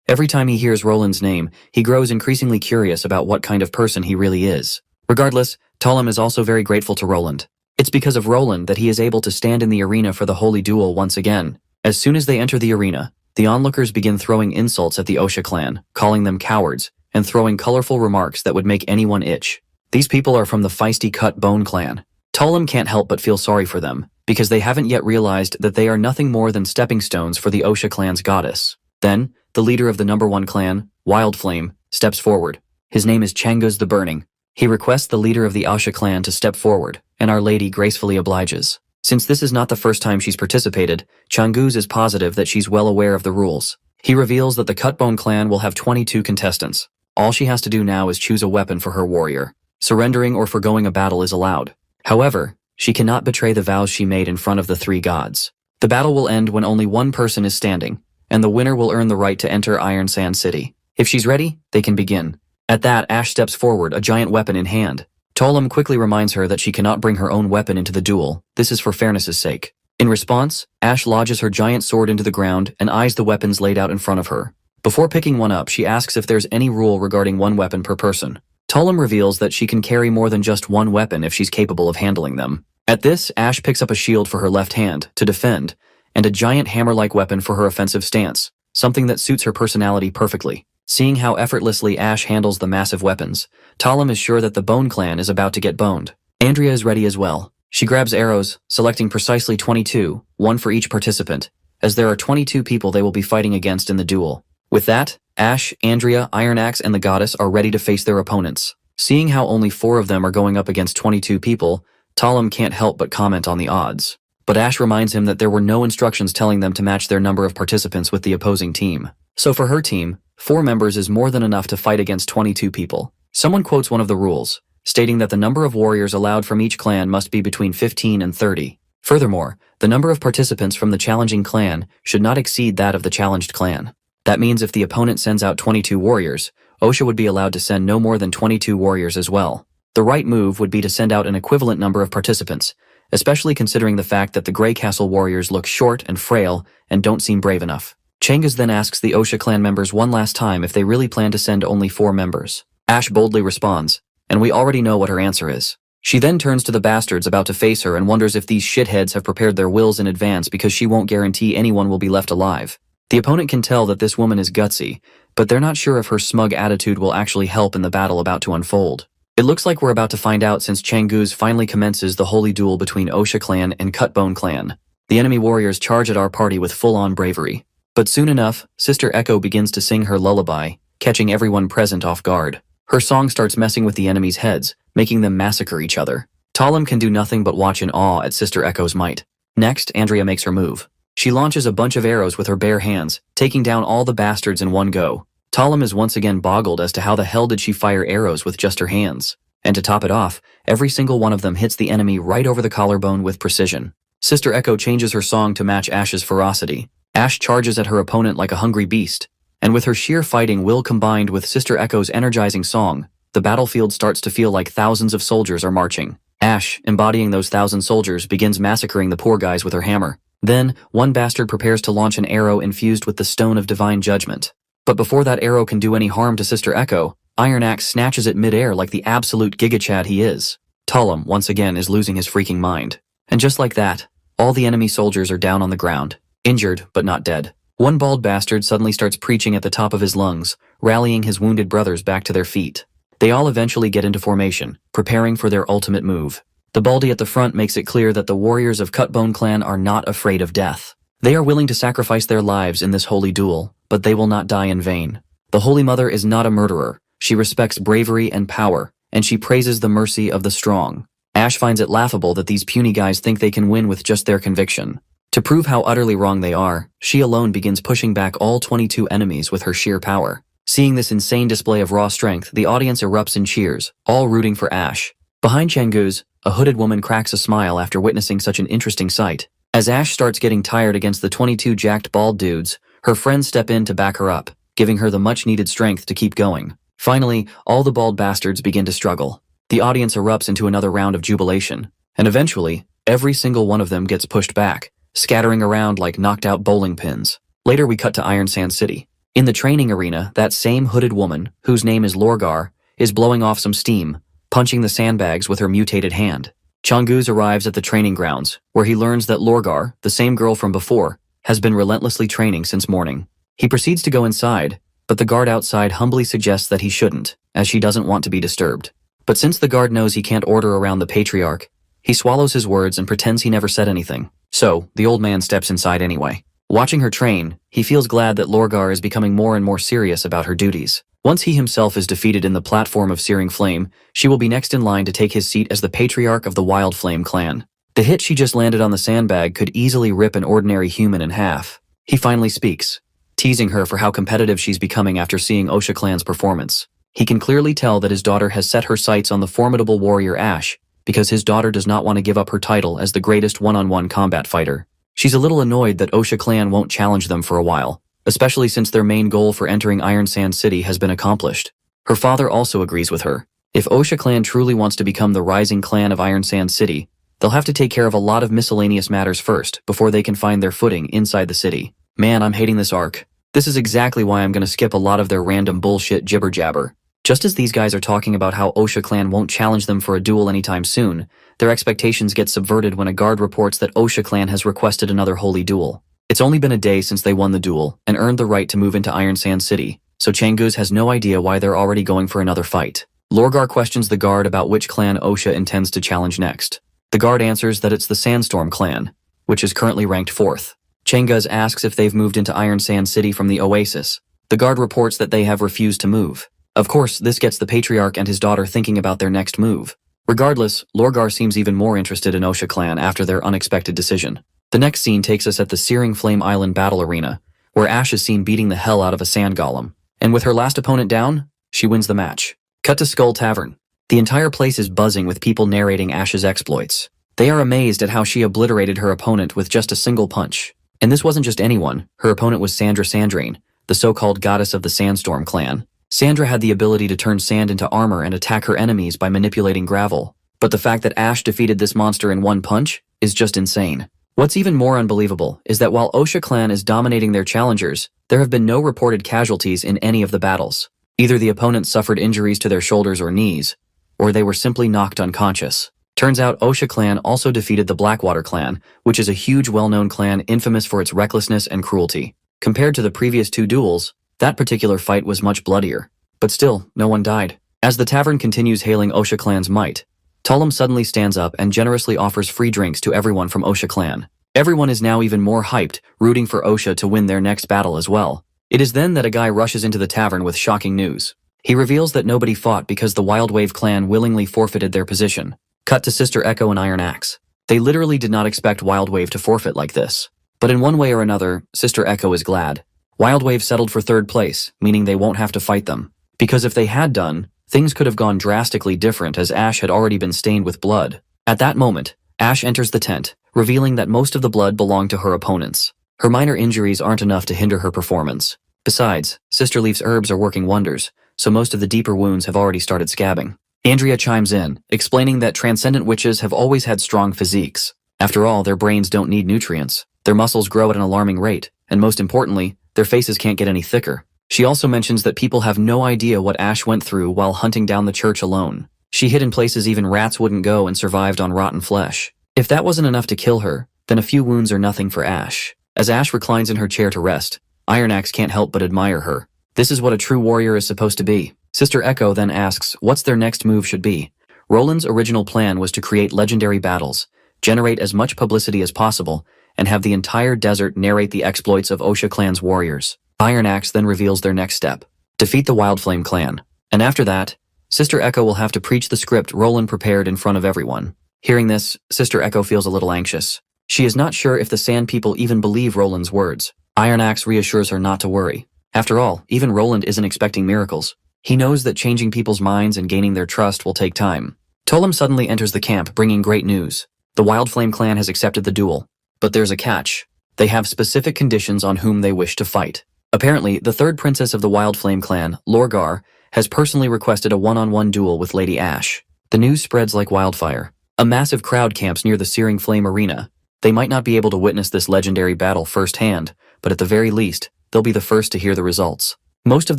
Every time he hears Roland's name, he grows increasingly curious about what kind of person he really is. Regardless, Talim is also very grateful to Roland. It's because of Roland that he is able to stand in the arena for the holy duel once again. As soon as they enter the arena, the onlookers begin throwing insults at the Osha clan, calling them cowards, and throwing colorful remarks that would make anyone itch. These people are from the feisty Cut Bone clan. Talim can't help but feel sorry for them, because they haven't yet realized that they are nothing more than stepping stones for the Osha clan's goddess. Then, the leader of the #1 clan, Wild Flame, steps forward. His name is Changuz the Burning. He requests the leader of the Osha clan to step forward, and Our Lady gracefully obliges. Since this is not the first time she's participated, Changuz is positive that she's well aware of the rules. He reveals that the Cutbone clan will have 22 contestants. All she has to do now is choose a weapon for her warrior. Surrendering or forgoing a battle is allowed. However, she cannot betray the vows she made in front of the 3 gods. The battle will end when only one person is standing, and the winner will earn the right to enter Iron Sand City. If she's ready, they can begin. At that, Ash steps forward, a giant weapon in hand. Talim quickly reminds her that she cannot bring her own weapon into the duel. This is for fairness' sake. In response, Ash lodges her giant sword into the ground and eyes the weapons laid out in front of her. Before picking one up, she asks if there's any rule regarding one weapon per person. Talim reveals that she can carry more than just one weapon if she's capable of handling them. At this, Ash picks up a shield for her left hand, to defend, and a giant hammer-like weapon for her offensive stance, something that suits her personality perfectly. Seeing how effortlessly Ash handles the massive weapons, Talim is sure that the Bone Clan is about to get boned. Andrea is ready as well. She grabs arrows, selecting precisely 22, one for each participant, as there are 22 people they will be fighting against in the duel. With that, Ash, Andrea, Iron Axe, and the goddess are ready to face their opponents. Seeing how only 4 of them are going up against 22 people, Talim can't help but comment on the odds. But Ash reminds him that there were no instructions telling them to match their number of participants with the opposing team. So for her team, 4 members is more than enough to fight against 22 people. Someone quotes one of the rules, stating that the number of warriors allowed from each clan must be between 15 and 30. Furthermore, the number of participants from the challenging clan should not exceed that of the challenged clan. That means if the opponent sends out 22 warriors, Osha would be allowed to send no more than 22 warriors as well. The right move would be to send out an equivalent number of participants, especially considering the fact that the Grey Castle warriors look short and frail and don't seem brave enough. Changas then asks the Osha clan members one last time if they really plan to send only 4 members. Ash boldly responds, and we already know what her answer is. She then turns to the bastards about to face her and wonders if these shitheads have prepared their wills in advance because she won't guarantee anyone will be left alive. The opponent can tell that this woman is gutsy, but they're not sure if her smug attitude will actually help in the battle about to unfold. It looks like we're about to find out since Changus finally commences the holy duel between Osha clan and Cutbone clan. The enemy warriors charge at our party with full-on bravery. But soon enough, Sister Echo begins to sing her lullaby, catching everyone present off guard. Her song starts messing with the enemy's heads, making them massacre each other. Talim can do nothing but watch in awe at Sister Echo's might. Next, Andrea makes her move. She launches a bunch of arrows with her bare hands, taking down all the bastards in one go. Talim is once again boggled as to how the hell did she fire arrows with just her hands. And to top it off, every single one of them hits the enemy right over the collarbone with precision. Sister Echo changes her song to match Ash's ferocity. Ash charges at her opponent like a hungry beast. And with her sheer fighting will combined with Sister Echo's energizing song, the battlefield starts to feel like thousands of soldiers are marching. Ash, embodying those 1,000 soldiers, begins massacring the poor guys with her hammer. Then, one bastard prepares to launch an arrow infused with the Stone of Divine Judgment. But before that arrow can do any harm to Sister Echo, Iron Axe snatches it mid-air like the absolute gigachad he is. Talim, once again, is losing his freaking mind. And just like that, all the enemy soldiers are down on the ground, injured but not dead. One bald bastard suddenly starts preaching at the top of his lungs, rallying his wounded brothers back to their feet. They all eventually get into formation, preparing for their ultimate move. The baldy at the front makes it clear that the warriors of Cutbone clan are not afraid of death. They are willing to sacrifice their lives in this holy duel, but they will not die in vain. The Holy Mother is not a murderer. She respects bravery and power, and she praises the mercy of the strong. Ash finds it laughable that these puny guys think they can win with just their conviction. To prove how utterly wrong they are, she alone begins pushing back all 22 enemies with her sheer power. Seeing this insane display of raw strength, the audience erupts in cheers, all rooting for Ash. Behind Changus, a hooded woman cracks a smile after witnessing such an interesting sight. As Ash starts getting tired against the 22 jacked bald dudes, her friends step in to back her up, giving her the much-needed strength to keep going. Finally, all the bald bastards begin to struggle. The audience erupts into another round of jubilation, and eventually, every single one of them gets pushed back, scattering around like knocked-out bowling pins. Later we cut to Iron Sand City. In the training arena, that same hooded woman, whose name is Lorgar, is blowing off some steam, punching the sandbags with her mutated hand. Changus arrives at the training grounds, where he learns that Lorgar, the same girl from before, has been relentlessly training since morning. He proceeds to go inside, but the guard outside humbly suggests that he shouldn't, as she doesn't want to be disturbed. But since the guard knows he can't order around the patriarch, he swallows his words and pretends he never said anything. So, the old man steps inside anyway. Watching her train, he feels glad that Lorgar is becoming more and more serious about her duties. Once he himself is defeated in the platform of Searing Flame, she will be next in line to take his seat as the patriarch of the Wild Flame clan. The hit she just landed on the sandbag could easily rip an ordinary human in half. He finally speaks, teasing her for how competitive she's becoming after seeing Osha clan's performance. He can clearly tell that his daughter has set her sights on the formidable warrior Ash, because his daughter does not want to give up her title as the greatest one-on-one combat fighter. She's a little annoyed that Osha clan won't challenge them for a while, especially since their main goal for entering Iron Sand City has been accomplished. Her father also agrees with her. If Osha clan truly wants to become the rising clan of Iron Sand City, they'll have to take care of a lot of miscellaneous matters first before they can find their footing inside the city. Man, I'm hating this arc. This is exactly why I'm gonna skip a lot of their random bullshit jibber-jabber. Just as these guys are talking about how Osha clan won't challenge them for a duel anytime soon, their expectations get subverted when a guard reports that Osha clan has requested another holy duel. It's only been a day since they won the duel and earned the right to move into Iron Sand City, so Changus has no idea why they're already going for another fight. Lorgar questions the guard about which clan Osha intends to challenge next. The guard answers that it's the Sandstorm clan, which is currently ranked 4th. Changus asks if they've moved into Iron Sand City from the Oasis. The guard reports that they have refused to move. Of course, this gets the patriarch and his daughter thinking about their next move. Regardless, Lorgar seems even more interested in Osha clan after their unexpected decision. The next scene takes us at the Searing Flame Island battle arena, where Ash is seen beating the hell out of a sand golem. And with her last opponent down, she wins the match. Cut to Skull Tavern. The entire place is buzzing with people narrating Ash's exploits. They are amazed at how she obliterated her opponent with just a single punch. And this wasn't just anyone, her opponent was Sandra Sandraine, the so-called goddess of the Sandstorm clan. Sandra had the ability to turn sand into armor and attack her enemies by manipulating gravel. But the fact that Ash defeated this monster in one punch is just insane. What's even more unbelievable is that while Osha clan is dominating their challengers, there have been no reported casualties in any of the battles. Either the opponents suffered injuries to their shoulders or knees, or they were simply knocked unconscious. Turns out Osha clan also defeated the Blackwater clan, which is a huge well-known clan infamous for its recklessness and cruelty. Compared to the previous two duels, that particular fight was much bloodier. But still, no one died. As the tavern continues hailing Osha clan's might, Tullum suddenly stands up and generously offers free drinks to everyone from Osha clan. Everyone is now even more hyped, rooting for Osha to win their next battle as well. It is then that a guy rushes into the tavern with shocking news. He reveals that nobody fought because the Wild Wave clan willingly forfeited their position. Cut to Sister Echo and Iron Axe. They literally did not expect Wild Wave to forfeit like this. But in one way or another, Sister Echo is glad. Wild Wave settled for third place, meaning they won't have to fight them. Because if they had done, things could have gone drastically different as Ash had already been stained with blood. At that moment, Ash enters the tent, revealing that most of the blood belonged to her opponents. Her minor injuries aren't enough to hinder her performance. Besides, Sister Leaf's herbs are working wonders, so most of the deeper wounds have already started scabbing. Andrea chimes in, explaining that transcendent witches have always had strong physiques. After all, their brains don't need nutrients. Their muscles grow at an alarming rate, and most importantly, their faces can't get any thicker. She also mentions that people have no idea what Ash went through while hunting down the church alone. She hid in places even rats wouldn't go and survived on rotten flesh. If that wasn't enough to kill her, then a few wounds are nothing for Ash. As Ash reclines in her chair to rest, Iron Axe can't help but admire her. This is what a true warrior is supposed to be. Sister Echo then asks what's their next move should be. Roland's original plan was to create legendary battles, generate as much publicity as possible, and have the entire desert narrate the exploits of Osha clan's warriors. Iron Axe then reveals their next step. Defeat the Wildflame clan. And after that, Sister Echo will have to preach the script Roland prepared in front of everyone. Hearing this, Sister Echo feels a little anxious. She is not sure if the Sand People even believe Roland's words. Iron Axe reassures her not to worry. After all, even Roland isn't expecting miracles. He knows that changing people's minds and gaining their trust will take time. Tullum suddenly enters the camp, bringing great news. The Wildflame clan has accepted the duel. But there's a catch. They have specific conditions on whom they wish to fight. Apparently, the third princess of the Wildflame clan, Lorgar, has personally requested a one-on-one duel with Lady Ash. The news spreads like wildfire. A massive crowd camps near the Searing Flame arena. They might not be able to witness this legendary battle firsthand, but at the very least, they'll be the first to hear the results. Most of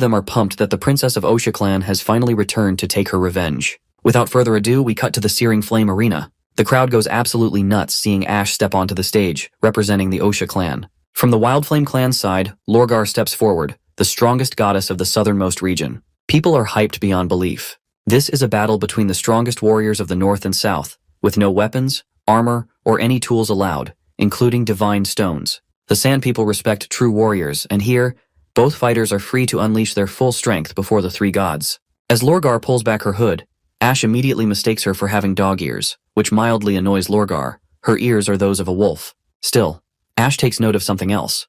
them are pumped that the princess of Osha clan has finally returned to take her revenge. Without further ado, we cut to the Searing Flame arena. The crowd goes absolutely nuts seeing Ash step onto the stage, representing the Osha clan. From the Wildflame clan's side, Lorgar steps forward, the strongest goddess of the southernmost region. People are hyped beyond belief. This is a battle between the strongest warriors of the north and south, with no weapons, armor, or any tools allowed, including divine stones. The Sand People respect true warriors, and here, both fighters are free to unleash their full strength before the three gods. As Lorgar pulls back her hood, Ash immediately mistakes her for having dog ears, which mildly annoys Lorgar. Her ears are those of a wolf. Still, Ash takes note of something else.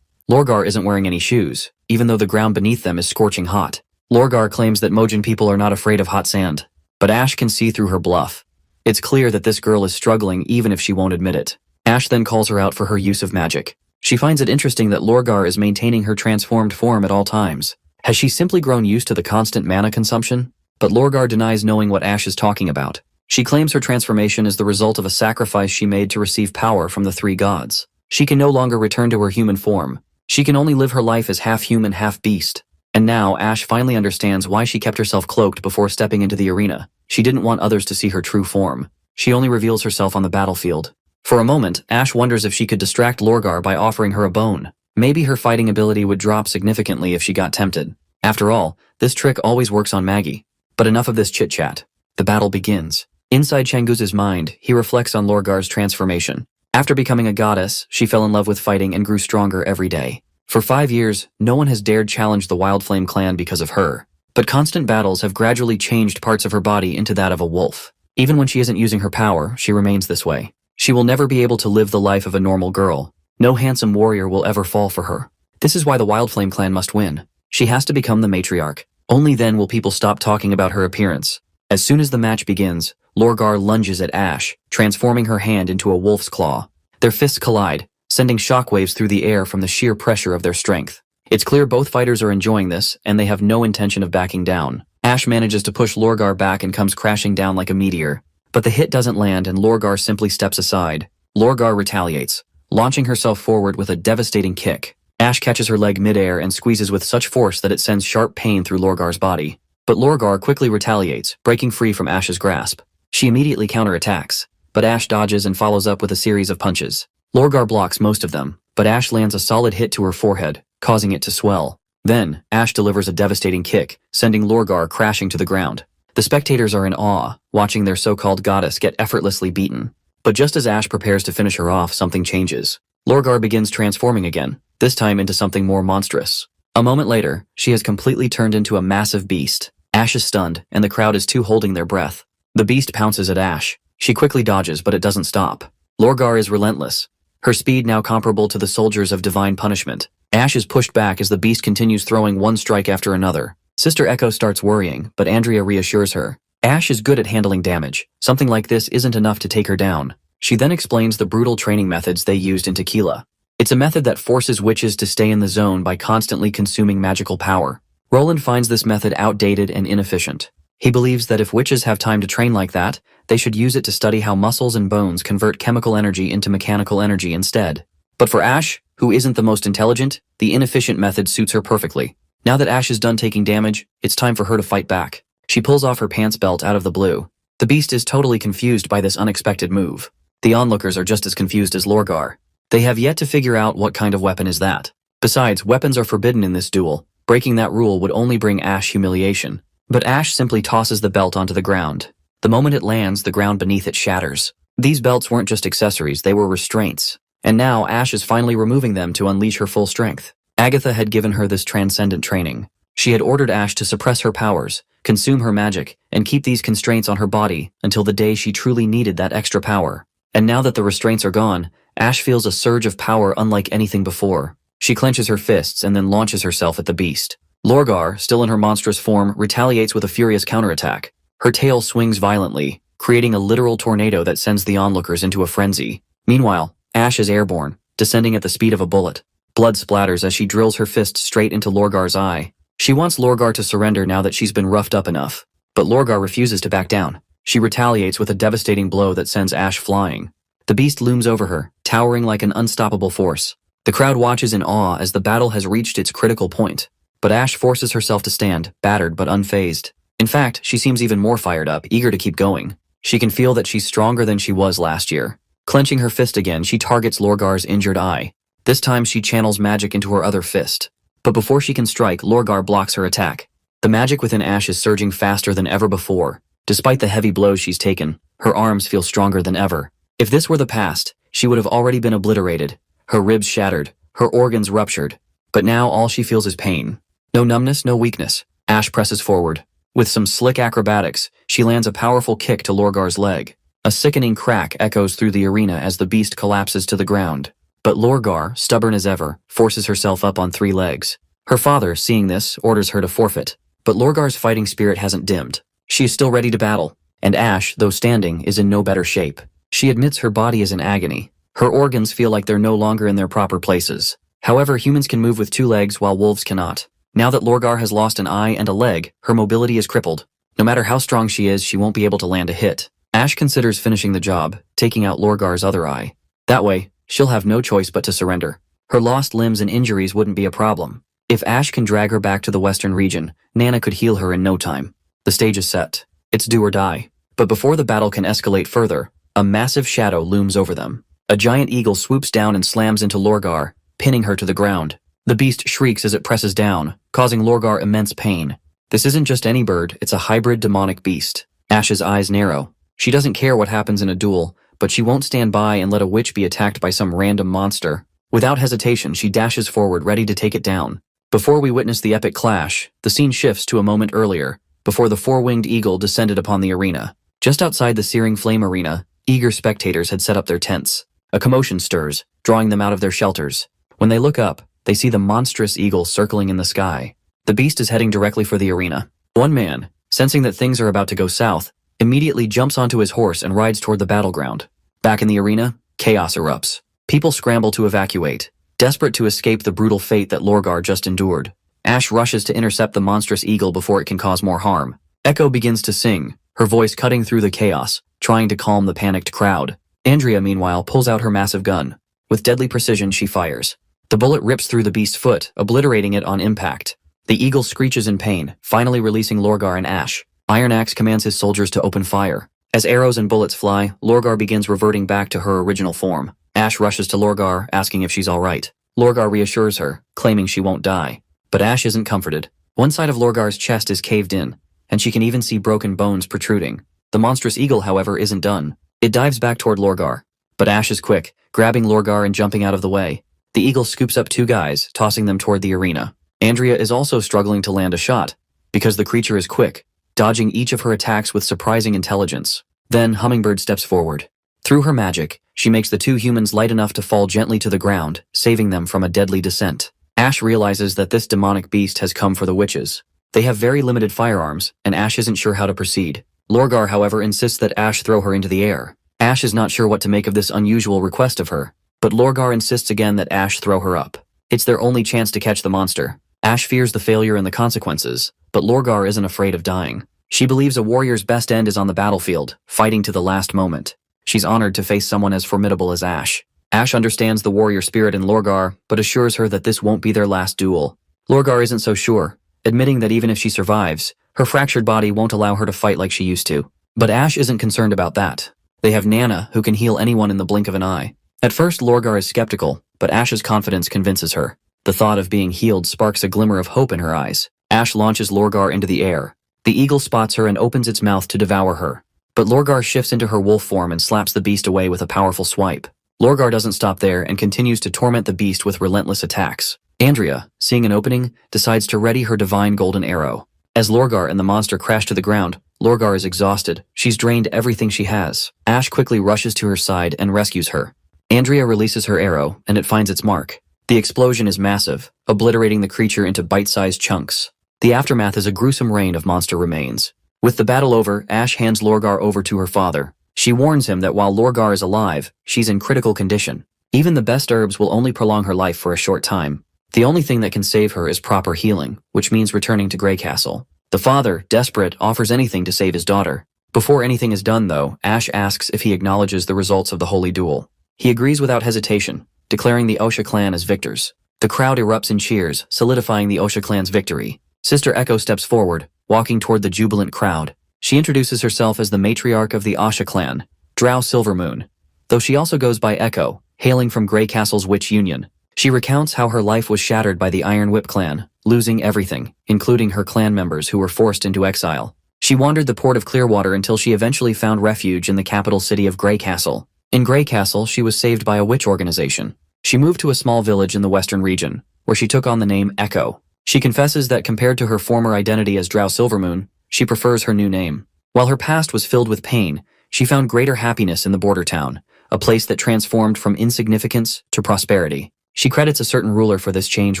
Lorgar isn't wearing any shoes, even though the ground beneath them is scorching hot. Lorgar claims that Mojin people are not afraid of hot sand, but Ash can see through her bluff. It's clear that this girl is struggling even if she won't admit it. Ash then calls her out for her use of magic. She finds it interesting that Lorgar is maintaining her transformed form at all times. Has she simply grown used to the constant mana consumption? But Lorgar denies knowing what Ash is talking about. She claims her transformation is the result of a sacrifice she made to receive power from the three gods. She can no longer return to her human form. She can only live her life as half human, half beast. And now, Ash finally understands why she kept herself cloaked before stepping into the arena. She didn't want others to see her true form. She only reveals herself on the battlefield. For a moment, Ash wonders if she could distract Lorgar by offering her a bone. Maybe her fighting ability would drop significantly if she got tempted. After all, this trick always works on Maggie. But enough of this chit-chat. The battle begins. Inside Changuz's mind, he reflects on Lorgar's transformation. After becoming a goddess, she fell in love with fighting and grew stronger every day. For 5 years, no one has dared challenge the Wildflame clan because of her. But constant battles have gradually changed parts of her body into that of a wolf. Even when she isn't using her power, she remains this way. She will never be able to live the life of a normal girl. No handsome warrior will ever fall for her. This is why the Wildflame clan must win. She has to become the matriarch. Only then will people stop talking about her appearance. As soon as the match begins, Lorgar lunges at Ash, transforming her hand into a wolf's claw. Their fists collide, sending shockwaves through the air from the sheer pressure of their strength. It's clear both fighters are enjoying this, and they have no intention of backing down. Ash manages to push Lorgar back and comes crashing down like a meteor. But the hit doesn't land and Lorgar simply steps aside. Lorgar retaliates, launching herself forward with a devastating kick. Ash catches her leg midair and squeezes with such force that it sends sharp pain through Lorgar's body. But Lorgar quickly retaliates, breaking free from Ash's grasp. She immediately counterattacks, but Ash dodges and follows up with a series of punches. Lorgar blocks most of them, but Ash lands a solid hit to her forehead, causing it to swell. Then, Ash delivers a devastating kick, sending Lorgar crashing to the ground. The spectators are in awe, watching their so-called goddess get effortlessly beaten. But just as Ash prepares to finish her off, something changes. Lorgar begins transforming again, this time into something more monstrous. A moment later, she has completely turned into a massive beast. Ash is stunned, and the crowd is too holding their breath. The beast pounces at Ash. She quickly dodges, but it doesn't stop. Lorgar is relentless, her speed now comparable to the soldiers of divine punishment. Ash is pushed back as the beast continues throwing one strike after another. Sister Echo starts worrying, but Andrea reassures her. Ash is good at handling damage. Something like this isn't enough to take her down. She then explains the brutal training methods they used in Tequila. It's a method that forces witches to stay in the zone by constantly consuming magical power. Roland finds this method outdated and inefficient. He believes that if witches have time to train like that, they should use it to study how muscles and bones convert chemical energy into mechanical energy instead. But for Ash, who isn't the most intelligent, the inefficient method suits her perfectly. Now that Ash is done taking damage, it's time for her to fight back. She pulls off her pants belt out of the blue. The beast is totally confused by this unexpected move. The onlookers are just as confused as Lorgar. They have yet to figure out what kind of weapon is that. Besides, weapons are forbidden in this duel. Breaking that rule would only bring Ash humiliation. But Ash simply tosses the belt onto the ground. The moment it lands, the ground beneath it shatters. These belts weren't just accessories, they were restraints. And now Ash is finally removing them to unleash her full strength. Agatha had given her this transcendent training. She had ordered Ash to suppress her powers, consume her magic, and keep these constraints on her body until the day she truly needed that extra power. And now that the restraints are gone, Ash feels a surge of power unlike anything before. She clenches her fists and then launches herself at the beast. Lorgar, still in her monstrous form, retaliates with a furious counterattack. Her tail swings violently, creating a literal tornado that sends the onlookers into a frenzy. Meanwhile, Ash is airborne, descending at the speed of a bullet. Blood splatters as she drills her fist straight into Lorgar's eye. She wants Lorgar to surrender now that she's been roughed up enough. But Lorgar refuses to back down. She retaliates with a devastating blow that sends Ash flying. The beast looms over her, towering like an unstoppable force. The crowd watches in awe as the battle has reached its critical point. But Ash forces herself to stand, battered but unfazed. In fact, she seems even more fired up, eager to keep going. She can feel that she's stronger than she was last year. Clenching her fist again, she targets Lorgar's injured eye. This time she channels magic into her other fist. But before she can strike, Lorgar blocks her attack. The magic within Ash is surging faster than ever before. Despite the heavy blows she's taken, her arms feel stronger than ever. If this were the past, she would have already been obliterated. Her ribs shattered, her organs ruptured. But now all she feels is pain. No numbness, no weakness. Ash presses forward. With some slick acrobatics, she lands a powerful kick to Lorgar's leg. A sickening crack echoes through the arena as the beast collapses to the ground. But Lorgar, stubborn as ever, forces herself up on 3 legs. Her father, seeing this, orders her to forfeit. But Lorgar's fighting spirit hasn't dimmed. She is still ready to battle. And Ash, though standing, is in no better shape. She admits her body is in agony. Her organs feel like they're no longer in their proper places. However, humans can move with 2 legs while wolves cannot. Now that Lorgar has lost an eye and a leg, her mobility is crippled. No matter how strong she is, she won't be able to land a hit. Ash considers finishing the job, taking out Lorgar's other eye. That way, she'll have no choice but to surrender. Her lost limbs and injuries wouldn't be a problem. If Ash can drag her back to the western region, Nana could heal her in no time. The stage is set. It's do or die. But before the battle can escalate further, a massive shadow looms over them. A giant eagle swoops down and slams into Lorgar, pinning her to the ground. The beast shrieks as it presses down, causing Lorgar immense pain. This isn't just any bird, it's a hybrid demonic beast. Ash's eyes narrow. She doesn't care what happens in a duel, but she won't stand by and let a witch be attacked by some random monster. Without hesitation, she dashes forward, ready to take it down. Before we witness the epic clash, the scene shifts to a moment earlier, before the 4-winged eagle descended upon the arena. Just outside the searing flame arena, eager spectators had set up their tents. A commotion stirs, drawing them out of their shelters. When they look up, they see the monstrous eagle circling in the sky. The beast is heading directly for the arena. One man, sensing that things are about to go south, immediately jumps onto his horse and rides toward the battleground. Back in the arena, chaos erupts. People scramble to evacuate, desperate to escape the brutal fate that Lorgar just endured. Ash rushes to intercept the monstrous eagle before it can cause more harm. Echo begins to sing, her voice cutting through the chaos, trying to calm the panicked crowd. Andrea, meanwhile, pulls out her massive gun. With deadly precision, she fires. The bullet rips through the beast's foot, obliterating it on impact. The eagle screeches in pain, finally releasing Lorgar and Ash. Iron Axe commands his soldiers to open fire. As arrows and bullets fly, Lorgar begins reverting back to her original form. Ash rushes to Lorgar, asking if she's alright. Lorgar reassures her, claiming she won't die. But Ash isn't comforted. One side of Lorgar's chest is caved in, and she can even see broken bones protruding. The monstrous eagle, however, isn't done. It dives back toward Lorgar. But Ash is quick, grabbing Lorgar and jumping out of the way. The eagle scoops up two guys, tossing them toward the arena. Andrea is also struggling to land a shot, because the creature is quick, dodging each of her attacks with surprising intelligence. Then Hummingbird steps forward. Through her magic, she makes the two humans light enough to fall gently to the ground, saving them from a deadly descent. Ash realizes that this demonic beast has come for the witches. They have very limited firearms, and Ash isn't sure how to proceed. Lorgar, however, insists that Ash throw her into the air. Ash is not sure what to make of this unusual request of her, but Lorgar insists again that Ash throw her up. It's their only chance to catch the monster. Ash fears the failure and the consequences, but Lorgar isn't afraid of dying. She believes a warrior's best end is on the battlefield, fighting to the last moment. She's honored to face someone as formidable as Ash. Ash understands the warrior spirit in Lorgar, but assures her that this won't be their last duel. Lorgar isn't so sure, admitting that even if she survives, her fractured body won't allow her to fight like she used to. But Ash isn't concerned about that. They have Nana, who can heal anyone in the blink of an eye. At first, Lorgar is skeptical, but Ash's confidence convinces her. The thought of being healed sparks a glimmer of hope in her eyes. Ash launches Lorgar into the air. The eagle spots her and opens its mouth to devour her. But Lorgar shifts into her wolf form and slaps the beast away with a powerful swipe. Lorgar doesn't stop there and continues to torment the beast with relentless attacks. Andrea, seeing an opening, decides to ready her divine golden arrow. As Lorgar and the monster crash to the ground, Lorgar is exhausted. She's drained everything she has. Ash quickly rushes to her side and rescues her. Andrea releases her arrow, and it finds its mark. The explosion is massive, obliterating the creature into bite-sized chunks. The aftermath is a gruesome rain of monster remains. With the battle over, Ash hands Lorgar over to her father. She warns him that while Lorgar is alive, she's in critical condition. Even the best herbs will only prolong her life for a short time. The only thing that can save her is proper healing, which means returning to Grey Castle. The father, desperate, offers anything to save his daughter. Before anything is done, though, Ash asks if he acknowledges the results of the holy duel. He agrees without hesitation, declaring the Osha clan as victors. The crowd erupts in cheers, solidifying the Osha clan's victory. Sister Echo steps forward, walking toward the jubilant crowd. She introduces herself as the matriarch of the Osha clan, Drow Silvermoon, though she also goes by Echo, hailing from Grey Castle's Witch Union. She recounts how her life was shattered by the Iron Whip clan, losing everything, including her clan members who were forced into exile. She wandered the port of Clearwater until she eventually found refuge in the capital city of Grey Castle. In Grey Castle, she was saved by a witch organization. She moved to a small village in the western region, where she took on the name Echo. She confesses that compared to her former identity as Drow Silvermoon, she prefers her new name. While her past was filled with pain, she found greater happiness in the border town, a place that transformed from insignificance to prosperity. She credits a certain ruler for this change,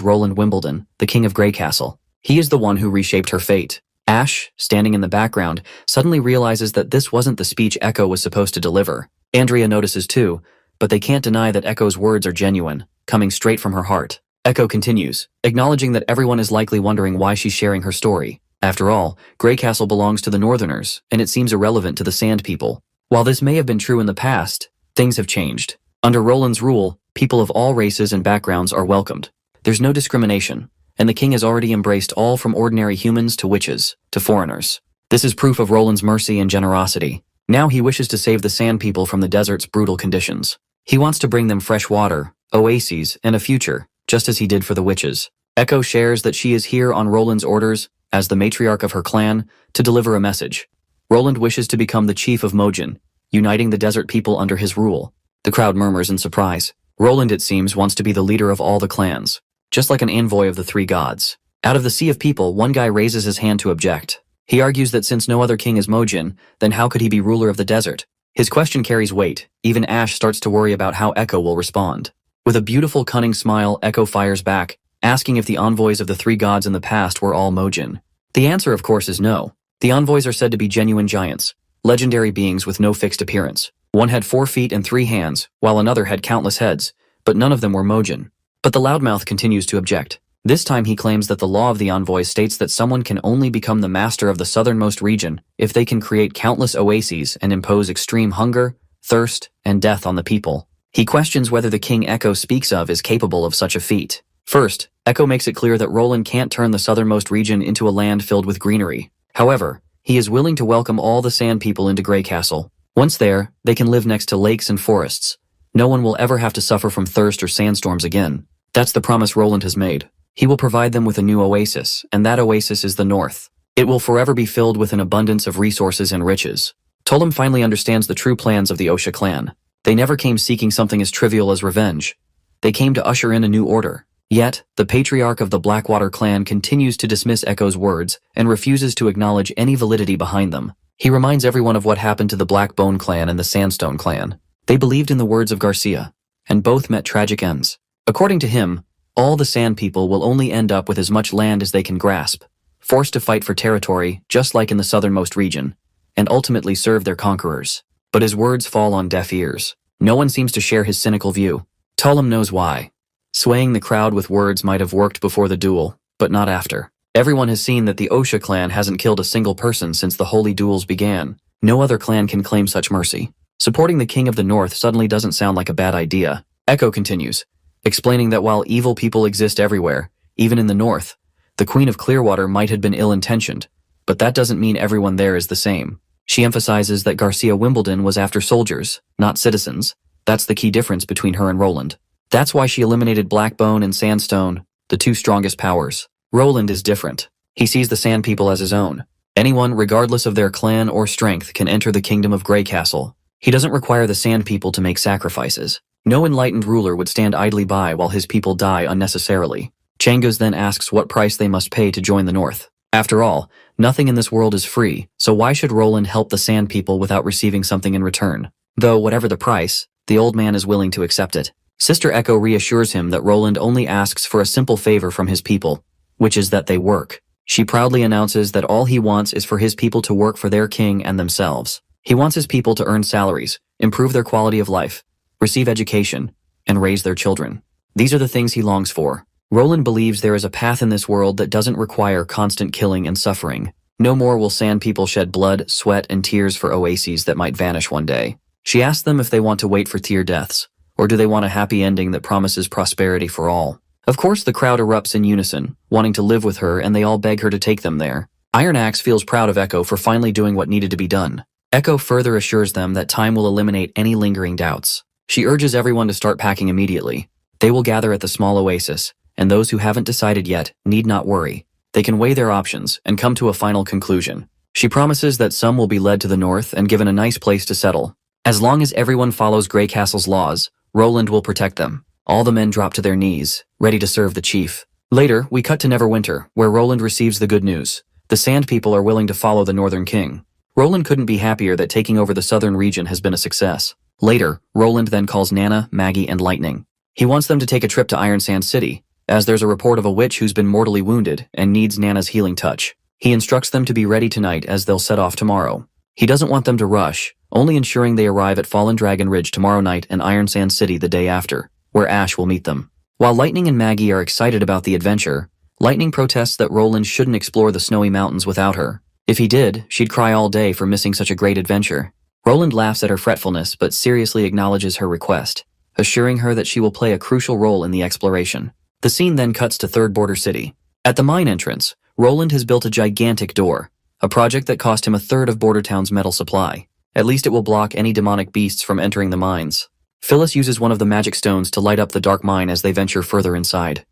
Roland Wimbledon, the king of Grey Castle. He is the one who reshaped her fate. Ash, standing in the background, suddenly realizes that this wasn't the speech Echo was supposed to deliver. Andrea notices too, but they can't deny that Echo's words are genuine, coming straight from her heart. Echo continues, acknowledging that everyone is likely wondering why she's sharing her story. After all, Grey Castle belongs to the Northerners, and it seems irrelevant to the Sand People. While this may have been true in the past, things have changed. Under Roland's rule, people of all races and backgrounds are welcomed. There's no discrimination, and the king has already embraced all from ordinary humans to witches, to foreigners. This is proof of Roland's mercy and generosity. Now he wishes to save the Sand People from the desert's brutal conditions. He wants to bring them fresh water, oases, and a future, just as he did for the witches. Echo shares that she is here on Roland's orders, as the matriarch of her clan, to deliver a message. Roland wishes to become the chief of Mojin, uniting the desert people under his rule. The crowd murmurs in surprise. Roland, it seems, wants to be the leader of all the clans, just like an envoy of the three gods. Out of the sea of people, one guy raises his hand to object. He argues that since no other king is Mojin, then how could he be ruler of the desert? His question carries weight. Even Ash starts to worry about how Echo will respond. With a beautiful, cunning smile, Echo fires back, asking if the envoys of the three gods in the past were all Mojin. The answer, of course, is no. The envoys are said to be genuine giants, legendary beings with no fixed appearance. One had 4 feet and 3 hands, while another had countless heads, but none of them were Mojin. But the loudmouth continues to object. This time he claims that the law of the envoys states that someone can only become the master of the southernmost region if they can create countless oases and impose extreme hunger, thirst, and death on the people. He questions whether the king Echo speaks of is capable of such a feat. First, Echo makes it clear that Roland can't turn the southernmost region into a land filled with greenery. However, he is willing to welcome all the sand people into Grey Castle. Once there, they can live next to lakes and forests. No one will ever have to suffer from thirst or sandstorms again. That's the promise Roland has made. He will provide them with a new oasis, and that oasis is the north. It will forever be filled with an abundance of resources and riches. Tolum finally understands the true plans of the Osha clan. They never came seeking something as trivial as revenge. They came to usher in a new order. Yet, the patriarch of the Blackwater clan continues to dismiss Echo's words and refuses to acknowledge any validity behind them. He reminds everyone of what happened to the Blackbone clan and the Sandstone clan. They believed in the words of Garcia, and both met tragic ends. According to him, all the Sand people will only end up with as much land as they can grasp, forced to fight for territory just like in the southernmost region, and ultimately serve their conquerors. But his words fall on deaf ears. No one seems to share his cynical view. Tolum knows why. Swaying the crowd with words might have worked before the duel, but not after. Everyone has seen that the Osha clan hasn't killed a single person since the holy duels began. No other clan can claim such mercy. Supporting the king of the north suddenly doesn't sound like a bad idea. Echo continues, explaining that while evil people exist everywhere, even in the north, the Queen of Clearwater might have been ill-intentioned, but that doesn't mean everyone there is the same. She emphasizes that Garcia Wimbledon was after soldiers, not citizens. That's the key difference between her and Roland. That's why she eliminated Blackbone and Sandstone, the 2 strongest powers. Roland is different. He sees the Sand people as his own. Anyone, regardless of their clan or strength, can enter the kingdom of Grey Castle. He doesn't require the Sand people to make sacrifices. No enlightened ruler would stand idly by while his people die unnecessarily. Changus then asks what price they must pay to join the North. After all, nothing in this world is free, so why should Roland help the Sand people without receiving something in return? Though, whatever the price, the old man is willing to accept it. Sister Echo reassures him that Roland only asks for a simple favor from his people, which is that they work. She proudly announces that all he wants is for his people to work for their king and themselves. He wants his people to earn salaries, improve their quality of life, receive education, and raise their children. These are the things he longs for. Roland believes there is a path in this world that doesn't require constant killing and suffering. No more will Sand people shed blood, sweat, and tears for oases that might vanish one day. She asks them if they want to wait for tear deaths, or do they want a happy ending that promises prosperity for all. Of course, the crowd erupts in unison, wanting to live with her, and they all beg her to take them there. Iron Axe feels proud of Echo for finally doing what needed to be done. Echo further assures them that time will eliminate any lingering doubts. She urges everyone to start packing immediately. They will gather at the small oasis, and those who haven't decided yet need not worry. They can weigh their options and come to a final conclusion. She promises that some will be led to the north and given a nice place to settle. As long as everyone follows Grey Castle's laws, Roland will protect them. All the men drop to their knees, ready to serve the chief. Later, we cut to Neverwinter, where Roland receives the good news. The Sand people are willing to follow the Northern King. Roland couldn't be happier that taking over the southern region has been a success. Later, Roland then calls Nana, Maggie, and Lightning. He wants them to take a trip to Iron Sand City, as there's a report of a witch who's been mortally wounded and needs Nana's healing touch. He instructs them to be ready tonight as they'll set off tomorrow. He doesn't want them to rush, only ensuring they arrive at Fallen Dragon Ridge tomorrow night and Iron Sand City the day after, where Ash will meet them. While Lightning and Maggie are excited about the adventure, Lightning protests that Roland shouldn't explore the snowy mountains without her. If he did, she'd cry all day for missing such a great adventure. Roland laughs at her fretfulness but seriously acknowledges her request, assuring her that she will play a crucial role in the exploration. The scene then cuts to Third Border City. At the mine entrance, Roland has built a gigantic door, a project that cost him a third of Bordertown's metal supply. At least it will block any demonic beasts from entering the mines. Phyllis uses one of the magic stones to light up the dark mine as they venture further inside.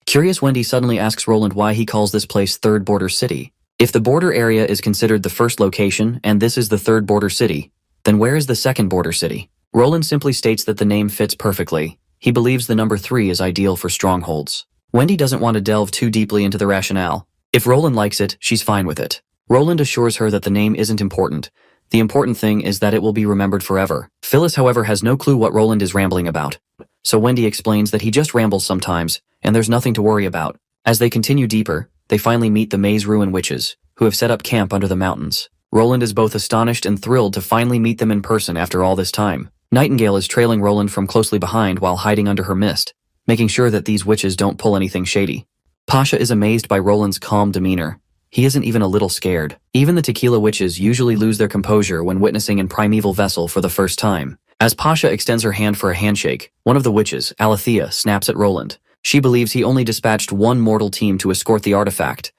Curious Wendy suddenly asks Roland why he calls this place Third Border City. If the border area is considered the first location and this is the third border city, then where is the second border city? Roland simply states that the name fits perfectly. He believes the number 3 is ideal for strongholds. Wendy doesn't want to delve too deeply into the rationale. If Roland likes it, she's fine with it. Roland assures her that the name isn't important. The important thing is that it will be remembered forever. Phyllis, however, has no clue what Roland is rambling about. So Wendy explains that he just rambles sometimes, and there's nothing to worry about. As they continue deeper, they finally meet the Maze Ruin Witches, who have set up camp under the mountains. Roland is both astonished and thrilled to finally meet them in person after all this time. Nightingale is trailing Roland from closely behind while hiding under her mist, making sure that these witches don't pull anything shady. Pasha is amazed by Roland's calm demeanor. He isn't even a little scared. Even the tequila witches usually lose their composure when witnessing in primeval vessel for the first time. As Pasha extends her hand for a handshake, one of the witches, Alethea, snaps at Roland. She believes he only dispatched one mortal team to escort the artifact,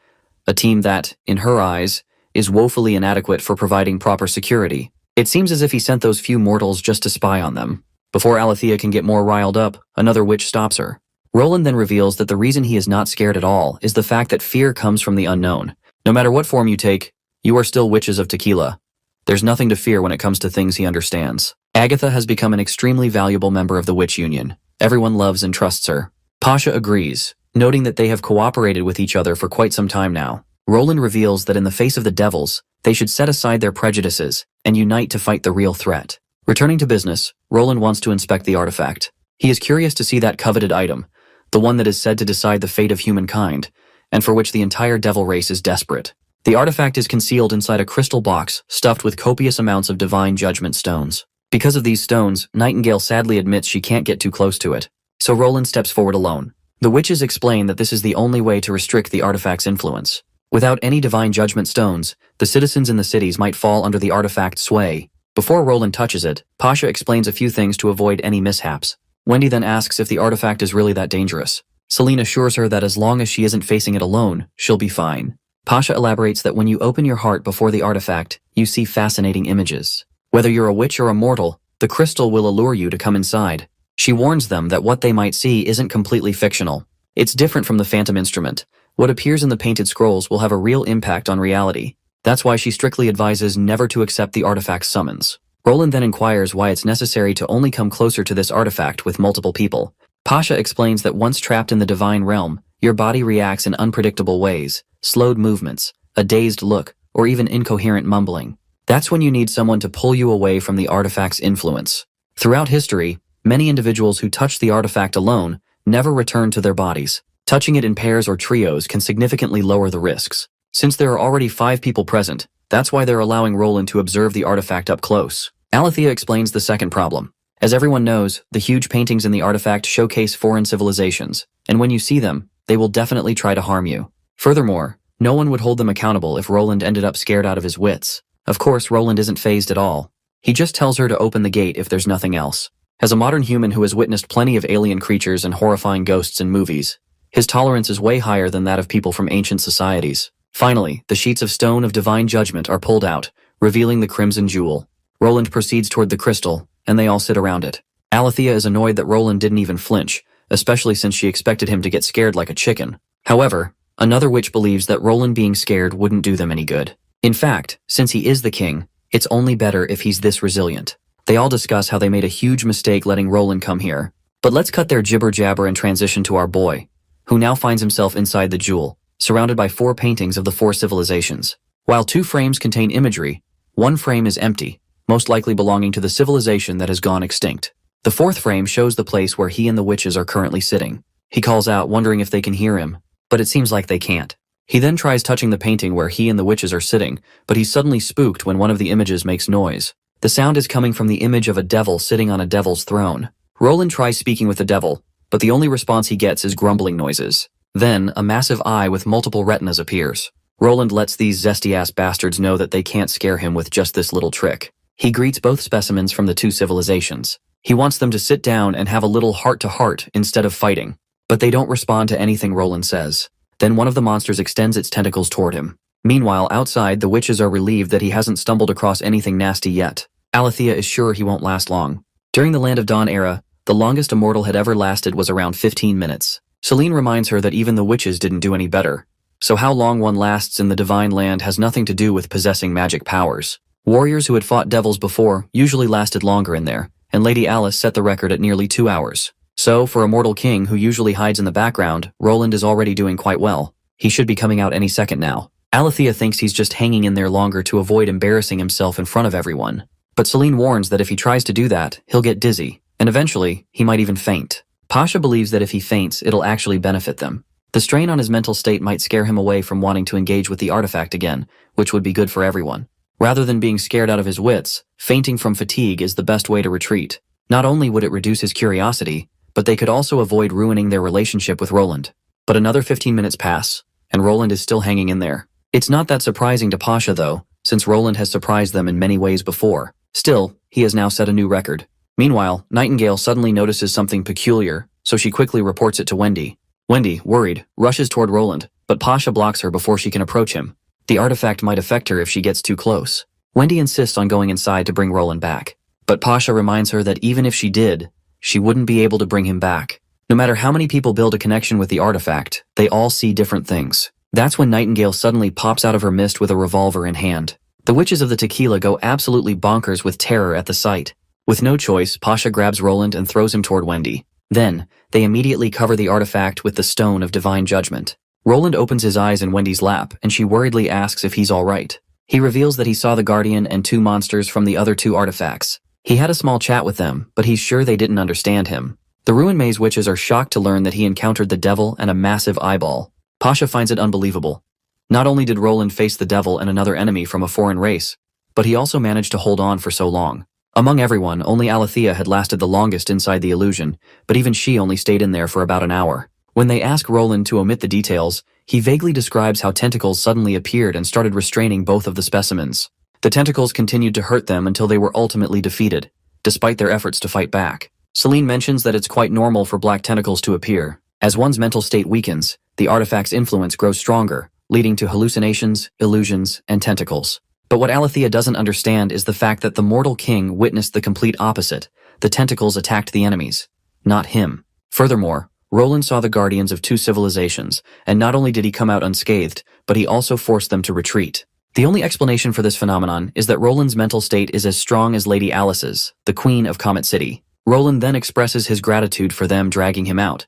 a team that, in her eyes, is woefully inadequate for providing proper security. It seems as if he sent those few mortals just to spy on them. Before Alethea can get more riled up, another witch stops her. Roland then reveals that the reason he is not scared at all is the fact that fear comes from the unknown. No matter what form you take, you are still witches of tequila. There's nothing to fear when it comes to things he understands. Agatha has become an extremely valuable member of the Witch Union. Everyone loves and trusts her. Pasha agrees, noting that they have cooperated with each other for quite some time now. Roland reveals that in the face of the devils, they should set aside their prejudices and unite to fight the real threat. Returning to business, Roland wants to inspect the artifact. He is curious to see that coveted item, the one that is said to decide the fate of humankind, and for which the entire devil race is desperate. The artifact is concealed inside a crystal box stuffed with copious amounts of divine judgment stones. Because of these stones, Nightingale sadly admits she can't get too close to it, so Roland steps forward alone. The witches explain that this is the only way to restrict the artifact's influence. Without any divine judgment stones, the citizens in the cities might fall under the artifact's sway. Before Roland touches it, Pasha explains a few things to avoid any mishaps. Wendy then asks if the artifact is really that dangerous. Celine assures her that as long as she isn't facing it alone, she'll be fine. Pasha elaborates that when you open your heart before the artifact, you see fascinating images. Whether you're a witch or a mortal, the crystal will allure you to come inside. She warns them that what they might see isn't completely fictional. It's different from the phantom instrument. What appears in the painted scrolls will have a real impact on reality. That's why she strictly advises never to accept the artifact's summons. Roland then inquires why it's necessary to only come closer to this artifact with multiple people. Pasha explains that once trapped in the divine realm, your body reacts in unpredictable ways, slowed movements, a dazed look, or even incoherent mumbling. That's when you need someone to pull you away from the artifact's influence. Throughout history, many individuals who touch the artifact alone never return to their bodies. Touching it in pairs or trios can significantly lower the risks. Since there are already 5 people present, that's why they're allowing Roland to observe the artifact up close. Alethea explains the second problem. As everyone knows, the huge paintings in the artifact showcase foreign civilizations, and when you see them, they will definitely try to harm you. Furthermore, no one would hold them accountable if Roland ended up scared out of his wits. Of course, Roland isn't fazed at all. He just tells her to open the gate if there's nothing else. As a modern human who has witnessed plenty of alien creatures and horrifying ghosts in movies, his tolerance is way higher than that of people from ancient societies. Finally, the sheets of stone of divine judgment are pulled out, revealing the crimson jewel. Roland proceeds toward the crystal, and they all sit around it. Alethea is annoyed that Roland didn't even flinch, especially since she expected him to get scared like a chicken. However, another witch believes that Roland being scared wouldn't do them any good. In fact, since he is the king, it's only better if he's this resilient. They all discuss how they made a huge mistake letting Roland come here. But let's cut their jibber-jabber and transition to our boy, who now finds himself inside the jewel, surrounded by 4 paintings of the 4 civilizations. While 2 frames contain imagery, 1 frame is empty, most likely belonging to the civilization that has gone extinct. The 4th frame shows the place where he and the witches are currently sitting. He calls out, wondering if they can hear him, but it seems like they can't. He then tries touching the painting where he and the witches are sitting, but he's suddenly spooked when one of the images makes noise. The sound is coming from the image of a devil sitting on a devil's throne. Roland tries speaking with the devil, but the only response he gets is grumbling noises. Then, a massive eye with multiple retinas appears. Roland lets these zesty-ass bastards know that they can't scare him with just this little trick. He greets both specimens from the 2 civilizations. He wants them to sit down and have a little heart-to-heart instead of fighting, but they don't respond to anything Roland says. Then one of the monsters extends its tentacles toward him. Meanwhile, outside, the witches are relieved that he hasn't stumbled across anything nasty yet. Alethea is sure he won't last long. During the Land of Dawn era, the longest a mortal had ever lasted was around 15 minutes. Celine reminds her that even the witches didn't do any better. So how long one lasts in the Divine Land has nothing to do with possessing magic powers. Warriors who had fought devils before usually lasted longer in there, and Lady Alice set the record at nearly 2 hours. So, for a mortal king who usually hides in the background, Roland is already doing quite well. He should be coming out any second now. Alethea thinks he's just hanging in there longer to avoid embarrassing himself in front of everyone. But Celine warns that if he tries to do that, he'll get dizzy, and eventually, he might even faint. Pasha believes that if he faints, it'll actually benefit them. The strain on his mental state might scare him away from wanting to engage with the artifact again, which would be good for everyone. Rather than being scared out of his wits, fainting from fatigue is the best way to retreat. Not only would it reduce his curiosity, but they could also avoid ruining their relationship with Roland. But another 15 minutes pass, and Roland is still hanging in there. It's not that surprising to Pasha though, since Roland has surprised them in many ways before. Still, he has now set a new record. Meanwhile, Nightingale suddenly notices something peculiar, so she quickly reports it to Wendy. Wendy, worried, rushes toward Roland, but Pasha blocks her before she can approach him. The artifact might affect her if she gets too close. Wendy insists on going inside to bring Roland back. But Pasha reminds her that even if she did, she wouldn't be able to bring him back. No matter how many people build a connection with the artifact, they all see different things. That's when Nightingale suddenly pops out of her mist with a revolver in hand. The witches of the tequila go absolutely bonkers with terror at the sight. With no choice, Pasha grabs Roland and throws him toward Wendy. Then, they immediately cover the artifact with the Stone of Divine Judgment. Roland opens his eyes in Wendy's lap, and she worriedly asks if he's alright. He reveals that he saw the Guardian and 2 monsters from the other 2 artifacts. He had a small chat with them, but he's sure they didn't understand him. The Ruin Maze witches are shocked to learn that he encountered the devil and a massive eyeball. Pasha finds it unbelievable. Not only did Roland face the devil and another enemy from a foreign race, but he also managed to hold on for so long. Among everyone, only Alethea had lasted the longest inside the illusion, but even she only stayed in there for about an hour. When they ask Roland to omit the details, he vaguely describes how tentacles suddenly appeared and started restraining both of the specimens. The tentacles continued to hurt them until they were ultimately defeated, despite their efforts to fight back. Celine mentions that it's quite normal for black tentacles to appear. As one's mental state weakens, the artifact's influence grows stronger, leading to hallucinations, illusions, and tentacles. But what Alethea doesn't understand is the fact that the mortal king witnessed the complete opposite. The tentacles attacked the enemies, not him. Furthermore, Roland saw the guardians of 2 civilizations, and not only did he come out unscathed, but he also forced them to retreat. The only explanation for this phenomenon is that Roland's mental state is as strong as Lady Alice's, the Queen of Comet City. Roland then expresses his gratitude for them dragging him out.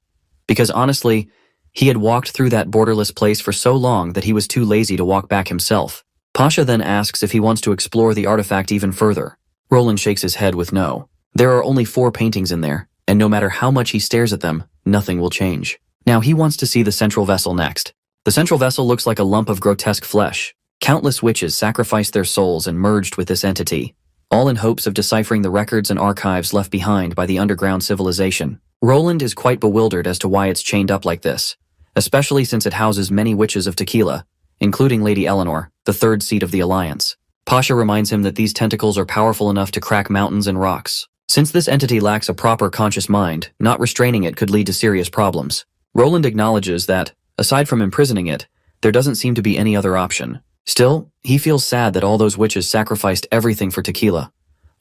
Because honestly, he had walked through that borderless place for so long that he was too lazy to walk back himself. Pasha then asks if he wants to explore the artifact even further. Roland shakes his head with no. There are only 4 paintings in there, and no matter how much he stares at them, nothing will change. Now he wants to see the central vessel next. The central vessel looks like a lump of grotesque flesh. Countless witches sacrificed their souls and merged with this entity, all in hopes of deciphering the records and archives left behind by the underground civilization. Roland is quite bewildered as to why it's chained up like this, especially since it houses many witches of tequila, including Lady Eleanor, the 3rd seat of the Alliance. Pasha reminds him that these tentacles are powerful enough to crack mountains and rocks. Since this entity lacks a proper conscious mind, not restraining it could lead to serious problems. Roland acknowledges that, aside from imprisoning it, there doesn't seem to be any other option. Still, he feels sad that all those witches sacrificed everything for tequila,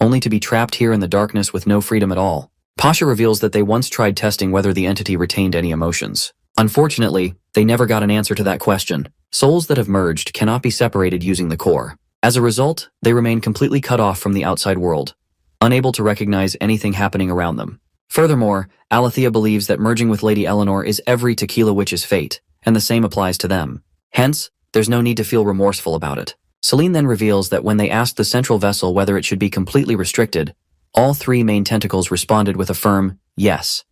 only to be trapped here in the darkness with no freedom at all. Pasha reveals that they once tried testing whether the entity retained any emotions. Unfortunately, they never got an answer to that question. Souls that have merged cannot be separated using the core. As a result, they remain completely cut off from the outside world, unable to recognize anything happening around them. Furthermore, Alethea believes that merging with Lady Eleanor is every tequila witch's fate, and the same applies to them. Hence, there's no need to feel remorseful about it. Celine then reveals that when they asked the central vessel whether it should be completely restricted, all 3 main tentacles responded with a firm yes.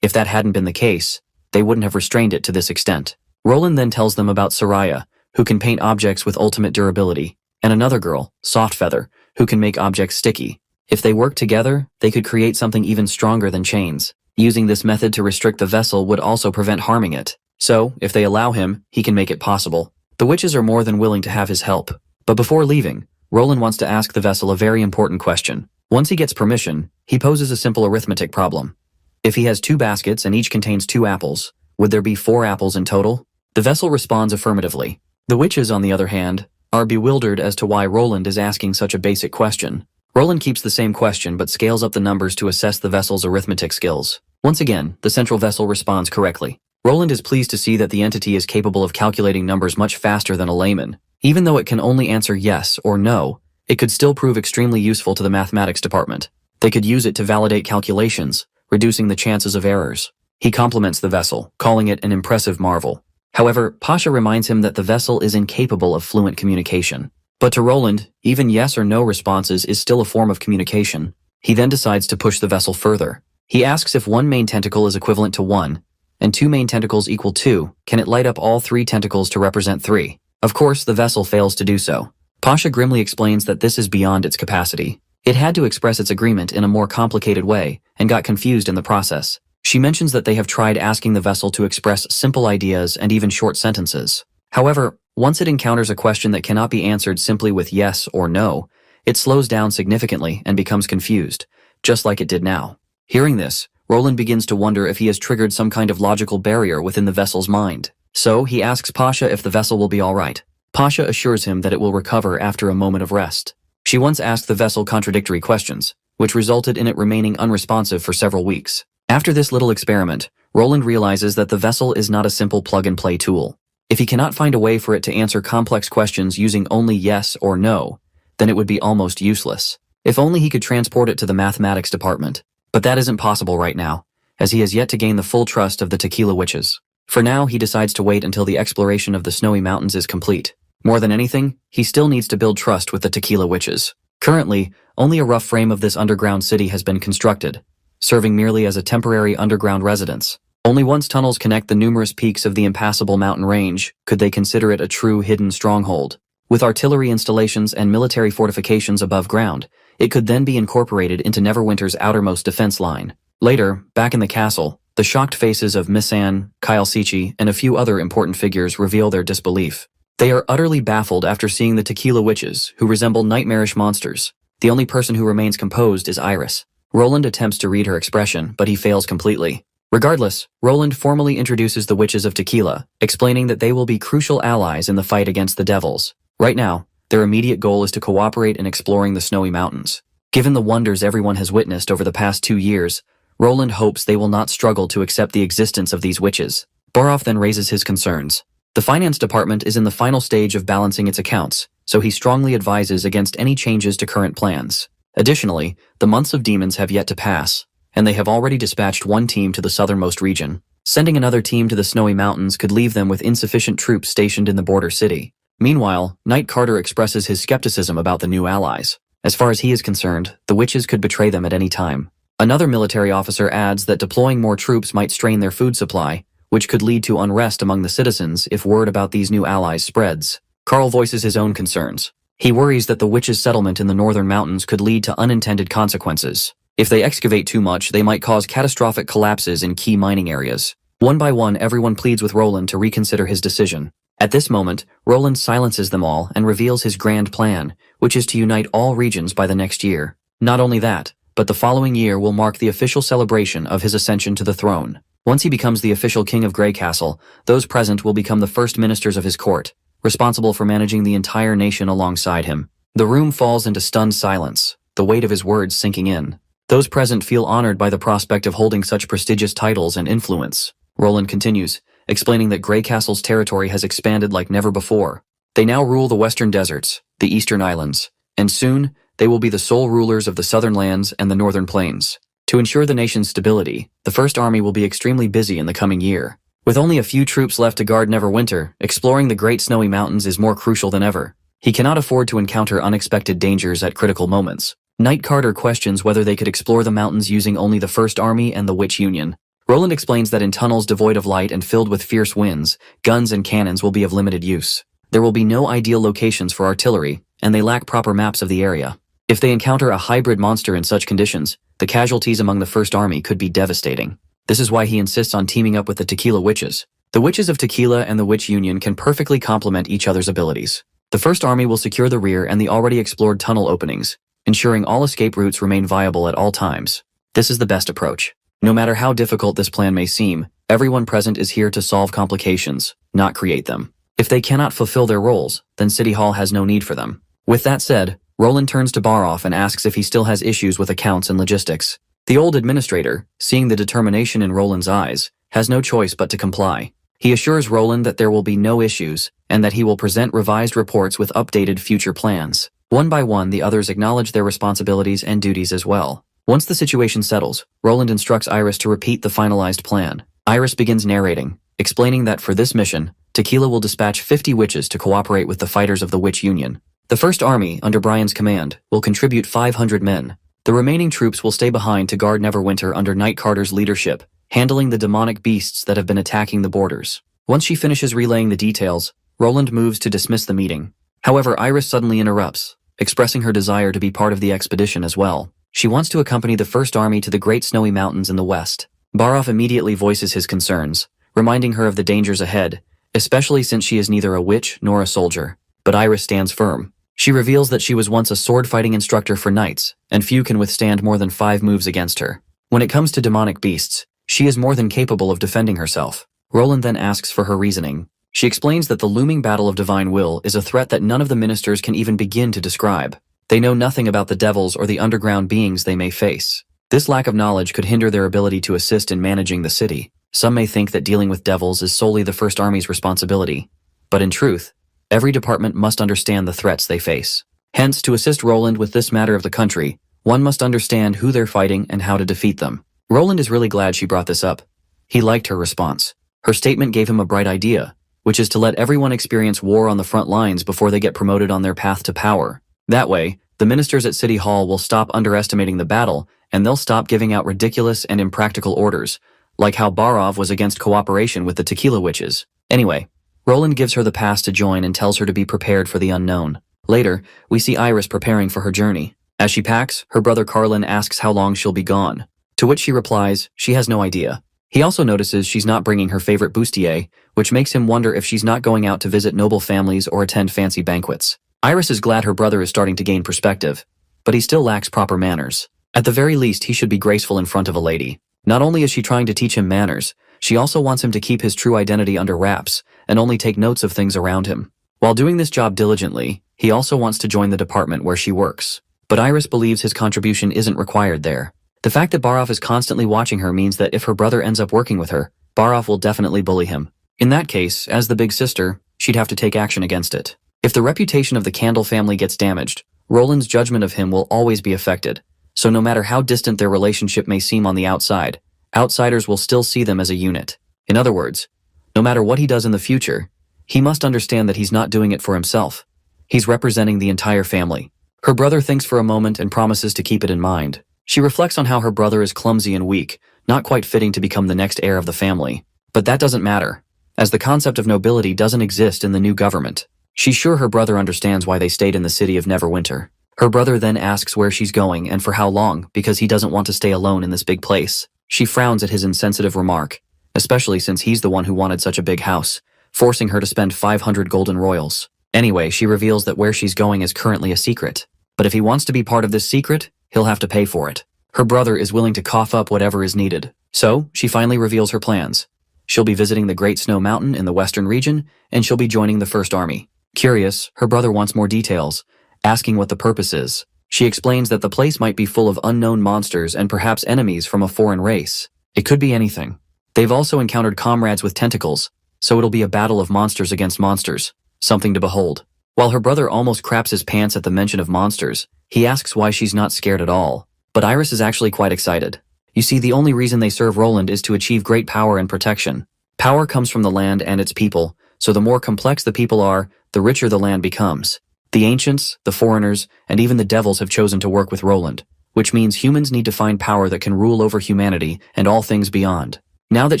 If that hadn't been the case, they wouldn't have restrained it to this extent. Roland then tells them about Soraya, who can paint objects with ultimate durability, and another girl, Softfeather, who can make objects sticky. If they work together, they could create something even stronger than chains. Using this method to restrict the vessel would also prevent harming it. So, if they allow him, he can make it possible. The witches are more than willing to have his help. But before leaving, Roland wants to ask the vessel a very important question. Once he gets permission, he poses a simple arithmetic problem. If he has 2 baskets and each contains 2 apples, would there be 4 apples in total? The vessel responds affirmatively. The witches, on the other hand, are bewildered as to why Roland is asking such a basic question. Roland keeps the same question but scales up the numbers to assess the vessel's arithmetic skills. Once again, the central vessel responds correctly. Roland is pleased to see that the entity is capable of calculating numbers much faster than a layman. Even though it can only answer yes or no, it could still prove extremely useful to the mathematics department. They could use it to validate calculations, reducing the chances of errors. He compliments the vessel, calling it an impressive marvel. However, Pasha reminds him that the vessel is incapable of fluent communication. But to Roland, even yes or no responses is still a form of communication. He then decides to push the vessel further. He asks if one main tentacle is equivalent to 1, and 2 main tentacles equal 2, can it light up all 3 tentacles to represent 3? Of course, the vessel fails to do so. Pasha grimly explains that this is beyond its capacity. It had to express its agreement in a more complicated way, and got confused in the process. She mentions that they have tried asking the vessel to express simple ideas and even short sentences. However, once it encounters a question that cannot be answered simply with yes or no, it slows down significantly and becomes confused, just like it did now. Hearing this, Roland begins to wonder if he has triggered some kind of logical barrier within the vessel's mind. So he asks Pasha if the vessel will be all right. Pasha assures him that it will recover after a moment of rest. She once asked the vessel contradictory questions, which resulted in it remaining unresponsive for several weeks. After this little experiment, Roland realizes that the vessel is not a simple plug-and-play tool. If he cannot find a way for it to answer complex questions using only yes or no, then it would be almost useless. If only he could transport it to the mathematics department. But that isn't possible right now, as he has yet to gain the full trust of the Tequila Witches. For now, he decides to wait until the exploration of the Snowy Mountains is complete. More than anything, he still needs to build trust with the Tequila Witches. Currently, only a rough frame of this underground city has been constructed, serving merely as a temporary underground residence. Only once tunnels connect the numerous peaks of the impassable mountain range could they consider it a true hidden stronghold. With artillery installations and military fortifications above ground, it could then be incorporated into Neverwinter's outermost defense line. Later, back in the castle, the shocked faces of Missan, Kyle Sichi, and a few other important figures reveal their disbelief. They are utterly baffled after seeing the Tequila Witches, who resemble nightmarish monsters. The only person who remains composed is Iris. Roland attempts to read her expression, but he fails completely. Regardless, Roland formally introduces the Witches of Tequila, explaining that they will be crucial allies in the fight against the Devils. Right now, their immediate goal is to cooperate in exploring the Snowy Mountains. Given the wonders everyone has witnessed over the past 2 years, Roland hopes they will not struggle to accept the existence of these witches. Barov then raises his concerns. The finance department is in the final stage of balancing its accounts, so he strongly advises against any changes to current plans. Additionally, the months of demons have yet to pass, and they have already dispatched one team to the southernmost region. Sending another team to the Snowy Mountains could leave them with insufficient troops stationed in the border city. Meanwhile, Knight Carter expresses his skepticism about the new allies. As far as he is concerned, the witches could betray them at any time. Another military officer adds that deploying more troops might strain their food supply, which could lead to unrest among the citizens if word about these new allies spreads. Carl voices his own concerns. He worries that the witches' settlement in the northern mountains could lead to unintended consequences. If they excavate too much, they might cause catastrophic collapses in key mining areas. One by one, everyone pleads with Roland to reconsider his decision. At this moment, Roland silences them all and reveals his grand plan, which is to unite all regions by the next year. Not only that, but the following year will mark the official celebration of his ascension to the throne. Once he becomes the official king of Grey Castle, those present will become the first ministers of his court, responsible for managing the entire nation alongside him. The room falls into stunned silence, the weight of his words sinking in. Those present feel honored by the prospect of holding such prestigious titles and influence. Roland continues, explaining that Grey Castle's territory has expanded like never before. They now rule the western deserts, the eastern islands, and soon they will be the sole rulers of the southern lands and the northern plains. To ensure the nation's stability, the First Army will be extremely busy in the coming year. With only a few troops left to guard Neverwinter, exploring the Great Snowy Mountains is more crucial than ever. He cannot afford to encounter unexpected dangers at critical moments. Knight Carter questions whether they could explore the mountains using only the First Army and the Witch Union. Roland explains that in tunnels devoid of light and filled with fierce winds, guns and cannons will be of limited use. There will be no ideal locations for artillery, and they lack proper maps of the area. If they encounter a hybrid monster in such conditions, the casualties among the First Army could be devastating. This is why he insists on teaming up with the Tequila Witches. The Witches of Tequila and the Witch Union can perfectly complement each other's abilities. The First Army will secure the rear and the already explored tunnel openings, ensuring all escape routes remain viable at all times. This is the best approach. No matter how difficult this plan may seem, everyone present is here to solve complications, not create them. If they cannot fulfill their roles, then City Hall has no need for them. With that said, Roland turns to Barov and asks if he still has issues with accounts and logistics. The old administrator, seeing the determination in Roland's eyes, has no choice but to comply. He assures Roland that there will be no issues, and that he will present revised reports with updated future plans. One by one, the others acknowledge their responsibilities and duties as well. Once the situation settles, Roland instructs Iris to repeat the finalized plan. Iris begins narrating, explaining that for this mission, Tequila will dispatch 50 witches to cooperate with the fighters of the Witch Union. The First Army, under Brian's command, will contribute 500 men. The remaining troops will stay behind to guard Neverwinter under Night Carter's leadership, handling the demonic beasts that have been attacking the borders. Once she finishes relaying the details, Roland moves to dismiss the meeting. However, Iris suddenly interrupts, expressing her desire to be part of the expedition as well. She wants to accompany the First Army to the Great Snowy Mountains in the west. Barov immediately voices his concerns, reminding her of the dangers ahead, especially since she is neither a witch nor a soldier. But Iris stands firm. She reveals that she was once a sword-fighting instructor for knights, and few can withstand more than 5 moves against her. When it comes to demonic beasts, she is more than capable of defending herself. Roland then asks for her reasoning. She explains that the looming battle of divine will is a threat that none of the ministers can even begin to describe. They know nothing about the devils or the underground beings they may face. This lack of knowledge could hinder their ability to assist in managing the city. Some may think that dealing with devils is solely the First Army's responsibility. But in truth, every department must understand the threats they face. Hence, to assist Roland with this matter of the country, one must understand who they're fighting and how to defeat them. Roland is really glad she brought this up. He liked her response. Her statement gave him a bright idea, which is to let everyone experience war on the front lines before they get promoted on their path to power. That way, the ministers at City Hall will stop underestimating the battle, and they'll stop giving out ridiculous and impractical orders, like how Barov was against cooperation with the Tequila Witches. Anyway, Roland gives her the pass to join and tells her to be prepared for the unknown. Later, we see Iris preparing for her journey. As she packs, her brother Carlin asks how long she'll be gone, to which she replies she has no idea. He also notices she's not bringing her favorite bustier, which makes him wonder if she's not going out to visit noble families or attend fancy banquets. Iris is glad her brother is starting to gain perspective, but he still lacks proper manners. At the very least, he should be graceful in front of a lady. Not only is she trying to teach him manners, she also wants him to keep his true identity under wraps and only take notes of things around him. While doing this job diligently, he also wants to join the department where she works. But Iris believes his contribution isn't required there. The fact that Barov is constantly watching her means that if her brother ends up working with her, Barov will definitely bully him. In that case, as the big sister, she'd have to take action against it. If the reputation of the Candle family gets damaged, Roland's judgment of him will always be affected. So no matter how distant their relationship may seem on the outside, outsiders will still see them as a unit. In other words, no matter what he does in the future, he must understand that he's not doing it for himself. He's representing the entire family. Her brother thinks for a moment and promises to keep it in mind. She reflects on how her brother is clumsy and weak, not quite fitting to become the next heir of the family. But that doesn't matter, as the concept of nobility doesn't exist in the new government. She's sure her brother understands why they stayed in the city of Neverwinter. Her brother then asks where she's going and for how long, because he doesn't want to stay alone in this big place. She frowns at his insensitive remark, especially since he's the one who wanted such a big house, forcing her to spend 500 golden royals. Anyway, she reveals that where she's going is currently a secret. But if he wants to be part of this secret, he'll have to pay for it. Her brother is willing to cough up whatever is needed. So, she finally reveals her plans. She'll be visiting the Great Snow Mountain in the western region, and she'll be joining the First Army. Curious, her brother wants more details, asking what the purpose is. She explains that the place might be full of unknown monsters and perhaps enemies from a foreign race. It could be anything. They've also encountered comrades with tentacles, so it'll be a battle of monsters against monsters, something to behold. While her brother almost craps his pants at the mention of monsters, he asks why she's not scared at all. But Iris is actually quite excited. You see, the only reason they serve Roland is to achieve great power and protection. Power comes from the land and its people, so the more complex the people are, the richer the land becomes. The ancients, the foreigners, and even the devils have chosen to work with Roland, which means humans need to find power that can rule over humanity and all things beyond. Now that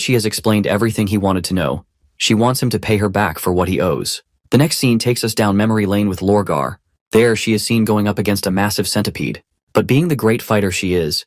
she has explained everything he wanted to know, she wants him to pay her back for what he owes. The next scene takes us down memory lane with Lorgar. There, she is seen going up against a massive centipede. But being the great fighter she is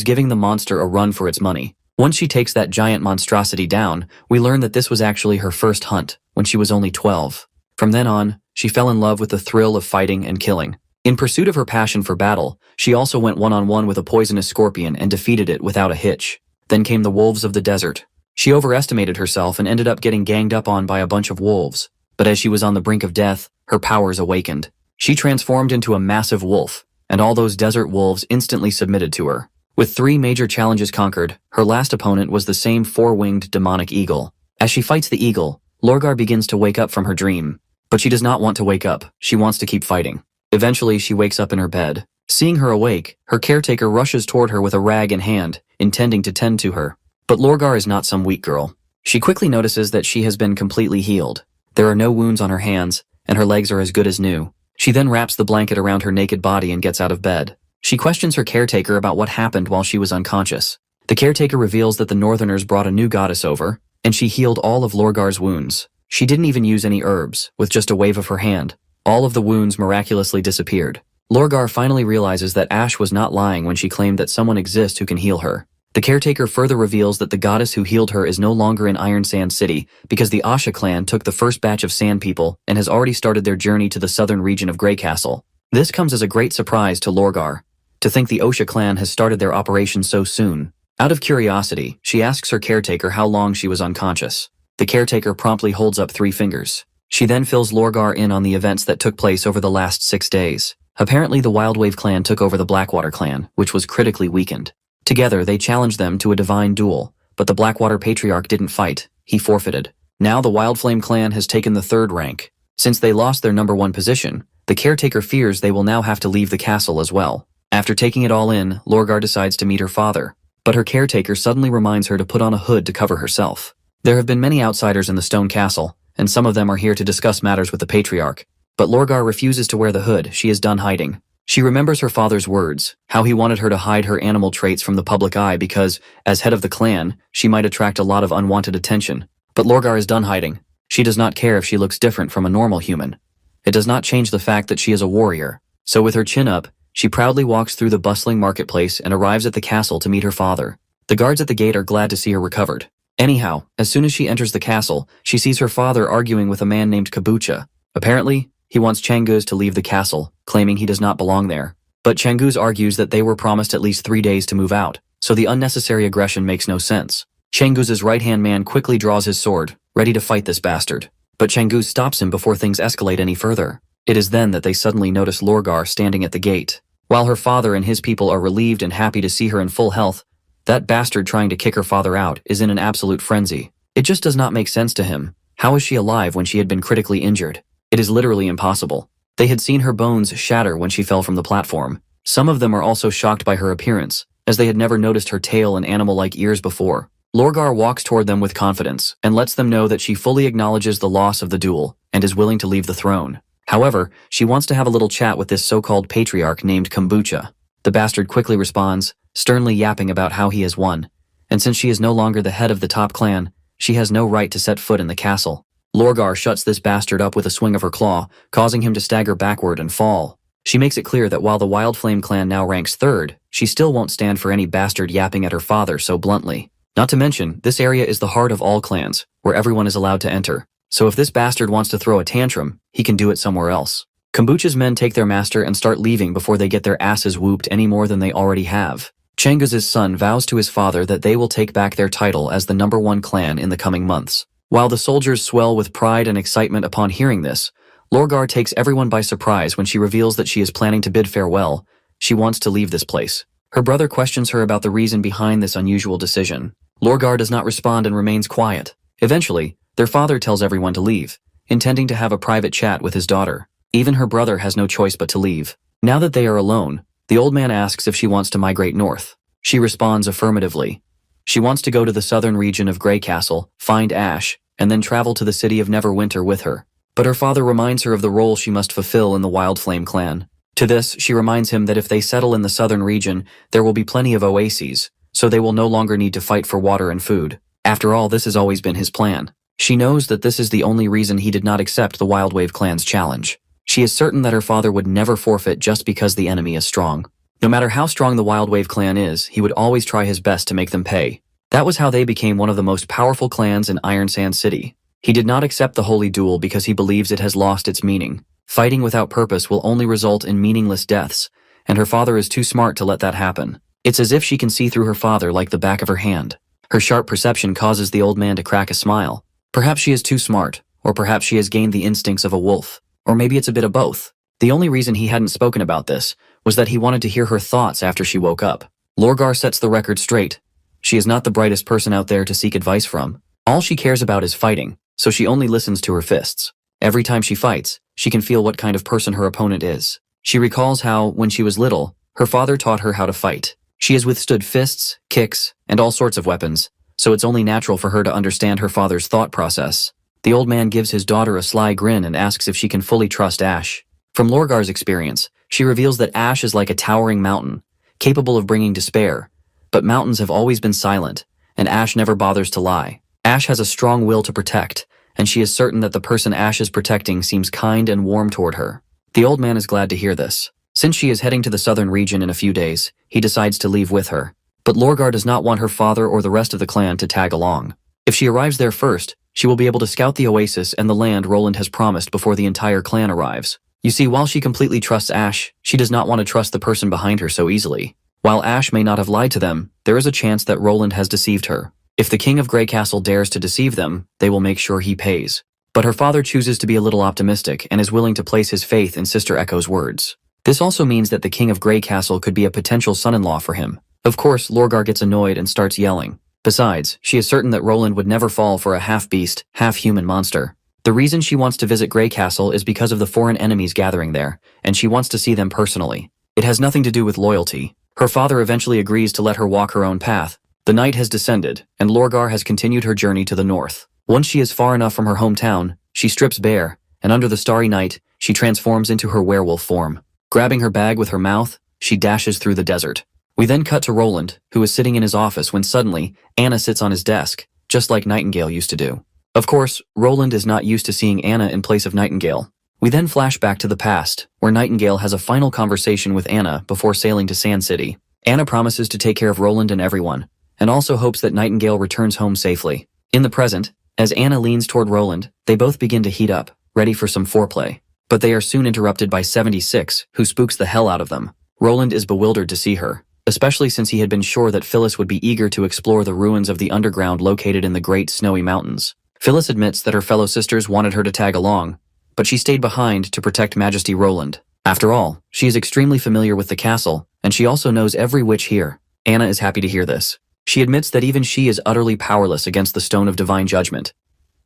giving the monster a run for its money. Once she takes that giant monstrosity down, we learn that this was actually her first hunt, when she was only 12. From then on, she fell in love with the thrill of fighting and killing. In pursuit of her passion for battle, she also went one-on-one with a poisonous scorpion and defeated it without a hitch. Then came the wolves of the desert. She overestimated herself and ended up getting ganged up on by a bunch of wolves. But as she was on the brink of death, her powers awakened. She transformed into a massive wolf, and all those desert wolves instantly submitted to her. With 3 major challenges conquered, her last opponent was the same 4-winged demonic eagle. As she fights the eagle, Lorgar begins to wake up from her dream. But she does not want to wake up, she wants to keep fighting. Eventually, she wakes up in her bed. Seeing her awake, her caretaker rushes toward her with a rag in hand, intending to tend to her. But Lorgar is not some weak girl. She quickly notices that she has been completely healed. There are no wounds on her hands, and her legs are as good as new. She then wraps the blanket around her naked body and gets out of bed. She questions her caretaker about what happened while she was unconscious. The caretaker reveals that the Northerners brought a new goddess over, and she healed all of Lorgar's wounds. She didn't even use any herbs, with just a wave of her hand. All of the wounds miraculously disappeared. Lorgar finally realizes that Ash was not lying when she claimed that someone exists who can heal her. The caretaker further reveals that the goddess who healed her is no longer in Iron Sand City because the Asha clan took the first batch of sand people and has already started their journey to the southern region of Grey Castle. This comes as a great surprise to Lorgar, to think the Osha clan has started their operation so soon. Out of curiosity, she asks her caretaker how long she was unconscious. The caretaker promptly holds up 3 fingers. She then fills Lorgar in on the events that took place over the last 6 days. Apparently the Wildwave clan took over the Blackwater clan, which was critically weakened. Together, they challenged them to a divine duel, but the Blackwater Patriarch didn't fight. He forfeited. Now the Wildflame clan has taken the 3rd rank. Since they lost their number 1 position, the caretaker fears they will now have to leave the castle as well. After taking it all in, Lorgar decides to meet her father, but her caretaker suddenly reminds her to put on a hood to cover herself. There have been many outsiders in the stone castle, and some of them are here to discuss matters with the Patriarch. But Lorgar refuses to wear the hood. She is done hiding. She remembers her father's words, how he wanted her to hide her animal traits from the public eye because, as head of the clan, she might attract a lot of unwanted attention. But Lorgar is done hiding. She does not care if she looks different from a normal human. It does not change the fact that she is a warrior. So with her chin up, she proudly walks through the bustling marketplace and arrives at the castle to meet her father. The guards at the gate are glad to see her recovered. Anyhow, as soon as she enters the castle, she sees her father arguing with a man named Kabucha. Apparently, he wants Changuz to leave the castle, claiming he does not belong there. But Changuz argues that they were promised at least 3 days to move out, so the unnecessary aggression makes no sense. Changuz's right-hand man quickly draws his sword, ready to fight this bastard. But Changuz stops him before things escalate any further. It is then that they suddenly notice Lorgar standing at the gate. While her father and his people are relieved and happy to see her in full health, that bastard trying to kick her father out is in an absolute frenzy. It just does not make sense to him. How is she alive when she had been critically injured? It is literally impossible. They had seen her bones shatter when she fell from the platform. Some of them are also shocked by her appearance, as they had never noticed her tail and animal-like ears before. Lorgar walks toward them with confidence and lets them know that she fully acknowledges the loss of the duel and is willing to leave the throne. However, she wants to have a little chat with this so-called patriarch named Kombucha. The bastard quickly responds, sternly yapping about how he has won, and since she is no longer the head of the top clan, she has no right to set foot in the castle. Lorgar shuts this bastard up with a swing of her claw, causing him to stagger backward and fall. She makes it clear that while the Wildflame clan now ranks 3rd, she still won't stand for any bastard yapping at her father so bluntly. Not to mention, this area is the heart of all clans, where everyone is allowed to enter. So if this bastard wants to throw a tantrum, he can do it somewhere else. Kombucha's men take their master and start leaving before they get their asses whooped any more than they already have. Changuz's son vows to his father that they will take back their title as the number 1 clan in the coming months. While the soldiers swell with pride and excitement upon hearing this, Lorgar takes everyone by surprise when she reveals that she is planning to bid farewell. She wants to leave this place. Her brother questions her about the reason behind this unusual decision. Lorgar does not respond and remains quiet. Eventually, their father tells everyone to leave, intending to have a private chat with his daughter. Even her brother has no choice but to leave. Now that they are alone, the old man asks if she wants to migrate north. She responds affirmatively. She wants to go to the southern region of Grey Castle, find Ash, and then travel to the city of Neverwinter with her. But her father reminds her of the role she must fulfill in the Wildflame clan. To this, she reminds him that if they settle in the southern region, there will be plenty of oases, so they will no longer need to fight for water and food. After all, this has always been his plan. She knows that this is the only reason he did not accept the Wildwave clan's challenge. She is certain that her father would never forfeit just because the enemy is strong. No matter how strong the Wildwave clan is, he would always try his best to make them pay. That was how they became one of the most powerful clans in Iron Sand City. He did not accept the holy duel because he believes it has lost its meaning. Fighting without purpose will only result in meaningless deaths, and her father is too smart to let that happen. It's as if she can see through her father like the back of her hand. Her sharp perception causes the old man to crack a smile. Perhaps she is too smart, or perhaps she has gained the instincts of a wolf, or maybe it's a bit of both. The only reason he hadn't spoken about this was that he wanted to hear her thoughts after she woke up. Lorgar sets the record straight. She is not the brightest person out there to seek advice from. All she cares about is fighting, so she only listens to her fists. Every time she fights, she can feel what kind of person her opponent is. She recalls how, when she was little, her father taught her how to fight. She has withstood fists, kicks, and all sorts of weapons, so it's only natural for her to understand her father's thought process. The old man gives his daughter a sly grin and asks if she can fully trust Ash. From Lorgar's experience, she reveals that Ash is like a towering mountain, capable of bringing despair. But mountains have always been silent, and Ash never bothers to lie. Ash has a strong will to protect, and she is certain that the person Ash is protecting seems kind and warm toward her. The old man is glad to hear this. Since she is heading to the southern region in a few days, he decides to leave with her. But Lorgar does not want her father or the rest of the clan to tag along. If she arrives there first, she will be able to scout the oasis and the land Roland has promised before the entire clan arrives. You see, while she completely trusts Ash, she does not want to trust the person behind her so easily. While Ash may not have lied to them, there is a chance that Roland has deceived her. If the king of Grey Castle dares to deceive them, they will make sure he pays. But her father chooses to be a little optimistic and is willing to place his faith in Sister Echo's words. This also means that the king of Grey Castle could be a potential son-in-law for him. Of course, Lorgar gets annoyed and starts yelling. Besides, she is certain that Roland would never fall for a half-beast, half-human monster. The reason she wants to visit Grey Castle is because of the foreign enemies gathering there, and she wants to see them personally. It has nothing to do with loyalty. Her father eventually agrees to let her walk her own path. The night has descended, and Lorgar has continued her journey to the north. Once she is far enough from her hometown, she strips bare, and under the starry night, she transforms into her werewolf form. Grabbing her bag with her mouth, she dashes through the desert. We then cut to Roland, who is sitting in his office when suddenly, Anna sits on his desk, just like Nightingale used to do. Of course, Roland is not used to seeing Anna in place of Nightingale. We then flash back to the past, where Nightingale has a final conversation with Anna before sailing to Sand City. Anna promises to take care of Roland and everyone, and also hopes that Nightingale returns home safely. In the present, as Anna leans toward Roland, they both begin to heat up, ready for some foreplay. But they are soon interrupted by 76, who spooks the hell out of them. Roland is bewildered to see her, especially since he had been sure that Phyllis would be eager to explore the ruins of the underground located in the Great Snowy Mountains. Phyllis admits that her fellow sisters wanted her to tag along, but she stayed behind to protect Majesty Roland. After all, she is extremely familiar with the castle, and she also knows every witch here. Anna is happy to hear this. She admits that even she is utterly powerless against the Stone of Divine Judgment.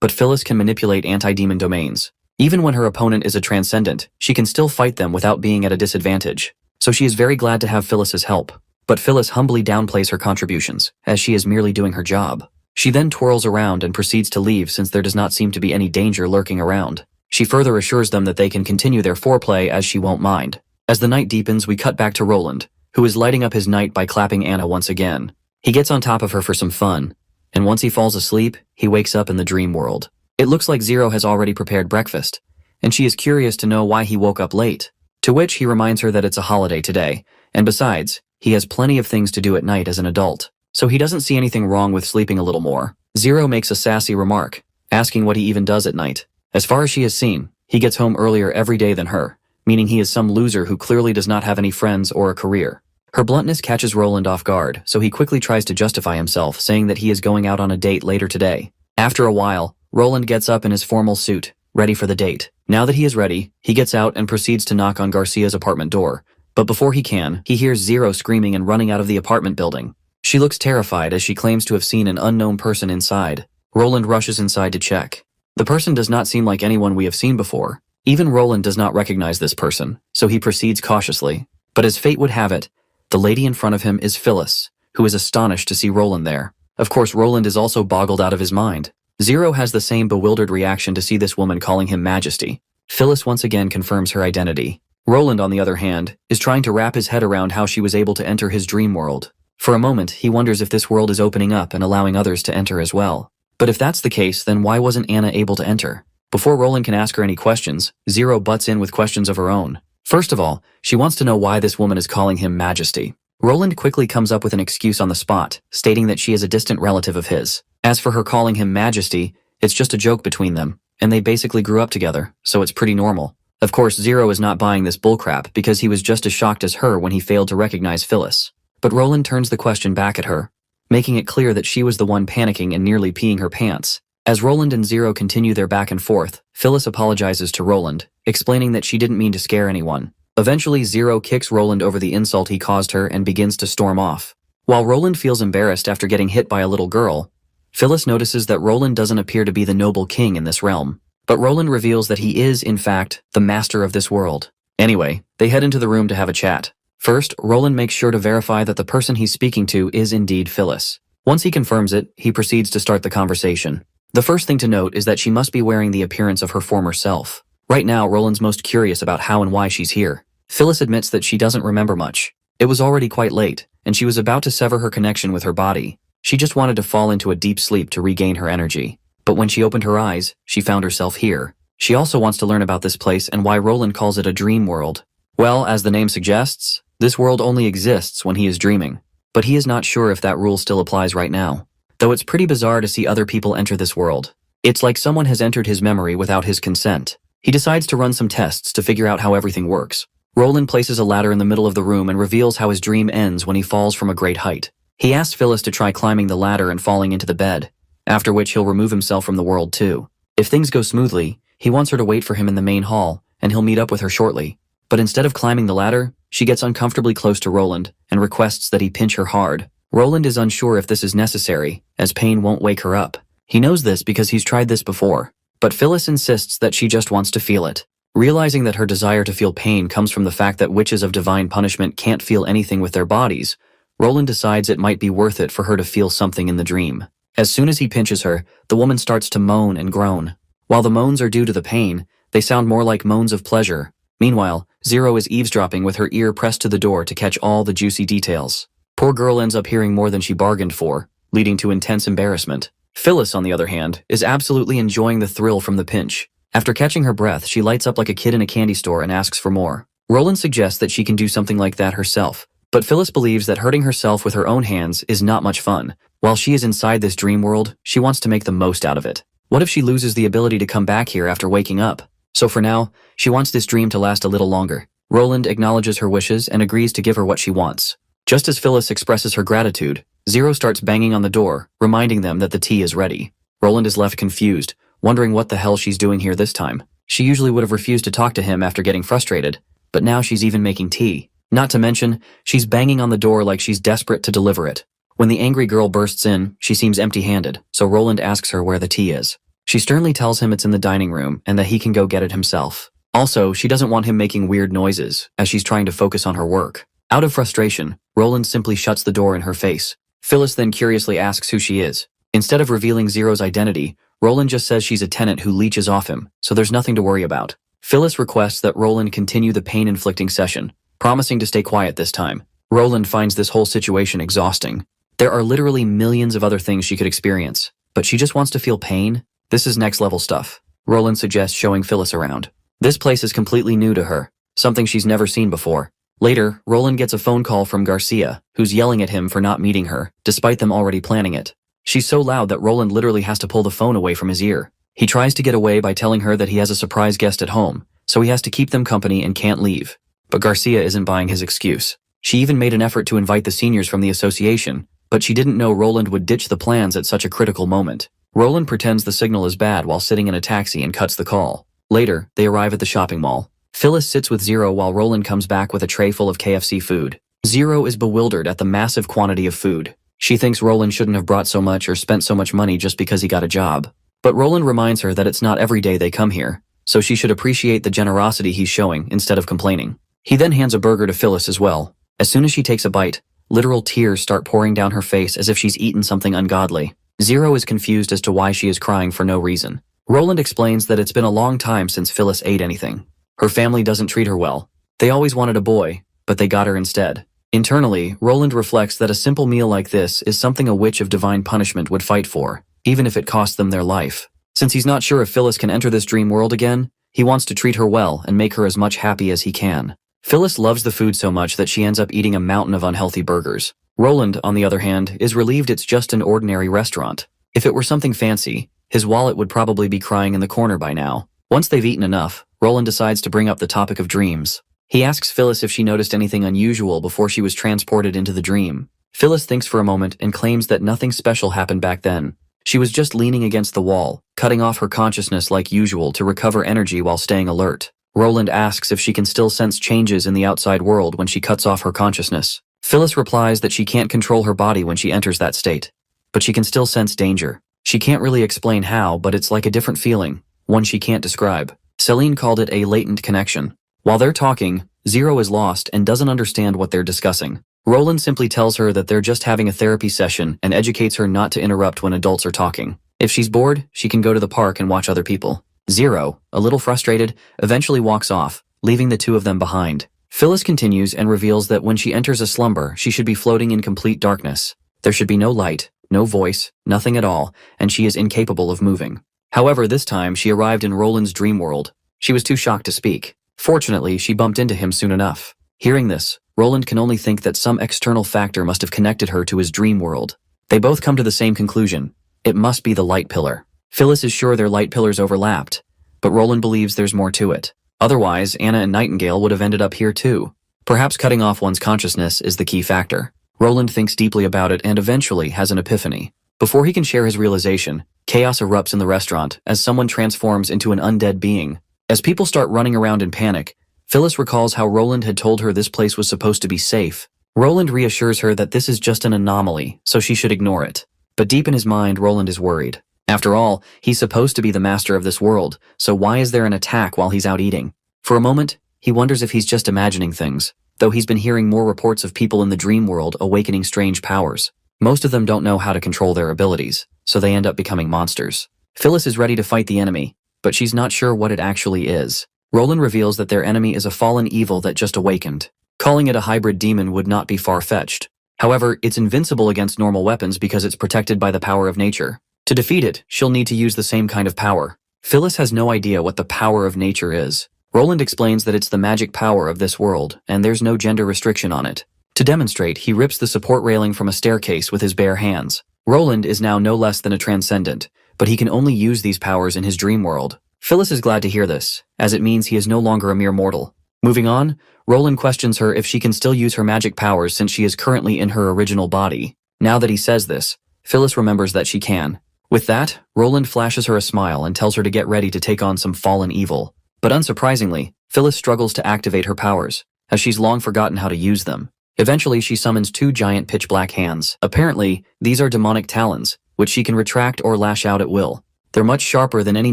But Phyllis can manipulate anti-demon domains. Even when her opponent is a transcendent, she can still fight them without being at a disadvantage. So she is very glad to have Phyllis's help. But Phyllis humbly downplays her contributions, as she is merely doing her job. She then twirls around and proceeds to leave since there does not seem to be any danger lurking around. She further assures them that they can continue their foreplay as she won't mind. As the night deepens, we cut back to Roland, who is lighting up his night by clapping Anna once again. He gets on top of her for some fun, and once he falls asleep, he wakes up in the dream world. It looks like Zero has already prepared breakfast, and she is curious to know why he woke up late. To which he reminds her that it's a holiday today, and besides, he has plenty of things to do at night as an adult, so he doesn't see anything wrong with sleeping a little more. Zero makes a sassy remark, asking what he even does at night. As far as she has seen, he gets home earlier every day than her, meaning he is some loser who clearly does not have any friends or a career. Her bluntness catches Roland off guard, so he quickly tries to justify himself, saying that he is going out on a date later today. After a while, Roland gets up in his formal suit, ready for the date. Now that he is ready, he gets out and proceeds to knock on Garcia's apartment door. But before he can, he hears Zero screaming and running out of the apartment building. She looks terrified as she claims to have seen an unknown person inside. Roland rushes inside to check. The person does not seem like anyone we have seen before. Even Roland does not recognize this person, so he proceeds cautiously. But as fate would have it, the lady in front of him is Phyllis, who is astonished to see Roland there. Of course, Roland is also boggled out of his mind. Zero has the same bewildered reaction to see this woman calling him Majesty. Phyllis once again confirms her identity. Roland, on the other hand, is trying to wrap his head around how she was able to enter his dream world. For a moment, he wonders if this world is opening up and allowing others to enter as well. But if that's the case, then why wasn't Anna able to enter? Before Roland can ask her any questions, Zero butts in with questions of her own. First of all, she wants to know why this woman is calling him Majesty. Roland quickly comes up with an excuse on the spot, stating that she is a distant relative of his. As for her calling him Majesty, it's just a joke between them, and they basically grew up together, so it's pretty normal. Of course, Zero is not buying this bullcrap because he was just as shocked as her when he failed to recognize Phyllis. But Roland turns the question back at her, making it clear that she was the one panicking and nearly peeing her pants. As Roland and Zero continue their back and forth, Phyllis apologizes to Roland, explaining that she didn't mean to scare anyone. Eventually, Zero kicks Roland over the insult he caused her and begins to storm off. While Roland feels embarrassed after getting hit by a little girl, Phyllis notices that Roland doesn't appear to be the noble king in this realm. But Roland reveals that he is, in fact, the master of this world. Anyway, they head into the room to have a chat. First, Roland makes sure to verify that the person he's speaking to is indeed Phyllis. Once he confirms it, he proceeds to start the conversation. The first thing to note is that she must be wearing the appearance of her former self. Right now, Roland's most curious about how and why she's here. Phyllis admits that she doesn't remember much. It was already quite late, and she was about to sever her connection with her body. She just wanted to fall into a deep sleep to regain her energy. But when she opened her eyes, she found herself here. She also wants to learn about this place and why Roland calls it a dream world. Well, as the name suggests, this world only exists when he is dreaming. But he is not sure if that rule still applies right now. Though it's pretty bizarre to see other people enter this world. It's like someone has entered his memory without his consent. He decides to run some tests to figure out how everything works. Roland places a ladder in the middle of the room and reveals how his dream ends when he falls from a great height. He asks Phyllis to try climbing the ladder and falling into the bed, after which he'll remove himself from the world too. If things go smoothly, he wants her to wait for him in the main hall, and he'll meet up with her shortly. But instead of climbing the ladder, she gets uncomfortably close to Roland and requests that he pinch her hard. Roland is unsure if this is necessary, as pain won't wake her up. He knows this because he's tried this before. But Phyllis insists that she just wants to feel it. Realizing that her desire to feel pain comes from the fact that witches of divine punishment can't feel anything with their bodies, Roland decides it might be worth it for her to feel something in the dream. As soon as he pinches her, the woman starts to moan and groan. While the moans are due to the pain, they sound more like moans of pleasure. Meanwhile, Zero is eavesdropping with her ear pressed to the door to catch all the juicy details. Poor girl ends up hearing more than she bargained for, leading to intense embarrassment. Phyllis, on the other hand, is absolutely enjoying the thrill from the pinch. After catching her breath, she lights up like a kid in a candy store and asks for more. Roland suggests that she can do something like that herself, but Phyllis believes that hurting herself with her own hands is not much fun. While she is inside this dream world, she wants to make the most out of it. What if she loses the ability to come back here after waking up? So for now, she wants this dream to last a little longer. Roland acknowledges her wishes and agrees to give her what she wants. Just as Phyllis expresses her gratitude, Zero starts banging on the door, reminding them that the tea is ready. Roland is left confused, wondering what the hell she's doing here this time. She usually would have refused to talk to him after getting frustrated, but now she's even making tea. Not to mention, she's banging on the door like she's desperate to deliver it. When the angry girl bursts in, she seems empty-handed, so Roland asks her where the tea is. She sternly tells him it's in the dining room and that he can go get it himself. Also, she doesn't want him making weird noises, as she's trying to focus on her work. Out of frustration, Roland simply shuts the door in her face. Phyllis then curiously asks who she is. Instead of revealing Zero's identity, Roland just says she's a tenant who leeches off him, so there's nothing to worry about. Phyllis requests that Roland continue the pain-inflicting session, promising to stay quiet this time. Roland finds this whole situation exhausting. There are literally millions of other things she could experience, but she just wants to feel pain? This is next-level stuff. Roland suggests showing Phyllis around. This place is completely new to her, something she's never seen before. Later, Roland gets a phone call from Garcia, who's yelling at him for not meeting her, despite them already planning it. She's so loud that Roland literally has to pull the phone away from his ear. He tries to get away by telling her that he has a surprise guest at home, so he has to keep them company and can't leave. But Garcia isn't buying his excuse. She even made an effort to invite the seniors from the association, but she didn't know Roland would ditch the plans at such a critical moment. Roland pretends the signal is bad while sitting in a taxi and cuts the call. Later, they arrive at the shopping mall. Phyllis sits with Zero while Roland comes back with a tray full of KFC food. Zero is bewildered at the massive quantity of food. She thinks Roland shouldn't have brought so much or spent so much money just because he got a job. But Roland reminds her that it's not every day they come here, so she should appreciate the generosity he's showing instead of complaining. He then hands a burger to Phyllis as well. As soon as she takes a bite, literal tears start pouring down her face as if she's eaten something ungodly. Zero is confused as to why she is crying for no reason. Roland explains that it's been a long time since Phyllis ate anything. Her family doesn't treat her well. They always wanted a boy, but they got her instead. Internally, Roland reflects that a simple meal like this is something a witch of divine punishment would fight for, even if it cost them their life. Since he's not sure if Phyllis can enter this dream world again, he wants to treat her well and make her as much happy as he can. Phyllis loves the food so much that she ends up eating a mountain of unhealthy burgers. Roland, on the other hand, is relieved it's just an ordinary restaurant. If it were something fancy, his wallet would probably be crying in the corner by now. Once they've eaten enough, Roland decides to bring up the topic of dreams. He asks Phyllis if she noticed anything unusual before she was transported into the dream. Phyllis thinks for a moment and claims that nothing special happened back then. She was just leaning against the wall, cutting off her consciousness like usual to recover energy while staying alert. Roland asks if she can still sense changes in the outside world when she cuts off her consciousness. Phyllis replies that she can't control her body when she enters that state, but she can still sense danger. She can't really explain how, but it's like a different feeling, one she can't describe. Celine called it a latent connection. While they're talking, Zero is lost and doesn't understand what they're discussing. Roland simply tells her that they're just having a therapy session and educates her not to interrupt when adults are talking. If she's bored, she can go to the park and watch other people. Zero, a little frustrated, eventually walks off, leaving the two of them behind. Phyllis continues and reveals that when she enters a slumber, she should be floating in complete darkness. There should be no light, no voice, nothing at all, and she is incapable of moving. However, this time she arrived in Roland's dream world. She was too shocked to speak. Fortunately, she bumped into him soon enough. Hearing this, Roland can only think that some external factor must have connected her to his dream world. They both come to the same conclusion. It must be the light pillar. Phyllis is sure their light pillars overlapped, but Roland believes there's more to it. Otherwise, Anna and Nightingale would have ended up here too. Perhaps cutting off one's consciousness is the key factor. Roland thinks deeply about it and eventually has an epiphany. Before he can share his realization, chaos erupts in the restaurant as someone transforms into an undead being. As people start running around in panic, Phyllis recalls how Roland had told her this place was supposed to be safe. Roland reassures her that this is just an anomaly, so she should ignore it. But deep in his mind, Roland is worried. After all, he's supposed to be the master of this world, so why is there an attack while he's out eating? For a moment, he wonders if he's just imagining things, though he's been hearing more reports of people in the dream world awakening strange powers. Most of them don't know how to control their abilities, so they end up becoming monsters. Phyllis is ready to fight the enemy, but she's not sure what it actually is. Roland reveals that their enemy is a fallen evil that just awakened. Calling it a hybrid demon would not be far-fetched. However, it's invincible against normal weapons because it's protected by the power of nature. To defeat it, she'll need to use the same kind of power. Phyllis has no idea what the power of nature is. Roland explains that it's the magic power of this world, and there's no gender restriction on it. To demonstrate, he rips the support railing from a staircase with his bare hands. Roland is now no less than a transcendent, but he can only use these powers in his dream world. Phyllis is glad to hear this, as it means he is no longer a mere mortal. Moving on, Roland questions her if she can still use her magic powers since she is currently in her original body. Now that he says this, Phyllis remembers that she can. With that, Roland flashes her a smile and tells her to get ready to take on some fallen evil. But unsurprisingly, Phyllis struggles to activate her powers, as she's long forgotten how to use them. Eventually, she summons two giant pitch-black hands. Apparently, these are demonic talons, which she can retract or lash out at will. They're much sharper than any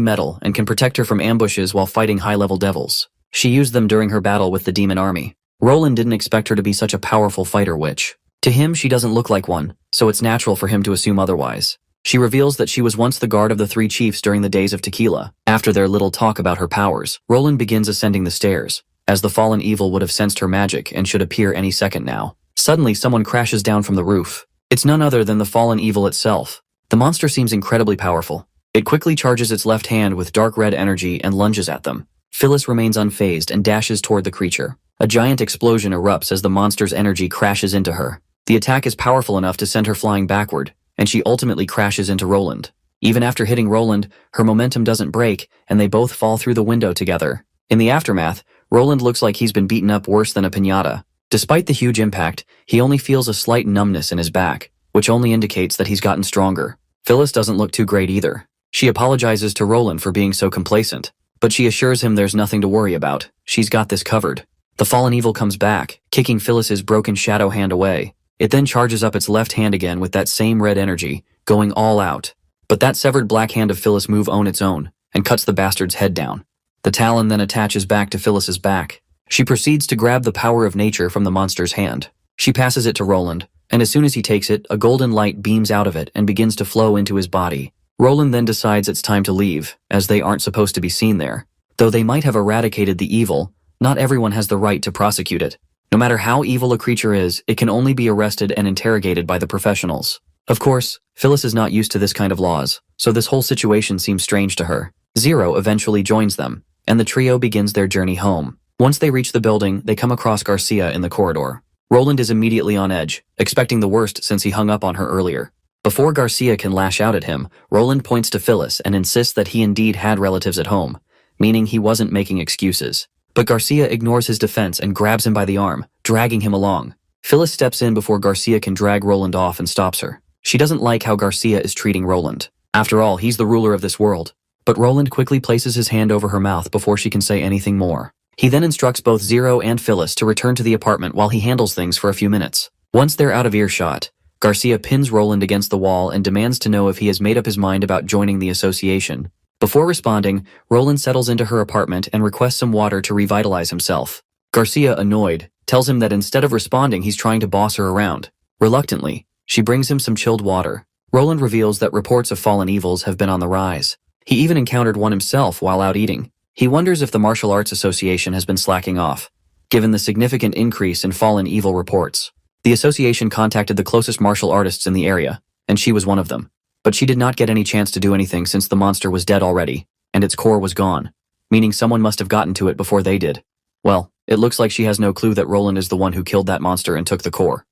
metal and can protect her from ambushes while fighting high-level devils. She used them during her battle with the demon army. Roland didn't expect her to be such a powerful fighter witch. To him, she doesn't look like one, so it's natural for him to assume otherwise. She reveals that she was once the guard of the three chiefs during the days of Tequila. After their little talk about her powers, Roland begins ascending the stairs, as the fallen evil would have sensed her magic and should appear any second now. Suddenly, someone crashes down from the roof. It's none other than the fallen evil itself. The monster seems incredibly powerful. It quickly charges its left hand with dark red energy and lunges at them. Phyllis remains unfazed and dashes toward the creature. A giant explosion erupts as the monster's energy crashes into her. The attack is powerful enough to send her flying backward, and she ultimately crashes into Roland. Even after hitting Roland, her momentum doesn't break, and they both fall through the window together. In the aftermath, Roland looks like he's been beaten up worse than a piñata. Despite the huge impact, he only feels a slight numbness in his back, which only indicates that he's gotten stronger. Phyllis doesn't look too great either. She apologizes to Roland for being so complacent, but she assures him there's nothing to worry about. She's got this covered. The fallen evil comes back, kicking Phyllis's broken shadow hand away. It then charges up its left hand again with that same red energy, going all out. But that severed black hand of Phyllis moves on its own, and cuts the bastard's head down. The talon then attaches back to Phyllis's back. She proceeds to grab the power of nature from the monster's hand. She passes it to Roland, and as soon as he takes it, a golden light beams out of it and begins to flow into his body. Roland then decides it's time to leave, as they aren't supposed to be seen there. Though they might have eradicated the evil, not everyone has the right to prosecute it. No matter how evil a creature is, it can only be arrested and interrogated by the professionals. Of course, Phyllis is not used to this kind of laws, so this whole situation seems strange to her. Zero eventually joins them, and the trio begins their journey home. Once they reach the building, they come across Garcia in the corridor. Roland is immediately on edge, expecting the worst since he hung up on her earlier. Before Garcia can lash out at him, Roland points to Phyllis and insists that he indeed had relatives at home, meaning he wasn't making excuses. But Garcia ignores his defense and grabs him by the arm, dragging him along. Phyllis steps in before Garcia can drag Roland off and stops her. She doesn't like how Garcia is treating Roland. After all, he's the ruler of this world. But Roland quickly places his hand over her mouth before she can say anything more. He then instructs both Zero and Phyllis to return to the apartment while he handles things for a few minutes. Once they're out of earshot, Garcia pins Roland against the wall and demands to know if he has made up his mind about joining the association. Before responding, Roland settles into her apartment and requests some water to revitalize himself. Garcia, annoyed, tells him that instead of responding, he's trying to boss her around. Reluctantly, she brings him some chilled water. Roland reveals that reports of fallen evils have been on the rise. He even encountered one himself while out eating. He wonders if the Martial Arts Association has been slacking off, given the significant increase in fallen evil reports. The association contacted the closest martial artists in the area, and she was one of them. But she did not get any chance to do anything since the monster was dead already, and its core was gone, meaning someone must have gotten to it before they did. Well, it looks like she has no clue that Roland is the one who killed that monster and took the core.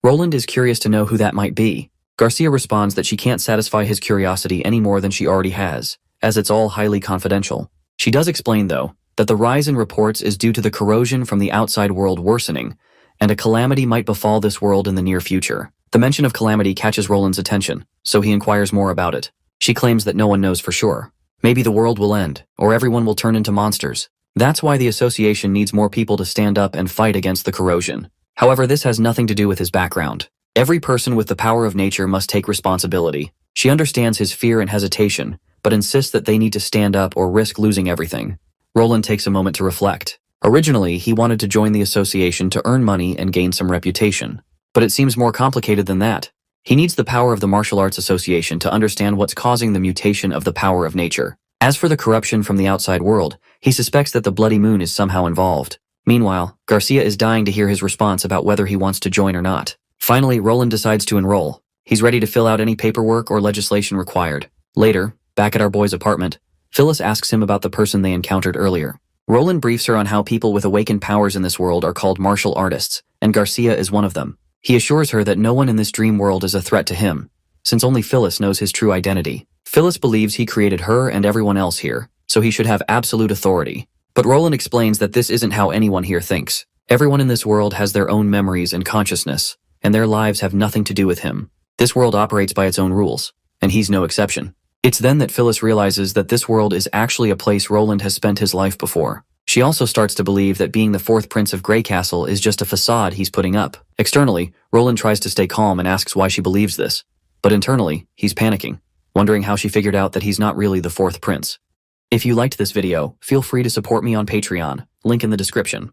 Roland is curious to know who that might be. Garcia responds that she can't satisfy his curiosity any more than she already has, as it's all highly confidential. She does explain, though, that the rise in reports is due to the corrosion from the outside world worsening, and a calamity might befall this world in the near future. The mention of calamity catches Roland's attention, so he inquires more about it. She claims that no one knows for sure. Maybe the world will end, or everyone will turn into monsters. That's why the association needs more people to stand up and fight against the corrosion. However, this has nothing to do with his background. Every person with the power of nature must take responsibility. She understands his fear and hesitation, but insists that they need to stand up or risk losing everything. Roland takes a moment to reflect. Originally, he wanted to join the association to earn money and gain some reputation. But it seems more complicated than that. He needs the power of the Martial Arts Association to understand what's causing the mutation of the power of nature. As for the corruption from the outside world, he suspects that the Bloody Moon is somehow involved. Meanwhile, Garcia is dying to hear his response about whether he wants to join or not. Finally, Roland decides to enroll. He's ready to fill out any paperwork or legislation required. Later, back at our boy's apartment, Phyllis asks him about the person they encountered earlier. Roland briefs her on how people with awakened powers in this world are called martial artists, and Garcia is one of them. He assures her that no one in this dream world is a threat to him, since only Phyllis knows his true identity. Phyllis believes he created her and everyone else here, so he should have absolute authority. But Roland explains that this isn't how anyone here thinks. Everyone in this world has their own memories and consciousness, and their lives have nothing to do with him. This world operates by its own rules, and he's no exception. It's then that Phyllis realizes that this world is actually a place Roland has spent his life before. She also starts to believe that being the fourth prince of Grey Castle is just a facade he's putting up. Externally, Roland tries to stay calm and asks why she believes this. But internally, he's panicking, wondering how she figured out that he's not really the fourth prince. If you liked this video, feel free to support me on Patreon, link in the description.